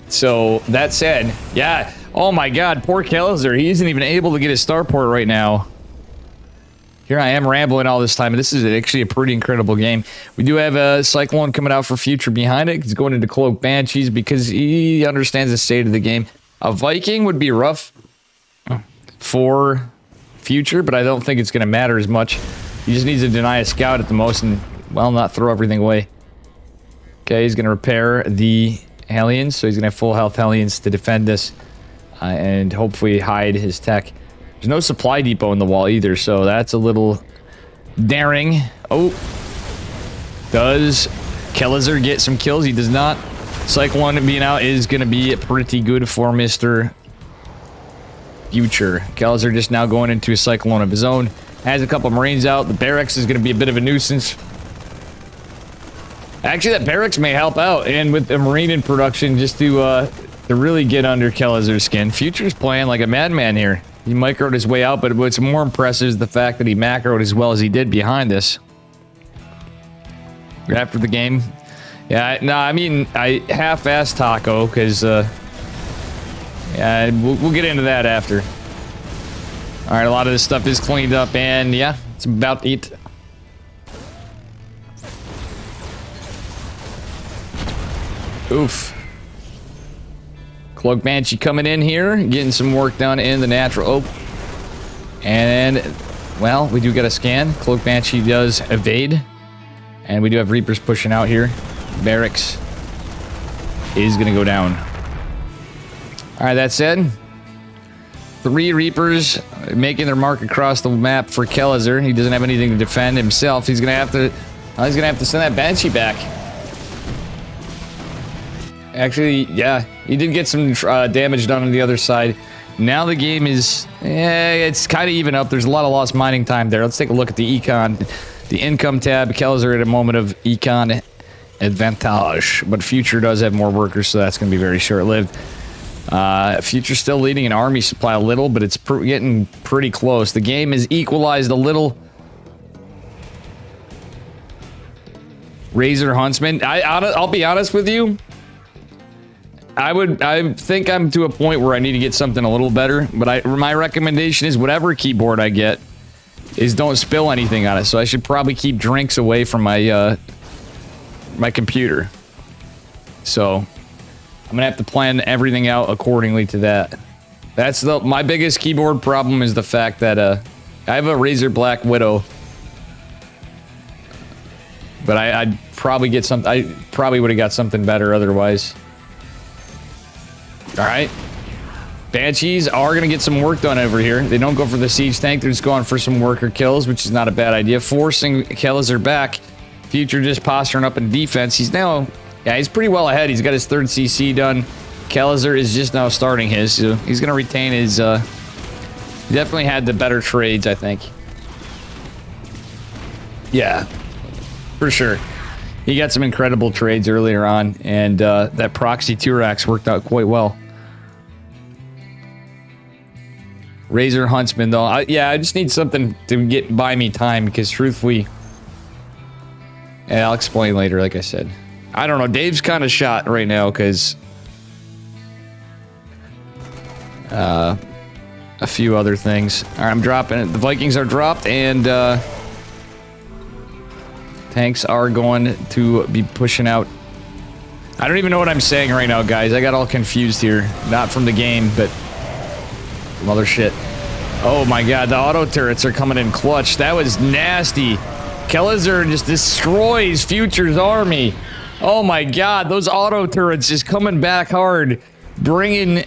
So, that said, yeah. Oh, my God. Poor Kellizer. He isn't even able to get his starport right now. here I am rambling all this time. This is actually a pretty incredible game. We do have a Cyclone coming out for Future behind it. He's going into Cloak Banshees because he understands the state of the game. A Viking would be rough for Future, but I don't think it's going to matter as much. He just needs to deny a scout at the most and, well, not throw everything away. Okay, he's going to repair the Hellions, so he's going to have full health Hellions to defend this and hopefully hide his tech. There's no supply depot in the wall either, so that's a little daring. Oh, does Kellizer get some kills? He does not. Cyclone being out is going to be pretty good for Mr. Future. Kellizer just now going into a Cyclone of his own. Has a couple Marines out. The barracks is going to be a bit of a nuisance. Actually, that barracks may help out, and with the Marine in production, just to really get under Kellizer's skin. Future's playing like a madman here. He microed his way out, but what's more impressive is the fact that he macroed as well as he did behind us. After the game. Yeah, no, I mean, I half-assed Taco, because, yeah, we'll get into that after. Alright, a lot of this stuff is cleaned up, and yeah, it's about it. Oof. Cloak Banshee coming in here, getting some work done in the natural. Oh. And, well, we do get a scan. Cloak Banshee does evade. And we do have Reapers pushing out here. Barracks is going to go down. Alright, that said, 3 Reapers making their mark across the map for Kellizer. He doesn't have anything to defend himself. He's going to have to send that Banshee back. Actually, yeah, he did get some damage done on the other side. Now the game is, it's kind of even up. There's a lot of lost mining time there. Let's take a look at the econ. The income tab, Kellizer at a moment of econ advantage. But Future does have more workers, so that's going to be very short-lived. Future's still leading an army supply a little, but it's getting pretty close. The game is equalized a little. Razor Huntsman. I'll be honest with you. I think I'm to a point where I need to get something a little better, but my recommendation is whatever keyboard I get is don't spill anything on it. So I should probably keep drinks away from my my computer. So I'm gonna have to plan everything out accordingly to that. That's my biggest keyboard problem is the fact that I have a Razer Black Widow, but I'd probably get something. I probably would have got something better otherwise. All right. Banshees are going to get some work done over here. They don't go for the siege tank. They're just going for some worker kills, which is not a bad idea. Forcing Kellizer back. Future just posturing up in defense. He's now, yeah, he's pretty well ahead. He's got his 3rd CC done. Kellizer is just now starting his. So he's going to retain his, he definitely had the better trades, I think. Yeah, for sure. He got some incredible trades earlier on, and that proxy Turax worked out quite well. Razor Huntsman, though. I just need something to get by me time, because truthfully... Yeah, I'll explain later, like I said. I don't know. Dave's kind of shot right now, because... a few other things. Alright, I'm dropping it. The Vikings are dropped, and... tanks are going to be pushing out. I don't even know what I'm saying right now, guys. I got all confused here. Not from the game, but... some other shit. Oh my god, the auto turrets are coming in clutch. That was nasty. Kellizer just destroys Future's army. Oh my god, those auto turrets just coming back hard, bringing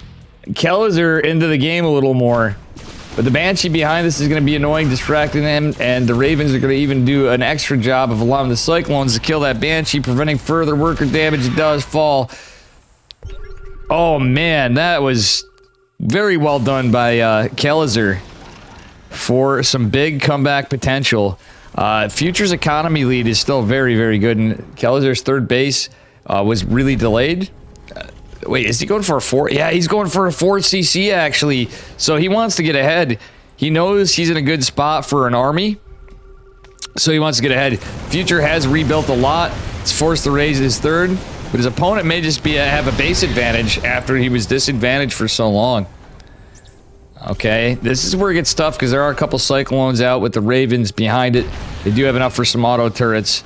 Kellizer into the game a little more. But the Banshee behind this is going to be annoying, distracting them, and the Ravens are going to even do an extra job of allowing the Cyclones to kill that Banshee, preventing further worker damage. It does fall. Oh man, that was very well done by Kellizer for some big comeback potential. Future's economy lead is still very, very good, and Kellizer's 3rd base was really delayed. Wait, is he going for a 4? Yeah, he's going for a 4 CC, actually. So he wants to get ahead. He knows he's in a good spot for an army, so he wants to get ahead. Future has rebuilt a lot. It's forced to raise his 3rd, but his opponent may just have a base advantage after he was disadvantaged for so long. Okay, this is where it gets tough because there are a couple Cyclones out with the Ravens behind it. They do have enough for some auto turrets.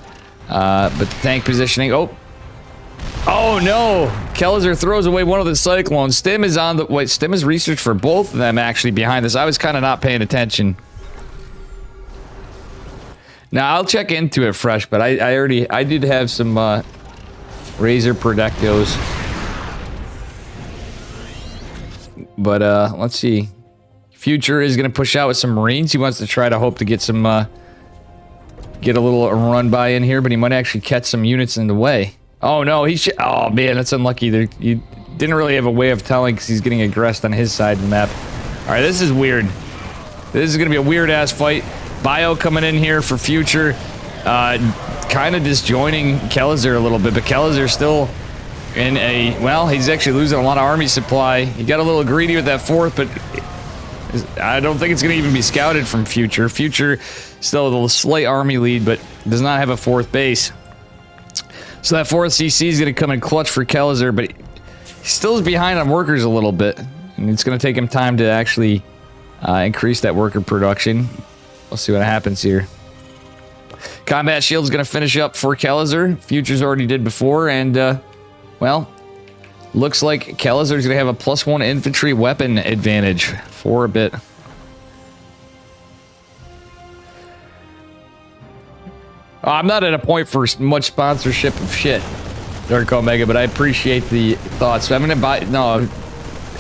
But the tank positioning... Oh no! Kelliser throws away one of the Cyclones. Stim is on the... Wait, Stim is research for both of them actually behind this. I was kind of not paying attention. Now, I'll check into it fresh, but I did have some Razor Protectos. But let's see. Future is going to push out with some Marines. He wants to try to hope to get some... get a little run by in here, but he might actually catch some units in the way. Oh no, oh man, that's unlucky. You didn't really have a way of telling because he's getting aggressed on his side of the map. All right, this is weird. This is gonna be a weird ass fight. Bio coming in here for Future, kind of disjoining Kelliser a little bit, but Kelliser still in a, well, he's actually losing a lot of army supply. He got a little greedy with that fourth, but I don't think it's gonna even be scouted from Future. Future still with a slight army lead, but does not have a fourth base. So that fourth CC is going to come in clutch for Kelliser, but he still is behind on workers a little bit. And it's going to take him time to actually increase that worker production. We'll see what happens here. Combat Shield is going to finish up for Kelliser. Futures already did before, and, well, looks like Kelliser is going to have a +1 infantry weapon advantage for a bit. I'm not at a point for much sponsorship of shit, Dark Omega, but I appreciate the thoughts. I'm gonna buy... No,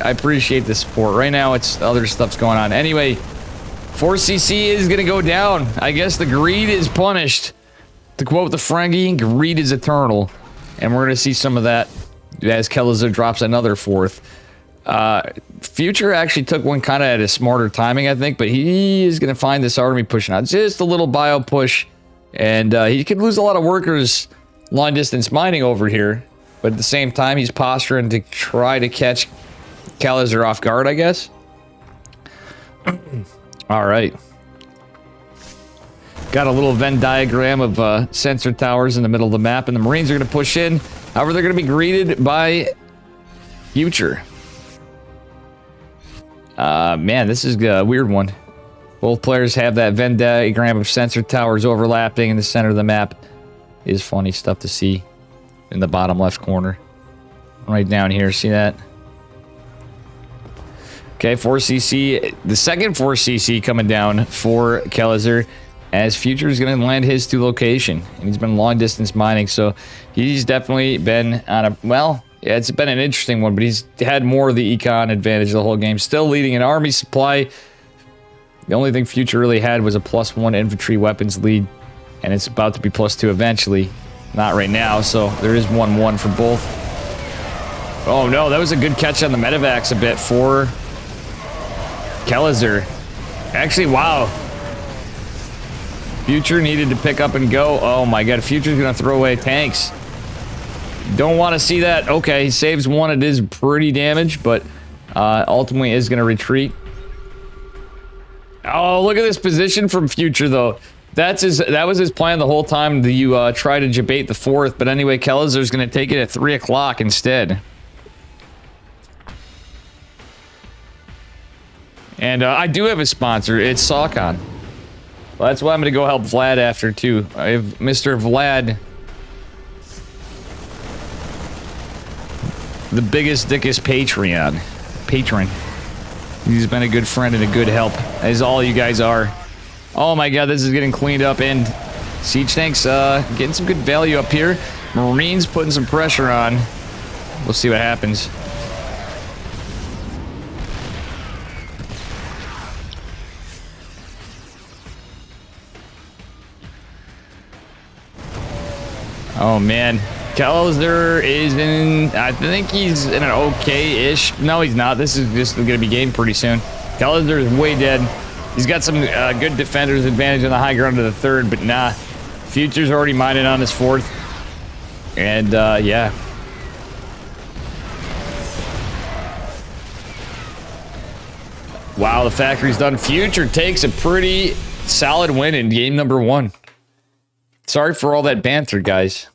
I appreciate the support. Right now, it's other stuff's going on. Anyway, 4CC is gonna go down. I guess the greed is punished. To quote the Ferengi, greed is eternal. And we're gonna see some of that as Kelliser drops another fourth. Future actually took one kind of at a smarter timing, I think, but he is gonna find this army pushing out. Just a little bio push. And he could lose a lot of workers long distance mining over here. But at the same time, he's posturing to try to catch Kelliser off guard, I guess. Alright. Got a little Venn diagram of sensor towers in the middle of the map. And the Marines are going to push in. However, they're going to be greeted by Future. Man, this is a weird one. Both players have that Venn diagram of sensor towers overlapping in the center of the map. Is funny stuff to see in the bottom left corner. Right down here, see that? Okay, 4CC. The second 4CC coming down for Kelliser as Future is going to land his to location. And he's been long distance mining, so he's definitely been on a... Well, yeah, it's been an interesting one, but he's had more of the econ advantage the whole game. Still leading an army supply. The only thing Future really had was a +1 infantry weapons lead, and it's about to be +2 eventually. Not right now, so there is 1-1 for both. Oh no, that was a good catch on the medevacs a bit for Kelliser. Actually, wow. Future needed to pick up and go. Oh my god, Future's gonna throw away tanks. Don't want to see that. Okay, he saves one. It is pretty damaged, but ultimately is gonna retreat. Oh, look at this position from Future, though. That was his plan the whole time to try to debate the fourth. But anyway, Kelliser's going to take it at 3 o'clock instead. And I do have a sponsor. It's Sawcon. Well, that's why I'm going to go help Vlad after, too. I have Mr. Vlad. The biggest, dickest patron. He's been a good friend and a good help, as all you guys are. Oh my god, this is getting cleaned up, and siege tanks getting some good value up here. Marines putting some pressure on. We'll see what happens. Oh man, Kelliser is in, I think he's in an okay-ish. No, he's not. This is just going to be game pretty soon. Kelliser is way dead. He's got some good defenders advantage on the high ground to the third, but nah. Future's already mining on his fourth. And, yeah. Wow, the factory's done. Future takes a pretty solid win in game number 1. Sorry for all that banter, guys.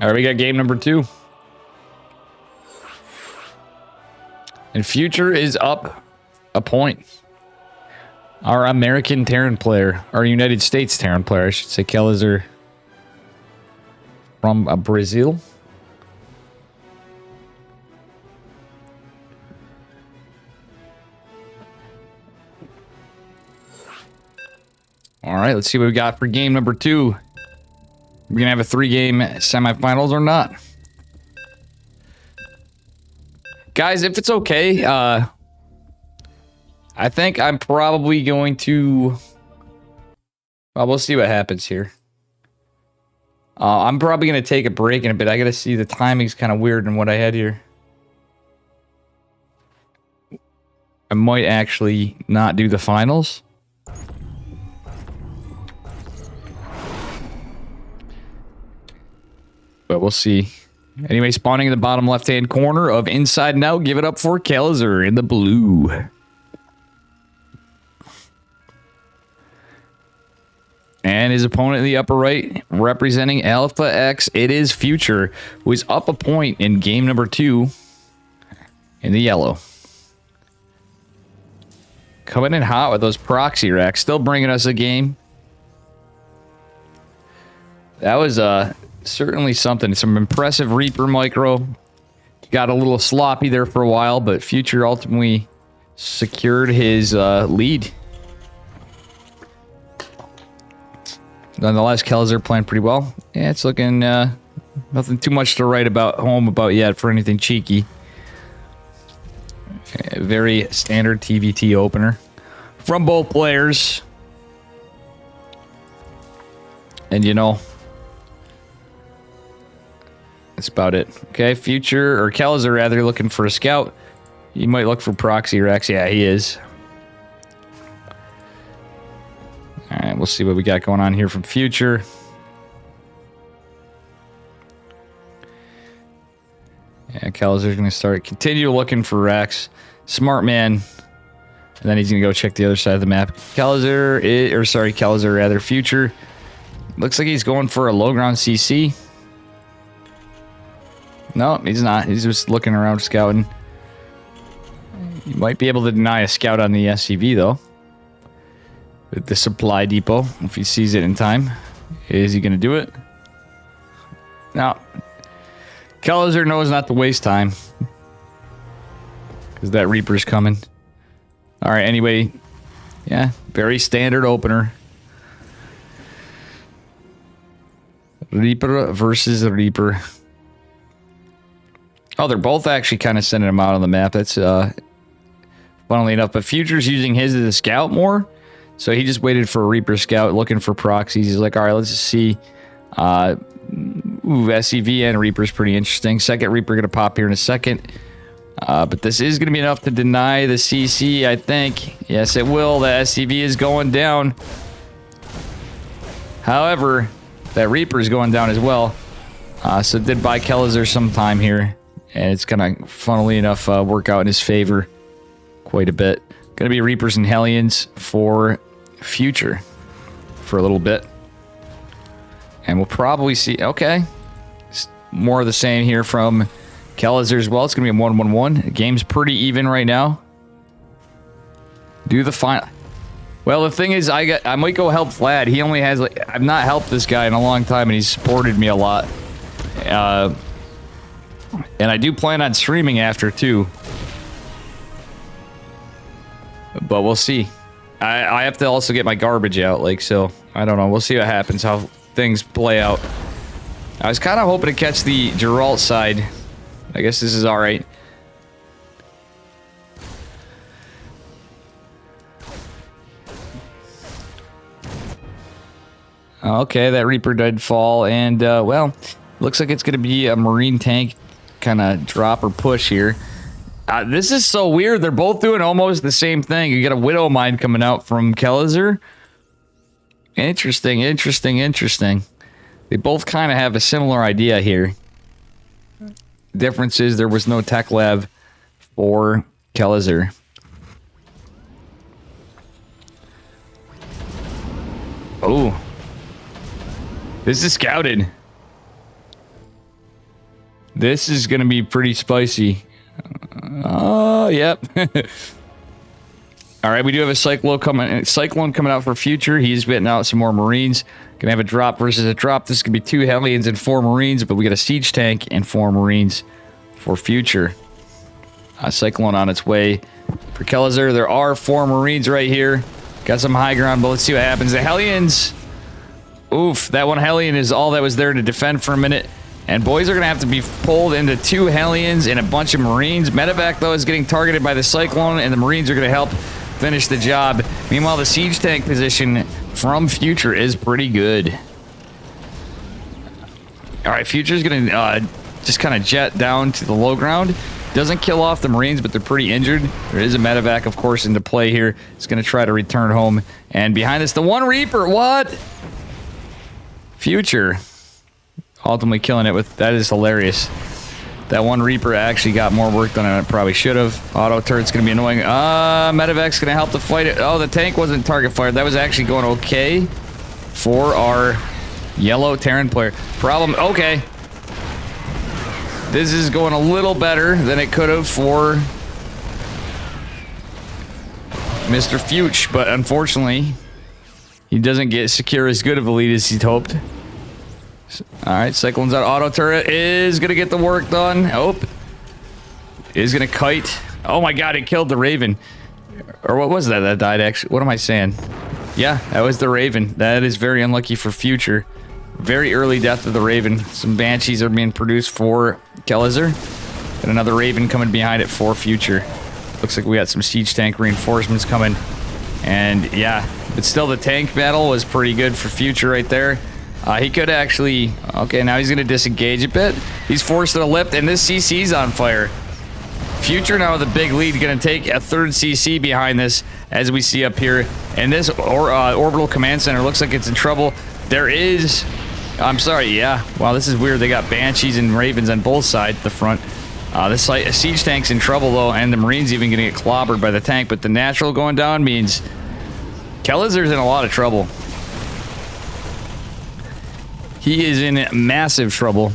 All right, we got game number 2. And Future is up a point. Our American Terran player, our United States Terran player, I should say, Kellizer from Brazil. All right, let's see what we got for game number 2. We're going to have a 3-game semifinals or not. Guys, if it's okay, I think I'm probably going to... Well, we'll see what happens here. I'm probably going to take a break in a bit. I got to see the timing's kind of weird in what I had here. I might actually not do the finals. But we'll see. Anyway, spawning in the bottom left-hand corner of Inside and Out. Give it up for Kellizer in the blue. And his opponent in the upper right, representing Alpha X, it is Future, who is up a point in game number 2 in the yellow. Coming in hot with those proxy racks, still bringing us a game. That was certainly something. Some impressive Reaper micro. Got a little sloppy there for a while, but Future ultimately secured his lead. Nonetheless, Kellizer playing pretty well. Yeah, it's looking nothing too much to write about yet for anything cheeky. A very standard TVT opener from both players. And you know, that's about it. Okay, Future, or Kellizer rather, looking for a scout. He might look for proxy racks. Yeah, he is. Alright, we'll see what we got going on here from Future. Yeah, Kellizer's going to continue looking for racks. Smart man. And then he's going to go check the other side of the map. Kellizer rather, Future. Looks like he's going for a low ground CC. No, he's not. He's just looking around scouting. You might be able to deny a scout on the SCV, though. With the supply depot, if he sees it in time. Is he going to do it? No. Kellizer knows not to waste time. Because that Reaper's coming. Alright, anyway. Yeah, very standard opener. Reaper versus Reaper. Oh, they're both actually kind of sending him out on the map. That's, funnily enough. But Future's using his as a scout more. So he just waited for a Reaper scout, looking for proxies. He's like, all right, let's just see. SCV and Reaper's pretty interesting. Second Reaper going to pop here in a second. But this is going to be enough to deny the CC, I think. Yes, it will. The SCV is going down. However, that Reaper is going down as well. So it did buy Kellizer some time here. And it's going to, funnily enough, work out in his favor quite a bit. Going to be Reapers and Hellions for Future for a little bit. And we'll probably see... Okay. More of the same here from Kellizer as well. It's going to be a 1-1-1. The game's pretty even right now. Do the final... Well, the thing is, I might go help Vlad. He only has... I've not helped this guy in a long time, and he's supported me a lot. And I do plan on streaming after, too. But we'll see. I have to also get my garbage out, so I don't know. We'll see what happens, how things play out. I was kind of hoping to catch the Geralt side. I guess this is alright. Okay, that Reaper did fall, and, well, looks like it's going to be a Marine tank kind of drop or push here. This is so weird. They're both doing almost the same thing. You got a Widow Mine coming out from Kellizer. Interesting, interesting, interesting. They both kind of have a similar idea here. Difference is there was no tech lab for Kellizer. Oh. This is scouted. This is going to be pretty spicy. Oh, yep. All right, we do have a Cyclone coming out for Future. He's getting out some more Marines. Gonna have a drop versus a drop. This is gonna be 2 Hellions and 4 Marines, but we got a Siege Tank and 4 Marines for Future. Cyclone on its way for Kellizer. There are 4 Marines right here. Got some high ground, but let's see what happens. The Hellions. Oof, that one Hellion is all that was there to defend for a minute. And boys are going to have to be pulled into 2 Hellions and a bunch of Marines. Medevac, though, is getting targeted by the Cyclone, and the Marines are going to help finish the job. Meanwhile, the Siege Tank position from Future is pretty good. All right, Future's going to just kind of jet down to the low ground. Doesn't kill off the Marines, but they're pretty injured. There is a Medevac, of course, into play here. It's going to try to return home. And behind us, the one Reaper. What? Future ultimately killing it with... That is hilarious. That one Reaper actually got more work done than it probably should have. Auto turret's going to be annoying. Medevac's going to help to fight it. Oh, the tank wasn't target fired. That was actually going okay for our yellow Terran player. Problem... Okay. This is going a little better than it could have for Mr. Fuchs, but unfortunately, he doesn't get secure as good of a lead as he'd hoped. All right, Cyclone's out. Auto turret is going to get the work done. Oh, is going to kite. Oh my god, it killed the Raven. Or what was that that died, actually? What am I saying? Yeah, that was the Raven. That is very unlucky for Future. Very early death of the Raven. Some Banshees are being produced for Kellizer. And another Raven coming behind it for Future. Looks like we got some Siege Tank reinforcements coming. And yeah, but still the tank battle was pretty good for Future right there. He could actually... Okay, now he's going to disengage a bit. He's forced to the lift, and this CC's on fire. Future now with a big lead, going to take a 3rd CC behind this, as we see up here. And this orbital command center looks like it's in trouble. There is... I'm sorry, yeah. Wow, this is weird. They got Banshees and Ravens on both sides, the front. This Siege Tank's in trouble, though, and the Marines even going to get clobbered by the tank. But the natural going down means Kellizer's in a lot of trouble. He is in massive trouble.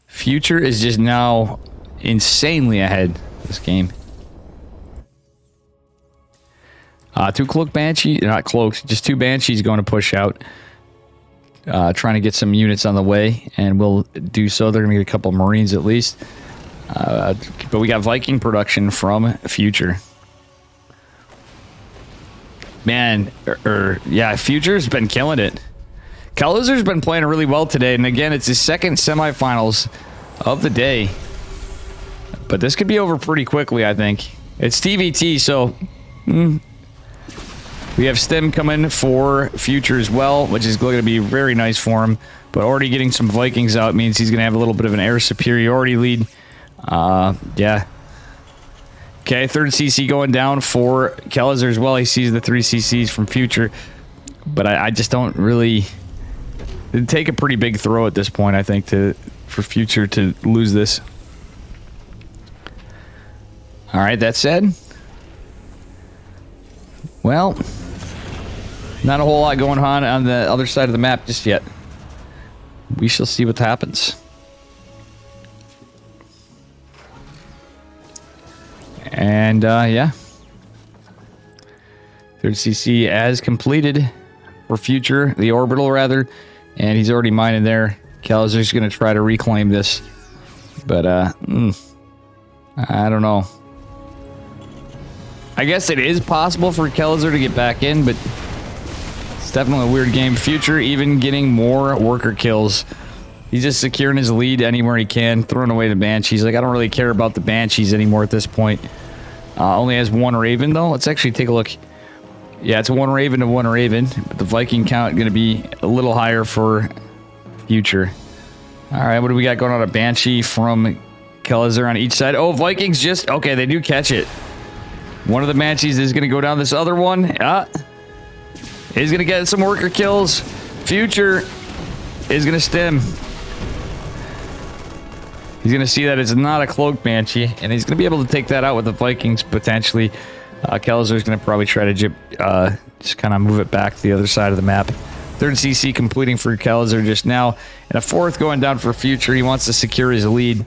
Future is just now insanely ahead this game. 2 Cloak Banshees, not Cloaks, just 2 Banshees going to push out. Trying to get some units on the way, and we'll do so. They're going to get a couple of Marines at least. But we got Viking production from Future. Man, yeah, Future's been killing it. Kellizer's been playing really well today, and again, it's his 2nd semifinals of the day. But this could be over pretty quickly, I think. It's TVT, so... We have Stem coming for Future as well, which is going to be very nice for him. But already getting some Vikings out means he's going to have a little bit of an air superiority lead. Yeah. Okay, 3rd CC going down for Kellizer as well. He sees the 3 CCs from Future. But I just don't really... It'd take a pretty big throw at this point, I think, for Future to lose this. All right, that said... Well... Not a whole lot going on the other side of the map just yet. We shall see what happens. And, yeah. 3rd CC as completed for Future, the orbital rather. And he's already mining there. Kellizer's going to try to reclaim this. But, I don't know. I guess it is possible for Kellizer to get back in, but... It's definitely a weird game. Future even getting more worker kills. He's just securing his lead anywhere he can, throwing away the Banshees. Like, I don't really care about the Banshees anymore at this point. Only has 1 Raven, though. Let's actually take a look. Yeah, it's 1 Raven to 1 Raven. But the Viking count going to be a little higher for Future. All right, what do we got going on? A Banshee from Kellizer on each side. Oh, Vikings just... Okay, they do catch it. One of the Banshees is going to go down this other one. He's going to get some worker kills. Future is going to stem. He's going to see that it's not a Cloak Banshee, and he's going to be able to take that out with the Vikings, potentially. Kellizer's going to probably try to just kind of move it back to the other side of the map. Third CC completing for Kelzer just now. And a fourth going down for Future. He wants to secure his lead.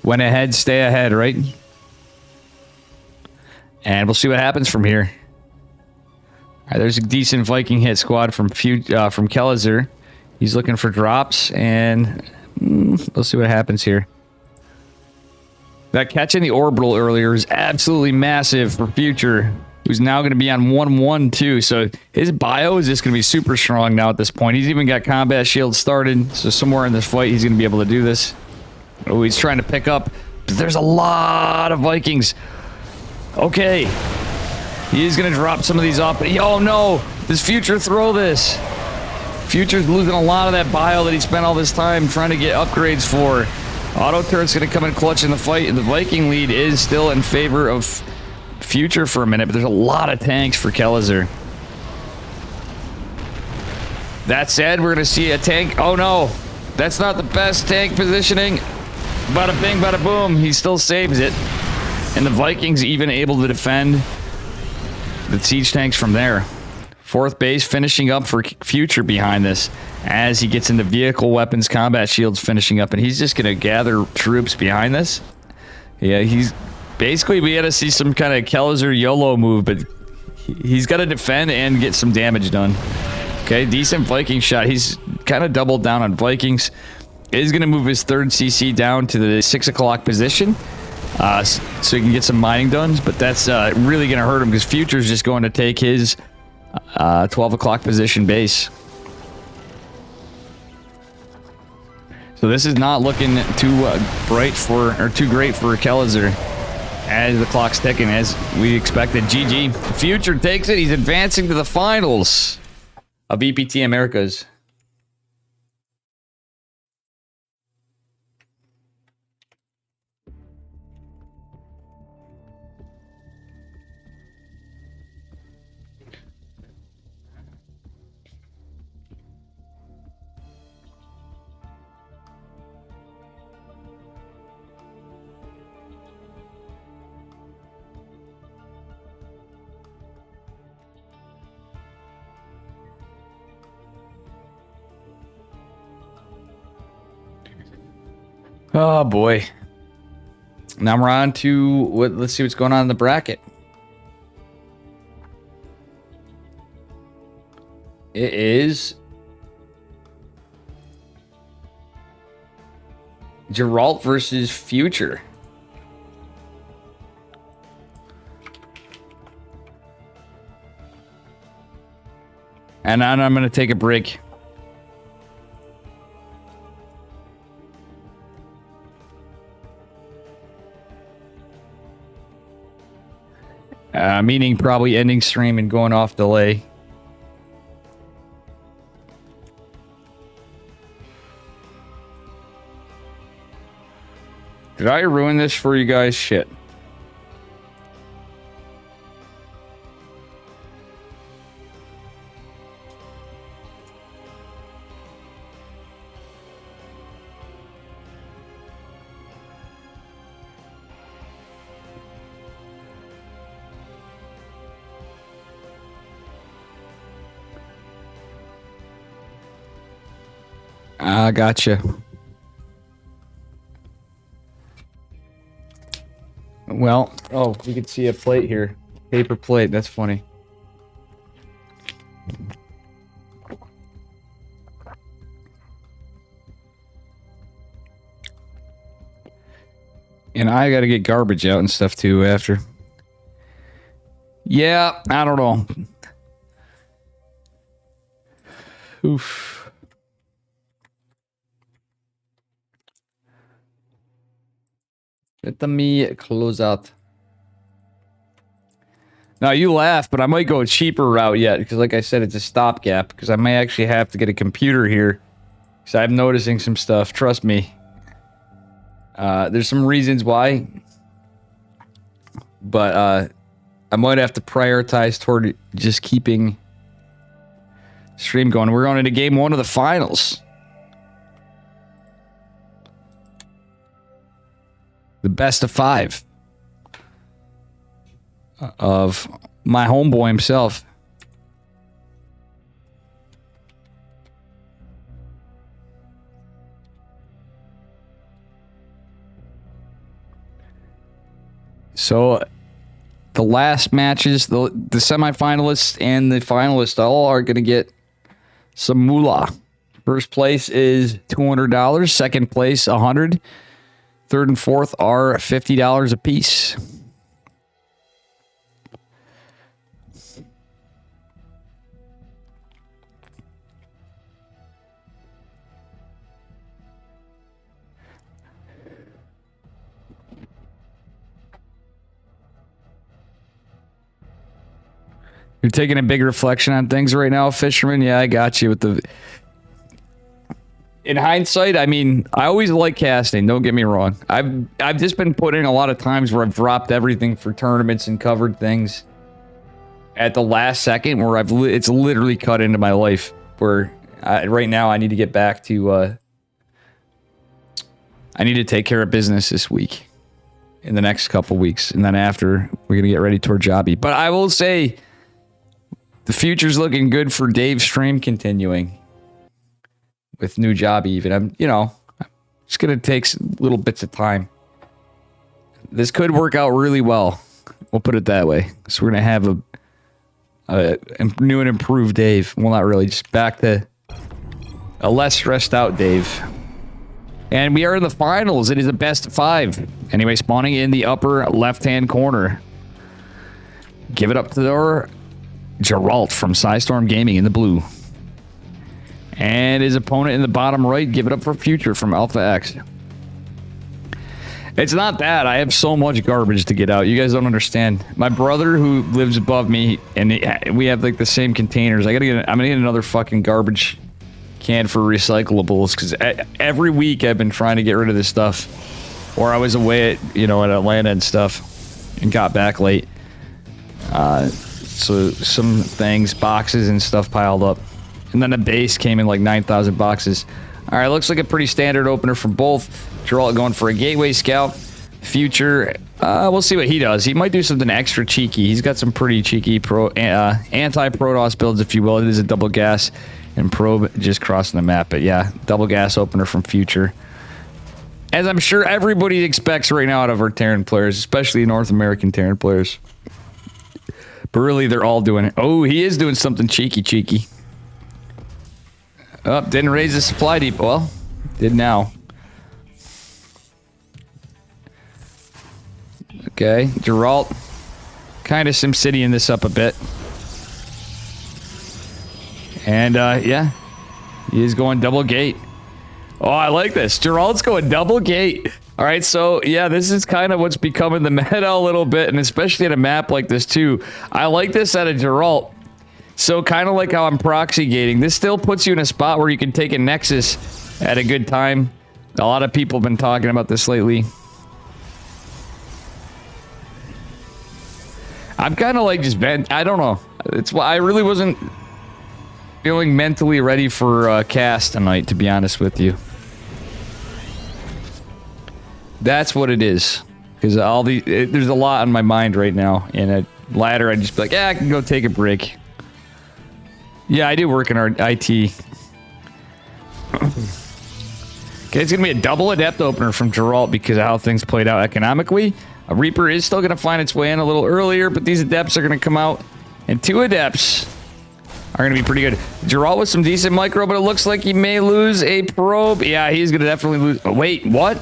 Went ahead, stay ahead, right? And we'll see what happens from here. All right, there's a decent Viking hit squad from Kelzer. He's looking for drops, and we'll see what happens here. That catch in the orbital earlier is absolutely massive for Future, who's now going to be on 1-1 too. So his bio is just going to be super strong now at this point. He's even got combat shield started, so somewhere in this fight he's going to be able to do this. Oh, he's trying to pick up, but there's a lot of Vikings. Okay. He is going to drop some of these off, but oh no, does Future throw this? Future's losing a lot of that bio that he spent all this time trying to get upgrades for. Auto turret's going to come in clutch in the fight, and the Viking lead is still in favor of Future for a minute, but there's a lot of tanks for Kelzer. That said, we're going to see a tank. Oh no, that's not the best tank positioning. Bada bing, bada boom. He still saves it. And the Vikings even able to defend the siege tanks from there. Fourth base finishing up for Future behind this as he gets into vehicle weapons, combat shields finishing up, and he's just going to gather troops behind this. Yeah, he's basically, we had to see some kind of Kelzer YOLO move, but he's got to defend and get some damage done. Okay, decent Viking shot. He's kind of doubled down on Vikings. Is going to move his third CC down to the 6 o'clock position so he can get some mining done, but that's really going to hurt him because Future's just going to take his 12 o'clock position base. So this is not looking too great for Kelzer as the clock's ticking, as we expected. GG. Future takes it. He's advancing to the finals of EPT Americas. Oh boy. Now we're on to let's see what's going on in the bracket. It is Geralt versus Future. And I'm going to take a break. Meaning probably ending stream and going off delay. Did I ruin this for you guys? Shit. Gotcha. Well, oh, you can see a plate here. Paper plate, that's funny. And I gotta get garbage out and stuff too after. Yeah, I don't know. Oof. Let me close out. Now you laugh, but I might go a cheaper route yet because, like I said, it's a stopgap. Because I may actually have to get a computer here. Because I'm noticing some stuff. Trust me. There's some reasons why, but I might have to prioritize toward just keeping stream going. We're going into game 1 of the finals. The best of 5 of my homeboy himself. So the last matches, the semifinalists and the finalists all are going to get some moolah. First place is $200. Second place, $100. Third and fourth are $50 a piece. You're taking a big reflection on things right now, Fisherman. Yeah, I got you with the. In hindsight, I mean, I always like casting. Don't get me wrong. I've just been putting a lot of times where I've dropped everything for tournaments and covered things at the last second, where it's literally cut into my life. Where right now I need to get back to. I need to take care of business this week, in the next couple weeks, and then after we're gonna get ready toward Jobby. But I will say. The future's looking good for Dave's stream continuing with new job even. I'm it's going to take little bits of time. This could work out really well. We'll put it that way. So we're going to have a new and improved Dave. Well, not really, just back to a less stressed out Dave. And we are in the finals. It is a best of 5. Anyway, spawning in the upper left-hand corner. Give it up to our Geralt from Psystorm Gaming in the blue. And his opponent in the bottom right, give it up for Future from Alpha X. It's not that. I have so much garbage to get out. You guys don't understand. My brother who lives above me, and we have like the same containers. I'm gonna get another fucking garbage can for recyclables, because every week I've been trying to get rid of this stuff. Or I was away at Atlanta and stuff and got back late. So some things, boxes and stuff piled up. And then the base came in like 9,000 boxes. All right, looks like a pretty standard opener for both. Geralt going for a Gateway Scout. Future, we'll see what he does. He might do something extra cheeky. He's got some pretty cheeky anti-Protoss builds, if you will. It is a double gas and probe just crossing the map. But yeah, double gas opener from Future. As I'm sure everybody expects right now out of our Terran players, especially North American Terran players. But really, they're all doing it. Oh, he is doing something cheeky. Oh, didn't raise the supply depot. Well, did now. Okay, Geralt. Kind of SimCity in this up a bit. And, yeah. He is going double gate. Oh, I like this. Geralt's going double gate. All right, so yeah, this is kind of what's becoming the meta a little bit, and especially at a map like this too. I like this out of Geralt. So kind of like how I'm proxy gating. This still puts you in a spot where you can take a Nexus at a good time. A lot of people have been talking about this lately. I'm kind of like just I don't know. It's why I really wasn't feeling mentally ready for cast tonight, to be honest with you. That's what it is, because there's a lot on my mind right now. And at ladder, I'd just be like, yeah, I can go take a break. Yeah, I do work in our IT. Okay, it's gonna be a double adept opener from Geralt because of how things played out economically. A Reaper is still gonna find its way in a little earlier, but these adepts are gonna come out, and 2 adepts are gonna be pretty good. Geralt with some decent micro, but it looks like he may lose a probe. Yeah, he's gonna definitely lose. Oh, wait, what?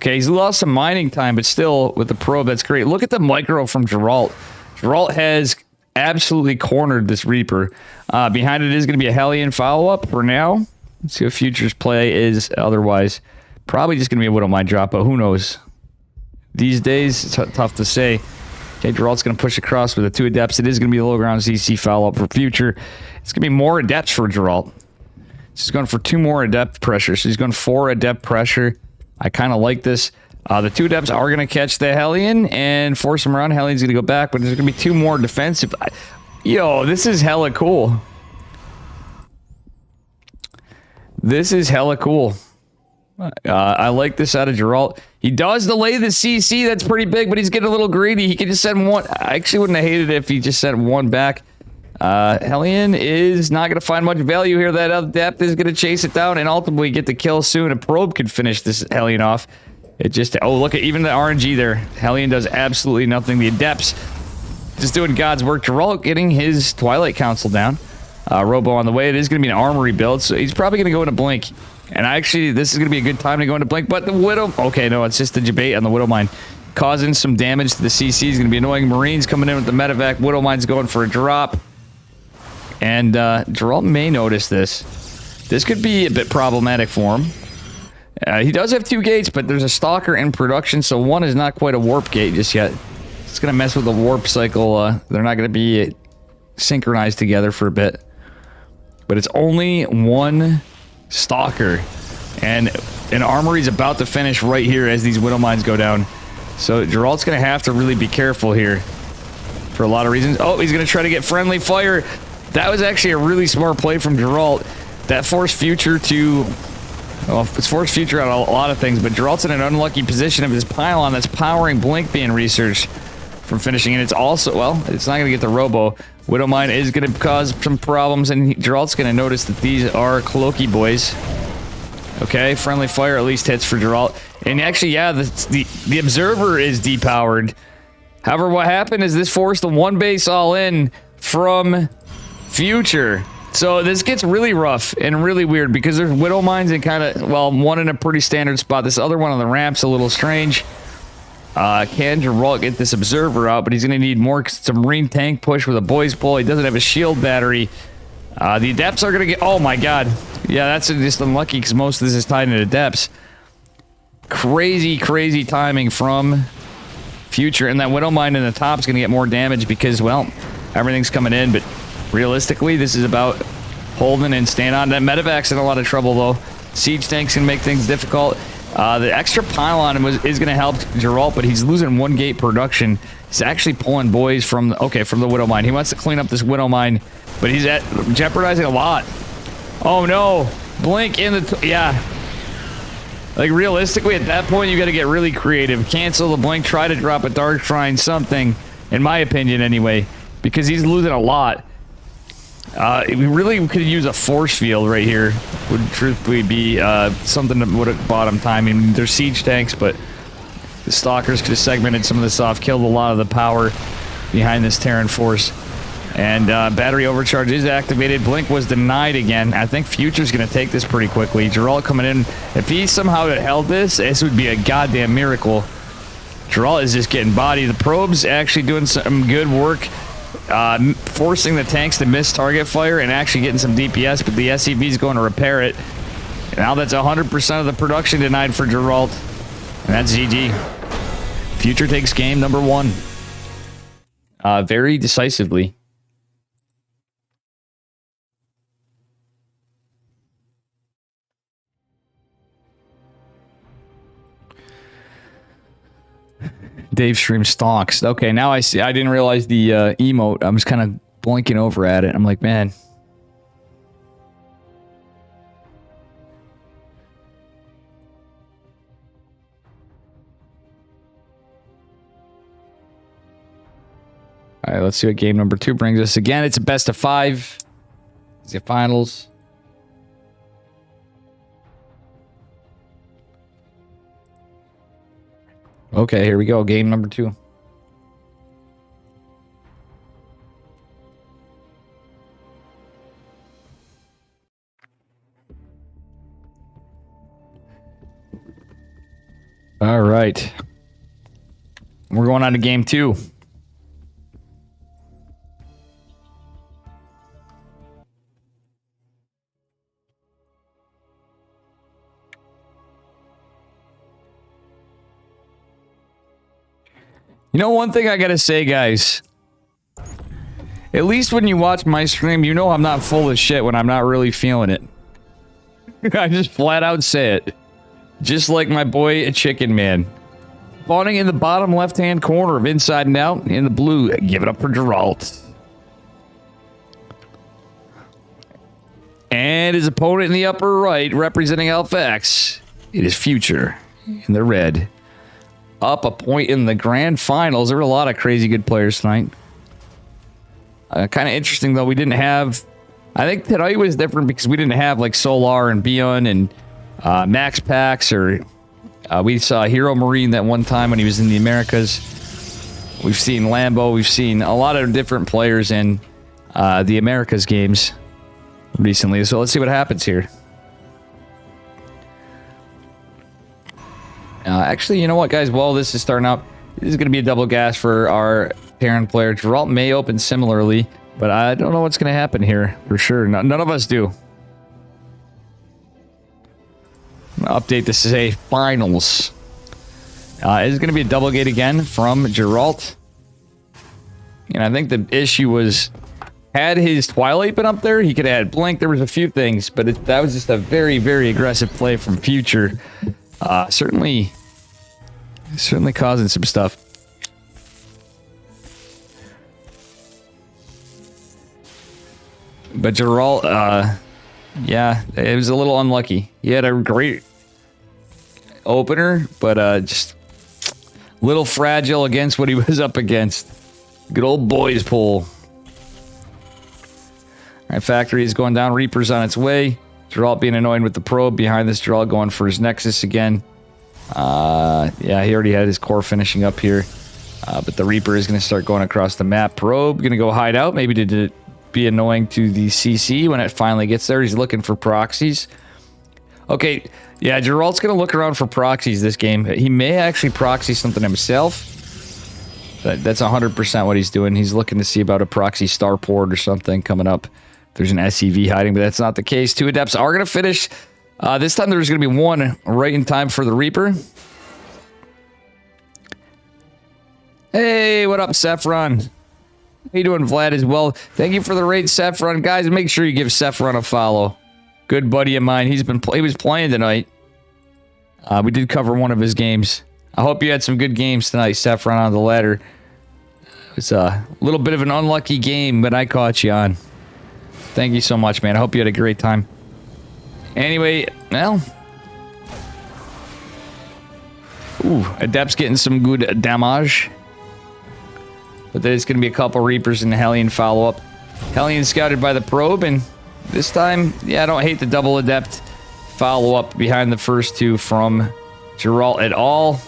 Okay, he's lost some mining time, but still, with the probe, that's great. Look at the micro from Geralt. Geralt has absolutely cornered this Reaper. Behind it is going to be a Hellion follow-up for now. Let's see what Future's play is otherwise. Probably just going to be a Widow Mine drop, but who knows? These days, it's tough to say. Okay, Geralt's going to push across with the 2 adepts. It is going to be a low-ground ZC follow-up for Future. It's going to be more adepts for Geralt. He's going for 2 more adept pressure, so he's going 4 adept pressure. I kind of like this. The 2 adepts are going to catch the Hellion and force him around. Hellion's going to go back, but there's going to be 2 more defensive. Yo, this is hella cool. This is hella cool. I like this out of Geralt. He does delay the CC. That's pretty big, but he's getting a little greedy. He could just send 1. I actually wouldn't have hated it if he just sent 1 back. Hellion is not going to find much value here. That adept is going to chase it down and ultimately get the kill soon. A probe could finish this Hellion off. It just, oh, look at even the RNG there. Hellion does absolutely nothing. The Adepts just doing God's work. Geralt getting his Twilight Council down. Robo on the way. It is going to be an armory build, so he's probably going to go into Blink. And actually, this is going to be a good time to go into Blink, but the Widow... Okay, no, it's just the debate on the Widow Mine. Causing some damage to the CC is going to be annoying. Marines coming in with the medevac. Widow Mine's going for a drop. And Geralt may notice this. This could be a bit problematic for him. He does have 2 gates, but there's a Stalker in production, so one is not quite a warp gate just yet. It's going to mess with the warp cycle. They're not going to be synchronized together for a bit. But it's only 1 Stalker. And an armory's about to finish right here as these Widow Mines go down. So Geralt's going to have to really be careful here for a lot of reasons. Oh, he's going to try to get friendly fire. That was actually a really smart play from Geralt. That forced Future to... Well, it's forced Future on a lot of things, but Geralt's in an unlucky position of his pylon that's powering Blink being researched from finishing. And it's also... Well, it's not going to get the Robo. Widow Mine is going to cause some problems, and Geralt's going to notice that these are Cloaky boys. Okay, friendly fire at least hits for Geralt. And actually, yeah, the Observer is depowered. However, what happened is this forced the 1 base all in from Future. So this gets really rough and really weird because there's Widow Mines and kind of, well, one in a pretty standard spot. This other one on the ramp's a little strange. Can Geralt get this Observer out, but he's going to need some Marine tank push with a boys pull. He doesn't have a shield battery. The Adepts are going to get... Oh my god. Yeah, that's just unlucky because most of this is tied into Adepts. Crazy, crazy timing from Future. And that Widow Mine in the top is going to get more damage because, well, everything's coming in. But realistically, this is about holding and staying on. That Medevac's in a lot of trouble, though. Siege tanks can make things difficult. The extra pylon is going to help Geralt, but he's losing 1 gate production. He's actually pulling boys from the Widow Mine. He wants to clean up this Widow Mine, but he's jeopardizing a lot. Oh no, Blink in the yeah. Like realistically, at that point, you got to get really creative. Cancel the Blink, try to drop a Dark Shrine, something. In my opinion, anyway, because he's losing a lot. We really could use a force field right here. Would truthfully be something that would have bought him time. I mean, there's siege tanks, but the Stalkers could have segmented some of this off, killed a lot of the power behind this Terran force. And battery overcharge is activated. Blink was denied again. I think Future's going to take this pretty quickly. Geralt coming in. If he somehow had held this would be a goddamn miracle. Geralt is just getting bodied. The probes actually doing some good work. Forcing the tanks to miss target fire and actually getting some DPS, but the SCV is going to repair it. Now that's 100% of the production denied for Geralt. And that's GG. Future takes game number 1. Very decisively. Dave stream stalks. Okay, now I see. I didn't realize the emote. I was kind of blinking over at it. I'm like, man. All right, let's see what game number 2 brings us. Again, it's a best of 5. It's the finals. Okay, here we go. Game number 2. All right. We're going on to game 2. You know, one thing I gotta say, guys. At least when you watch my stream, you know I'm not full of shit when I'm not really feeling it. I just flat out say it. Just like my boy, Chicken Man. Spawning in the bottom left-hand corner of Inside and Out in the blue. Give it up for Geralt. And his opponent in the upper right, representing Alpha X. It is Future in the red. Up a point in the grand finals. There were a lot of crazy good players tonight. Kind of interesting, though. We didn't have... I think tonight was different because we didn't have, like, Solar and Bion and Max Pax or We saw Hero Marine that one time when he was in the Americas. We've seen Lambo. We've seen a lot of different players in the Americas games recently. So let's see what happens here. Actually, you know what, guys? While this is starting up, this is going to be a double gas for our Terran player. Geralt may open similarly, but I don't know what's going to happen here for sure. None of us do. I'm going to update this to say finals. It is going to be a double gate again from Geralt. And I think the issue was, had his Twilight been up there, he could have had Blink. There was a few things, but that was just a very, very aggressive play from Future. Certainly causing some stuff. But Geralt, yeah, it was a little unlucky. He had a great opener, but just a little fragile against what he was up against. Good old boys pull. All right, Factory is going down. Reaper's on its way. Geralt being annoyed with the probe behind this. Geralt going for his Nexus again. Yeah, he already had his core finishing up here. But the Reaper is going to start going across the map. Probe going to go hide out. Maybe to be annoying to the CC when it finally gets there. He's looking for proxies. Okay, yeah, Geralt's going to look around for proxies this game. He may actually proxy something himself. That's 100% what he's doing. He's looking to see about a proxy starport or something coming up. There's an SEV hiding, but that's not the case. 2 Adepts are going to finish. This time there's going to be 1 right in time for the Reaper. Hey, what up, Saffron? How you doing, Vlad, as well? Thank you for the raid, Saffron. Guys, make sure you give Saffron a follow. Good buddy of mine. He was playing tonight. We did cover one of his games. I hope you had some good games tonight, Saffron, on the ladder. It was a little bit of an unlucky game, but I caught you on. Thank you so much, man. I hope you had a great time. Anyway, well. Ooh, Adept's getting some good damage. But there's going to be a couple Reapers and Hellion follow-up. Hellion scouted by the probe, and this time, yeah, I don't hate the double Adept follow-up behind the first 2 from Geralt at all.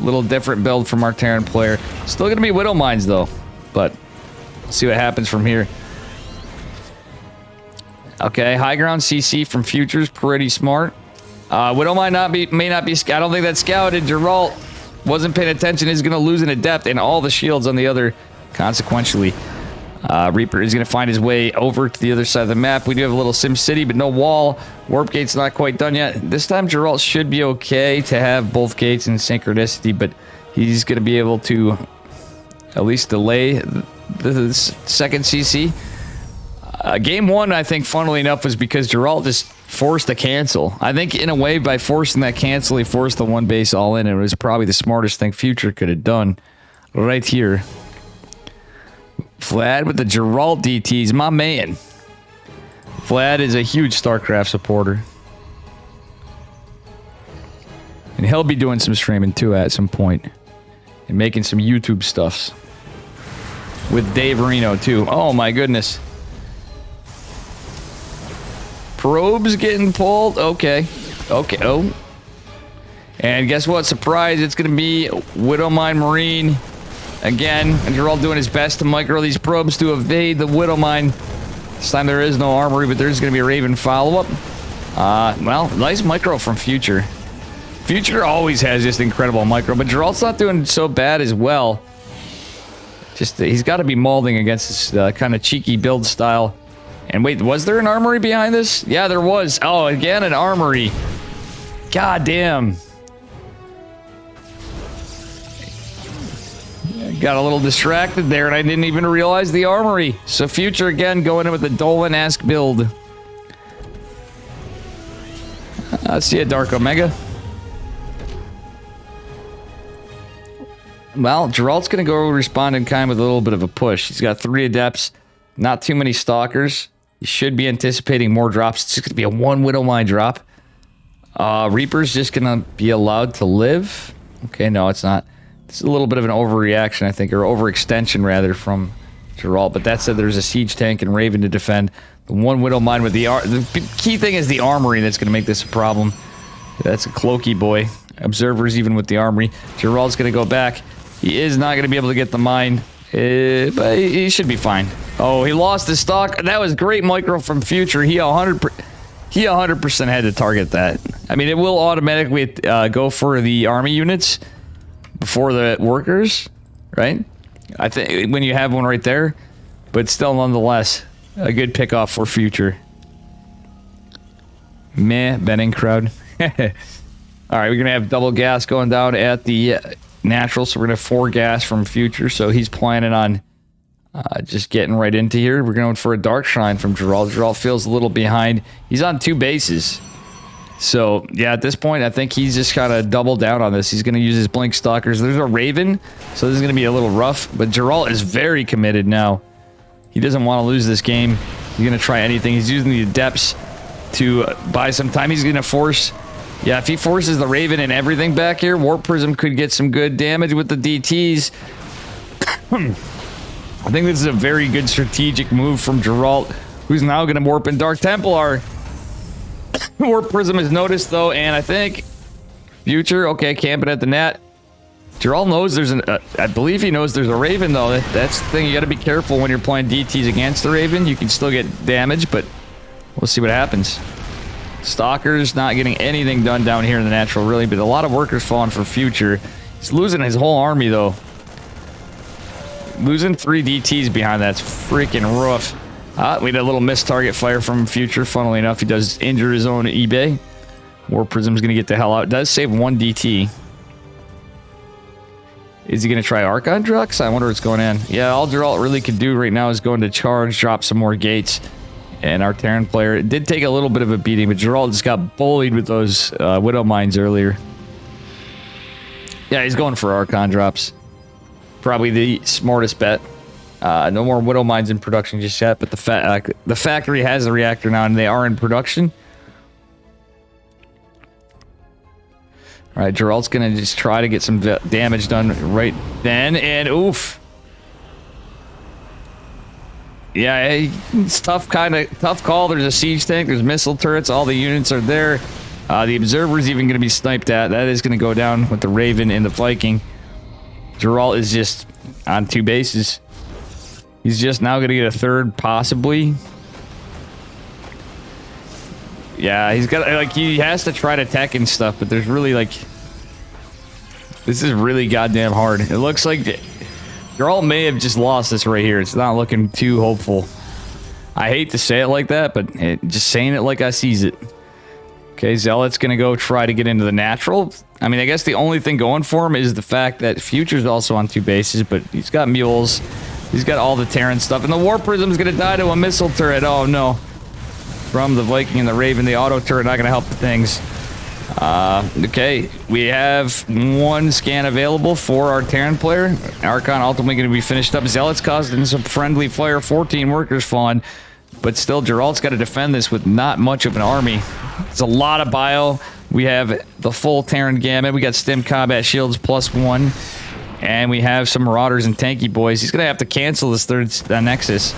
Little different build from our Terran player. Still going to be Widow Mines, though. But let's see what happens from here. Okay, high ground CC from Futures, pretty smart. Widow Mine may not be. I don't think that's scouted. Geralt wasn't paying attention. Is going to lose an Adept and all the shields on the other. Consequentially, Reaper is going to find his way over to the other side of the map. We do have a little Sim City, but no wall. Warp gate's not quite done yet. This time, Geralt should be okay to have both gates in synchronicity, but he's going to be able to at least delay the second CC. Game 1, I think, funnily enough, was because Geralt just forced a cancel. I think, in a way, by forcing that cancel, he forced the 1 base all in. It was probably the smartest thing Future could have done right here. Vlad with the Geralt DTs, my man. Vlad is a huge StarCraft supporter. And he'll be doing some streaming, too, at some point. And making some YouTube stuffs. With Dave Reno, too. Oh, my goodness. Probes getting pulled. Okay. Okay. Oh. And guess what? Surprise. It's going to be Widow Mine Marine. Again. And Geralt doing his best to micro these probes to evade the Widow Mine. This time there is no armory, but there's going to be a Raven follow-up. Well, nice micro from Future. Future always has just incredible micro, but Geralt's not doing so bad as well. Just, he's got to be molding against this kind of cheeky build style. And wait, was there an armory behind this? Yeah, there was. Oh, again, an armory. God damn. Got a little distracted there, and I didn't even realize the armory. So Future, again, going in with the Dolan-esque build. Let's see a Dark Omega. Well, Geralt's going to go respond in kind with a little bit of a push. He's got 3 Adepts, not too many Stalkers. He should be anticipating more drops. It's just going to be a 1 Widow Mine drop. Reaper's just going to be allowed to live. Okay, no, it's not. It's a little bit of an overreaction, I think, or overextension, rather, from Geralt. But that said, there's a Siege Tank and Raven to defend. The 1 Widow Mine with the key thing is the armory that's going to make this a problem. That's a cloaky boy. observers even with the armory. Gerald's going to go back. He is not going to be able to get the mine, but he should be fine. Oh, he lost his stock. That was great micro from Future. He 100% had to target that. I mean, it will automatically go for the army units before the workers, right? I think when you have one right there, but still nonetheless, a good pickoff for Future. Meh, betting crowd. All right, we're going to have double gas going down at the natural, so we're going to have 4 gas from Future, so he's planning on just getting right into here. We're going for a Dark Shrine from Gerald. Gerald feels a little behind. He's on 2 bases. So, yeah, at this point, I think he's just kind of double down on this. He's going to use his Blink Stalkers. There's a Raven, so this is going to be a little rough. But Gerald is very committed now. He doesn't want to lose this game. He's going to try anything. He's using the Adepts to buy some time. He's going to force... Yeah, if he forces the Raven and everything back here, Warp Prism could get some good damage with the DTs. I think this is a very good strategic move from Geralt, who's now going to warp in Dark Templar. Warp Prism is noticed, though, and I think Future, okay, camping at the net. Geralt knows there's I believe he knows there's a Raven, though. That's the thing. You got to be careful when you're playing DTs against the Raven. You can still get damage, but we'll see what happens. Stalkers not getting anything done down here in the natural, really, but a lot of workers falling for Future. He's losing his whole army, though. Losing 3 DTs behind that's freaking rough. We had a little missed target fire from Future. Funnily enough, he does injure his own eBay. War Prism's going to get the hell out. It does save 1 DT. Is he going to try Archon Drux? I wonder what's going in. Yeah, all Geralt really could do right now is go into charge, drop some more gates. And our Terran player, it did take a little bit of a beating, but Geralt just got bullied with those Widow Mines earlier. Yeah, he's going for Archon drops. Probably the smartest bet. No more Widow Mines in production just yet, but the factory has the reactor now, and they are in production. All right, Geralt's going to just try to get some damage done right then, and oof. Yeah, it's tough call. There's a siege tank, there's missile turrets, all the units are there. The observer's even going to be sniped at. That is going to go down with the Raven and the Viking. Geralt is just on 2 bases. He's just now going to get a 3rd, possibly. Yeah, he's got, like, he has to try to tech and stuff, but there's really, like... This is really goddamn hard. It looks like... Geralt may have just lost this right here. It's not looking too hopeful. I hate to say it like that, but just saying it like I sees it. Okay, Zealot's going to go try to get into the natural. I mean, I guess the only thing going for him is the fact that Future's also on 2 bases, but he's got mules. He's got all the Terran stuff, and the War Prism's going to die to a missile turret. Oh, no. From the Viking and the Raven, the auto turret not going to help the things. Okay, we have 1 scan available for our Terran player. Archon ultimately going to be finished up. Zealot's causing some friendly fire, 14 workers falling, but still Geralt's got to defend this with not much of an army. It's a lot of bio. We have the full Terran gamut. We got stim combat shields +1, and we have some marauders and tanky boys. He's going to have to cancel this 3rd Nexus.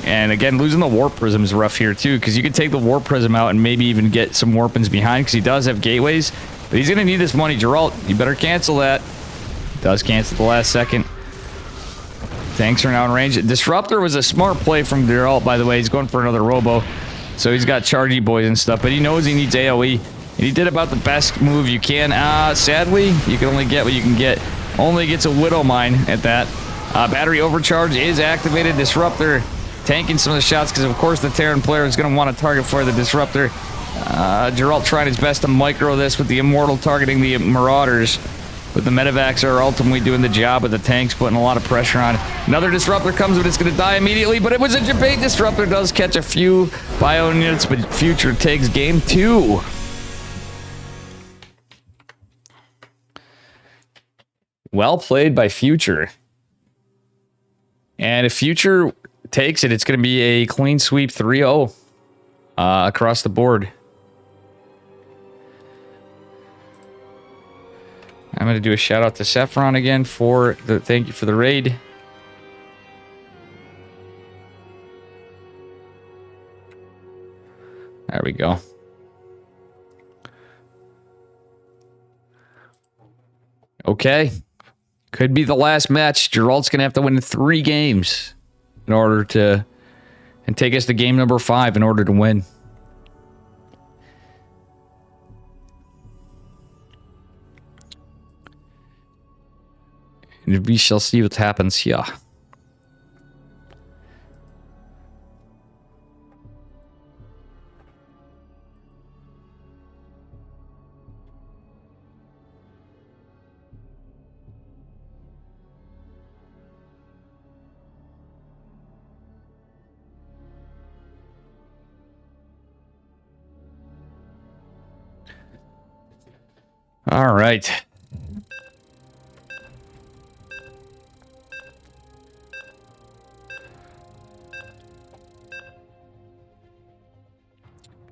And again, losing the Warp Prism is rough here too, because you can take the Warp Prism out and maybe even get some Warpins behind, because he does have gateways. But he's going to need this money. Geralt, you better cancel that. Does cancel the last second. Tanks are now in range. Disruptor was a smart play from Geralt, by the way. He's going for another Robo. So he's got Chargy Boys and stuff, but he knows he needs AoE. And he did about the best move you can. Sadly, you can only get what you can get. Only gets a Widow Mine at that. Battery Overcharge is activated. Disruptor tanking some of the shots, because of course the Terran player is going to want to target for the Disruptor. Geralt trying his best to micro this with the Immortal targeting the Marauders, but the Medivacs are ultimately doing the job with the tanks, putting a lot of pressure on. Another Disruptor comes, but it's going to die immediately, but it was a debate. Disruptor does catch a few bio units, but Future takes game 2. Well played by Future. And if Future takes it, it's going to be a clean sweep 3-0 across the board. I'm going to do a shout out to Saffron again for the thank you for the raid. There we go. Okay. Could be the last match. Geralt's going to have to win 3 games in order to... and take us to game number 5 in order to win. And we shall see what happens here. All right.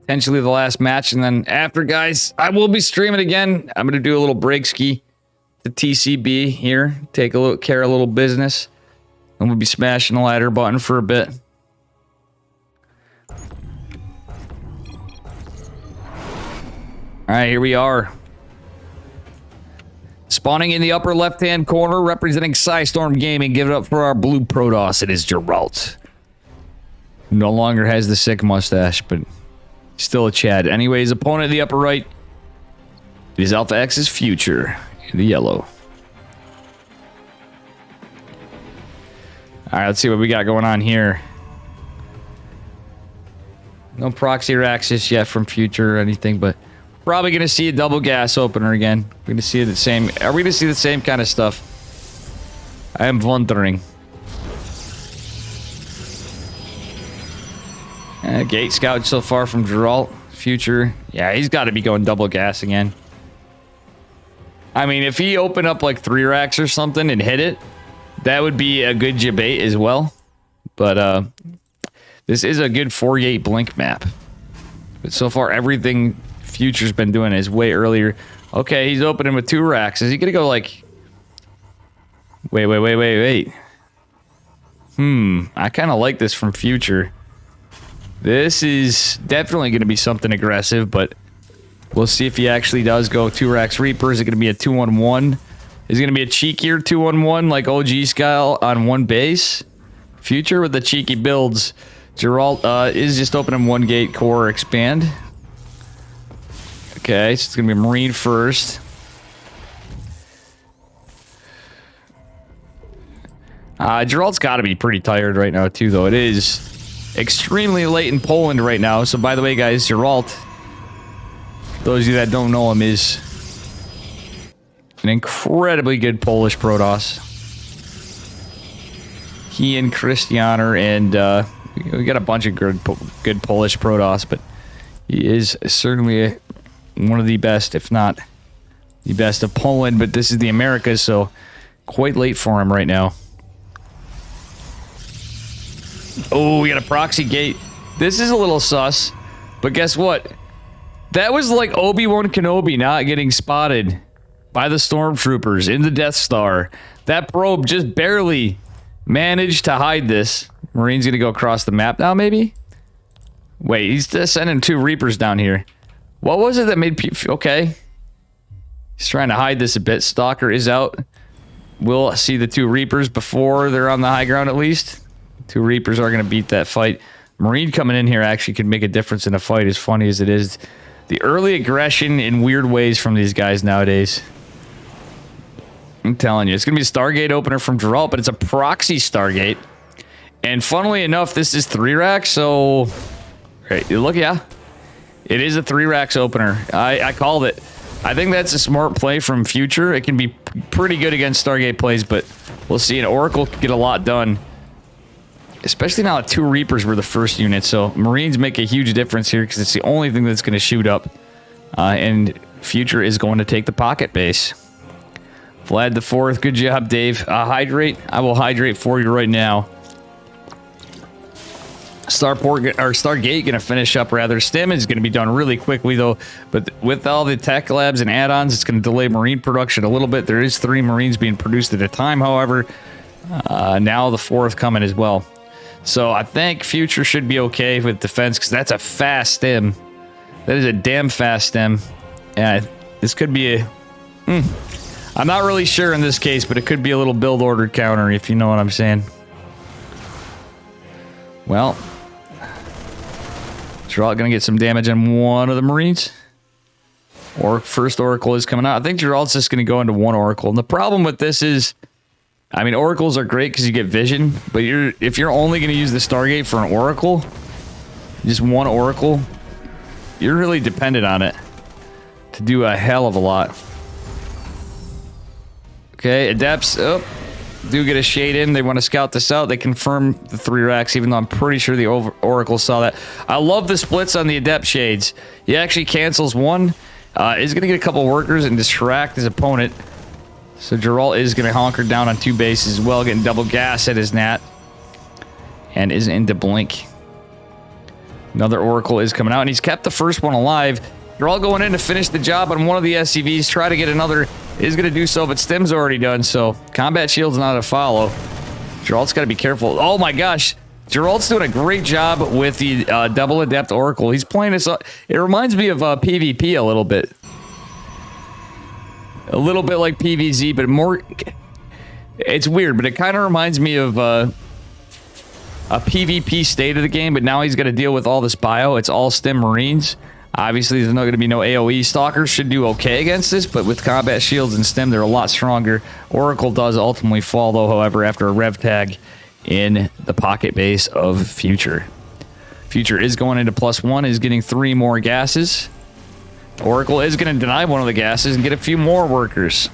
Potentially the last match, and then after, guys, I will be streaming again. I'm going to do a little break ski to TCB here, take a little care of a little business, and we'll be smashing the ladder button for a bit. All right, here we are. Spawning in the upper left-hand corner, representing Psystorm Gaming. Give it up for our blue Protoss. It is Geralt. Who no longer has the sick mustache, but still a Chad. Anyways, opponent in the upper right. It is Alpha X's Future in the yellow. All right, let's see what we got going on here. No proxy access yet from Future or anything, but probably going to see a double gas opener again. We're going to see the same. Are we going to see the same kind of stuff? I am wondering. Gate scout so far from Geralt. Future. Yeah, he's got to be going double gas again. I mean, if he opened up like 3 racks or something and hit it, that would be a good debate as well. But this is a good 4-gate blink map. But so far, everything Future's been doing is way earlier. Okay, he's opening with 2 racks. Is he gonna go like... Wait. I kind of like this from Future. This is definitely going to be something aggressive, but we'll see if he actually does go 2 racks Reaper. Is it going to be a 2-on-1? Is it going to be a cheekier 2-on-1 like OG style on 1 base? Future with the cheeky builds. Geralt is just opening 1 gate core expand. Okay, so it's going to be Marine first. Geralt's got to be pretty tired right now, too, though. It is extremely late in Poland right now. So, by the way, guys, Geralt, those of you that don't know him, is an incredibly good Polish Protoss. He and Christianer, and we got a bunch of good Polish Protoss, but he is certainly one of the best, if not the best of Poland. But this is the Americas, so quite late for him right now. Oh, we got a proxy gate. This is a little sus, but guess what? That was like Obi-Wan Kenobi not getting spotted by the stormtroopers in the Death Star. That probe just barely managed to hide this. Marine's gonna go across the map now, maybe? Wait, he's just sending 2 Reapers down here. What was it that made people... Okay. He's trying to hide this a bit. Stalker is out. We'll see the 2 Reapers before they're on the high ground at least. 2 Reapers are going to beat that fight. Marine coming in here actually could make a difference in a fight, as funny as it is. The early aggression in weird ways from these guys nowadays. I'm telling you, it's going to be a Stargate opener from Geralt, but it's a proxy Stargate. And funnily enough, this is 3 racks, so... Right, look, yeah. It is a 3 racks opener. I called it. I think that's a smart play from Future. It can be pretty good against Stargate plays, but we'll see. An Oracle can get a lot done. Especially now that 2 Reapers were the first unit, so Marines make a huge difference here because it's the only thing that's going to shoot up. And Future is going to take the pocket base. Vlad the 4th, good job, Dave. Hydrate, I will hydrate for you right now. Stargate going to finish up rather. Stim is going to be done really quickly though, but with all the tech labs and add-ons, it's going to delay Marine production a little bit. There is 3 Marines being produced at a time, however. Now the 4th coming as well. So I think Future should be okay with defense because that's a fast stim. That is a damn fast stim. Yeah, this could be a... I'm not really sure in this case, but it could be a little build order counter, if you know what I'm saying. Well, Geralt gonna get some damage on one of the Marines. Or first Oracle is coming out. I think Geralt's just gonna go into one Oracle. And the problem with this is, I mean, Oracles are great because you get vision, but if you're only gonna use the Stargate for an Oracle, just one Oracle, you're really dependent on it to do a hell of a lot. Okay, Adepts, do get a shade in. They want to scout this out. They confirm the 3 racks, even though I'm pretty sure the Oracle saw that. I love the splits on the Adept shades. He actually cancels one. Is going to get a couple workers and distract his opponent. So Geralt is going to honker down on 2 bases as well, getting double gas at his Nat. And is into blink. Another Oracle is coming out, and he's kept the first one alive. Geralt going in to finish the job on one of the SCVs. Try to get another. Is going to do so, but Stim's already done, so combat shield's not a follow. Geralt's got to be careful. Oh my gosh. Geralt's doing a great job with the double Adept Oracle. He's playing this. It reminds me of PvP a little bit. A little bit like PvZ, but more. It's weird, but it kind of reminds me of a PvP state of the game, but now he's got to deal with all this bio. It's all Stim Marines. Obviously, there's not going to be no AoE. Stalkers should do okay against this, but with combat shields and Stim, they're a lot stronger. Oracle does ultimately fall, though, however, after a rev tag in the pocket base of Future. Future is going into +1, is getting 3 more gases. Oracle is going to deny one of the gases and get a few more workers.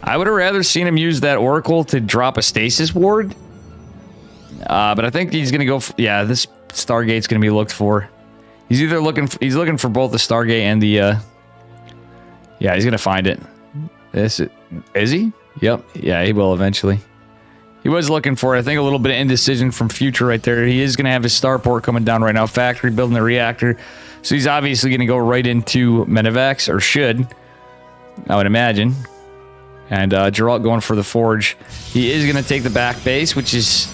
I would have rather seen him use that Oracle to drop a stasis ward. But I think he's going to go... yeah, this Stargate's going to be looked for. He's either looking for both the Stargate and the yeah, he's gonna find it. Is he? Yep. Yeah, he will eventually. He was looking for it. I think a little bit of indecision from Future right there. He is gonna have his starport coming down right now. Factory building the reactor. So he's obviously gonna go right into Medivacs, or should, I would imagine. And Geralt going for the forge. He is gonna take the back base, which is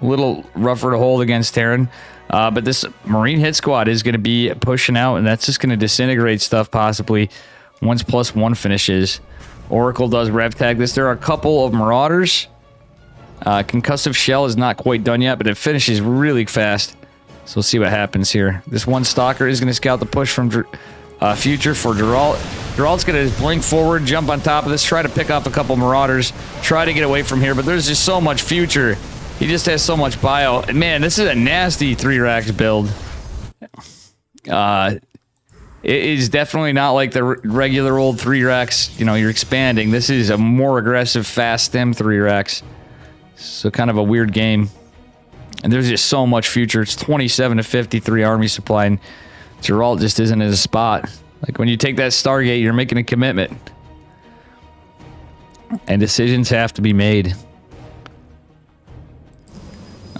a little rougher to hold against Terran. But this Marine hit squad is going to be pushing out, and that's just going to disintegrate stuff possibly once +1 finishes. Oracle does rev tag this. There are a couple of Marauders. Concussive Shell is not quite done yet, but it finishes really fast. So we'll see what happens here. This one Stalker is going to scout the push from Future for Geralt. Geralt's going to blink forward, jump on top of this, try to pick off a couple Marauders, try to get away from here, but there's just so much Future. He just has so much bio. Man, this is a nasty 3 racks build. It is definitely not like the regular old 3 racks. You know, you're expanding. This is a more aggressive, fast Stim 3 racks. So kind of a weird game. And there's just so much Future. It's 27 to 53 army supply, and Geralt just isn't in a spot. Like when you take that Stargate, you're making a commitment. And decisions have to be made.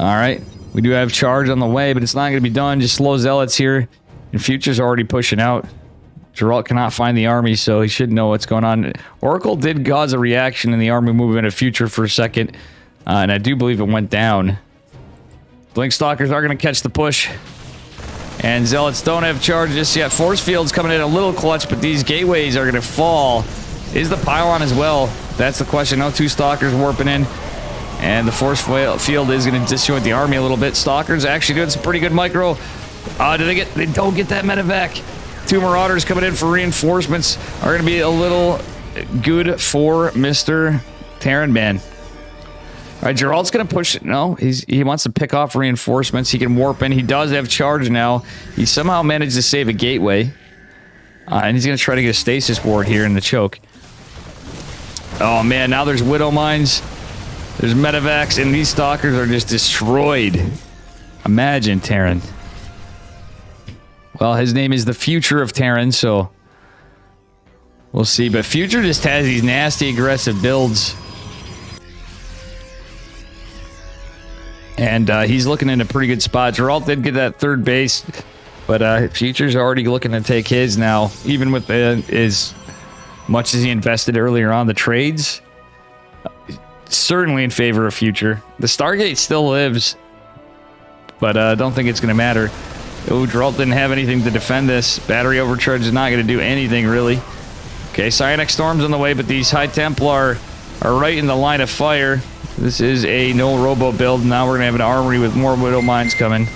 Alright, we do have charge on the way, but it's not going to be done. Just slow zealots here. And Future's already pushing out. Geralt cannot find the army, so he should know what's going on. Oracle did cause a reaction in the army movement of Future for a second. And I do believe it went down. Blink Stalkers are going to catch the push. And Zealots don't have charge just yet. Force Field's coming in a little clutch, but these gateways are going to fall. Is the pylon as well? That's the question. No 2 Stalkers warping in. And the force field is going to disjoint the army a little bit. Stalkers actually doing some pretty good micro. They don't get that medevac. 2 Marauders coming in for reinforcements are going to be a little good for Mr. Terran Man. All right, Geralt's going to push. No, he wants to pick off reinforcements. He can warp in. He does have charge now. He somehow managed to save a gateway. And he's going to try to get a stasis ward here in the choke. Oh, man, now there's Widow Mines. There's medevacs, and these Stalkers are just destroyed. Imagine Terran. Well, his name is the Future of Terran, so we'll see. But Future just has these nasty, aggressive builds. And he's looking in a pretty good spot. Geralt did get that 3rd base, but Future's already looking to take his now, even with as much as he invested earlier on the trades. Certainly in favor of Future. The Stargate still lives, but I don't think it's going to matter. Oh, Geralt didn't have anything to defend this. Battery overcharge is not going to do anything, really. Okay, Psionic Storm's on the way, but these High Templar are right in the line of fire. This is a no robo build. Now we're going to have an armory with more Widow Mines coming.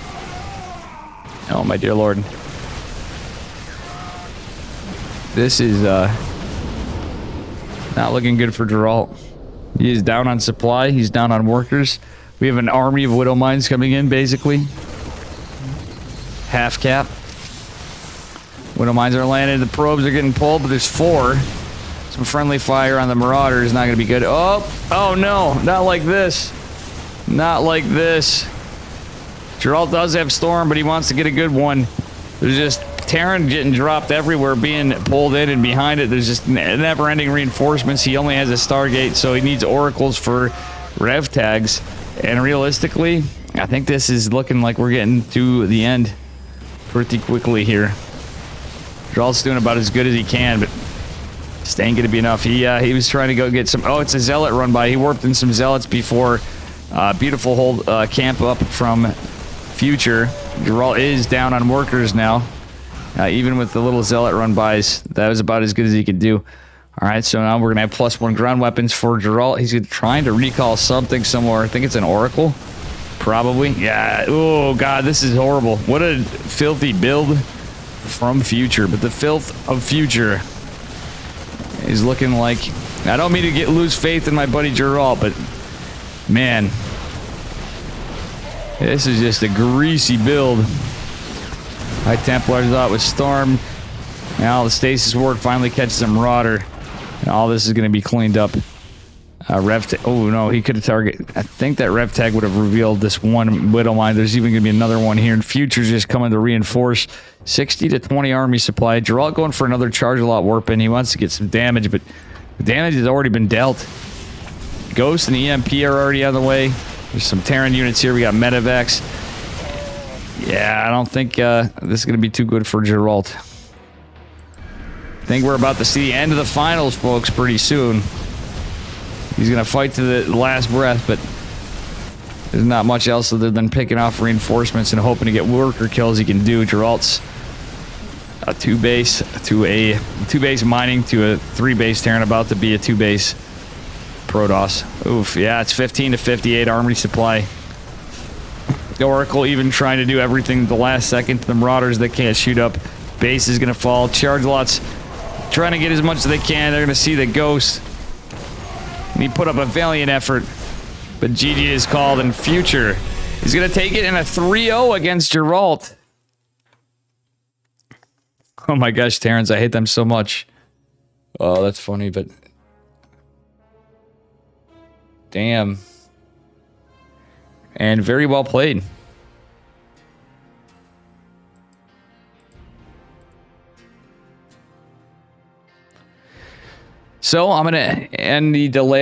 Oh, my dear lord. This is not looking good for Geralt. He is down on supply. He's down on workers. We have an army of Widow Mines coming in, basically. Half cap. Widow Mines are landing. The probes are getting pulled, but there's 4. Some friendly fire on the Marauder is not going to be good. Oh no, not like this. Not like this. Geralt does have Storm, but he wants to get a good one. There's just Terran getting dropped everywhere, being pulled in, and behind it, there's just never-ending reinforcements. He only has a Stargate, so he needs Oracles for Rev tags. And realistically, I think this is looking like we're getting to the end pretty quickly here. Geralt's doing about as good as he can, but this ain't gonna be enough. He was trying to go get some. Oh, it's a Zealot run by. He warped in some Zealots before. Beautiful hold camp up from Future. Geralt is down on workers now. Even with the little Zealot run bys, that was about as good as he could do. All right, so now we're gonna have +1 ground weapons for Geralt. He's trying to recall something somewhere. I think it's an Oracle, probably. Yeah. Oh god, this is horrible. What a filthy build from Future. But the filth of Future is looking like. I don't mean to lose faith in my buddy Geralt, but man, this is just a greasy build. High Templars out with Storm. Now the Stasis Ward finally catches a Marauder. And all this is going to be cleaned up. Oh no, he could have targeted. I think that Rev Tag would have revealed this one Widow Mine. There's even going to be another one here. And Future's just coming to reinforce. 60 to 20 army supply. Geralt going for another Charge a Lot Warp in. He wants to get some damage, but the damage has already been dealt. Ghost and EMP are already on the way. There's some Terran units here. We got Medivacs. Yeah, I don't think this is going to be too good for Geralt. I think we're about to see the end of the finals, folks, pretty soon. He's going to fight to the last breath, but there's not much else other than picking off reinforcements and hoping to get worker kills he can do. Geralt's a 2-base to a 2-base mining to a 3-base Terran, about to be a 2-base Protoss. Oof, yeah, it's 15 to 58 armory supply. The Oracle even trying to do everything at the last second to the Marauders that can't shoot up. Base is going to fall. Charge Lots trying to get as much as they can. They're going to see the Ghost. And he put up a valiant effort. But GG is called, and Future is going to take it in a 3-0 against Geralt. Oh my gosh, Terrans, I hate them so much. Oh, that's funny, but... damn. And very well played. So I'm going to end the delay.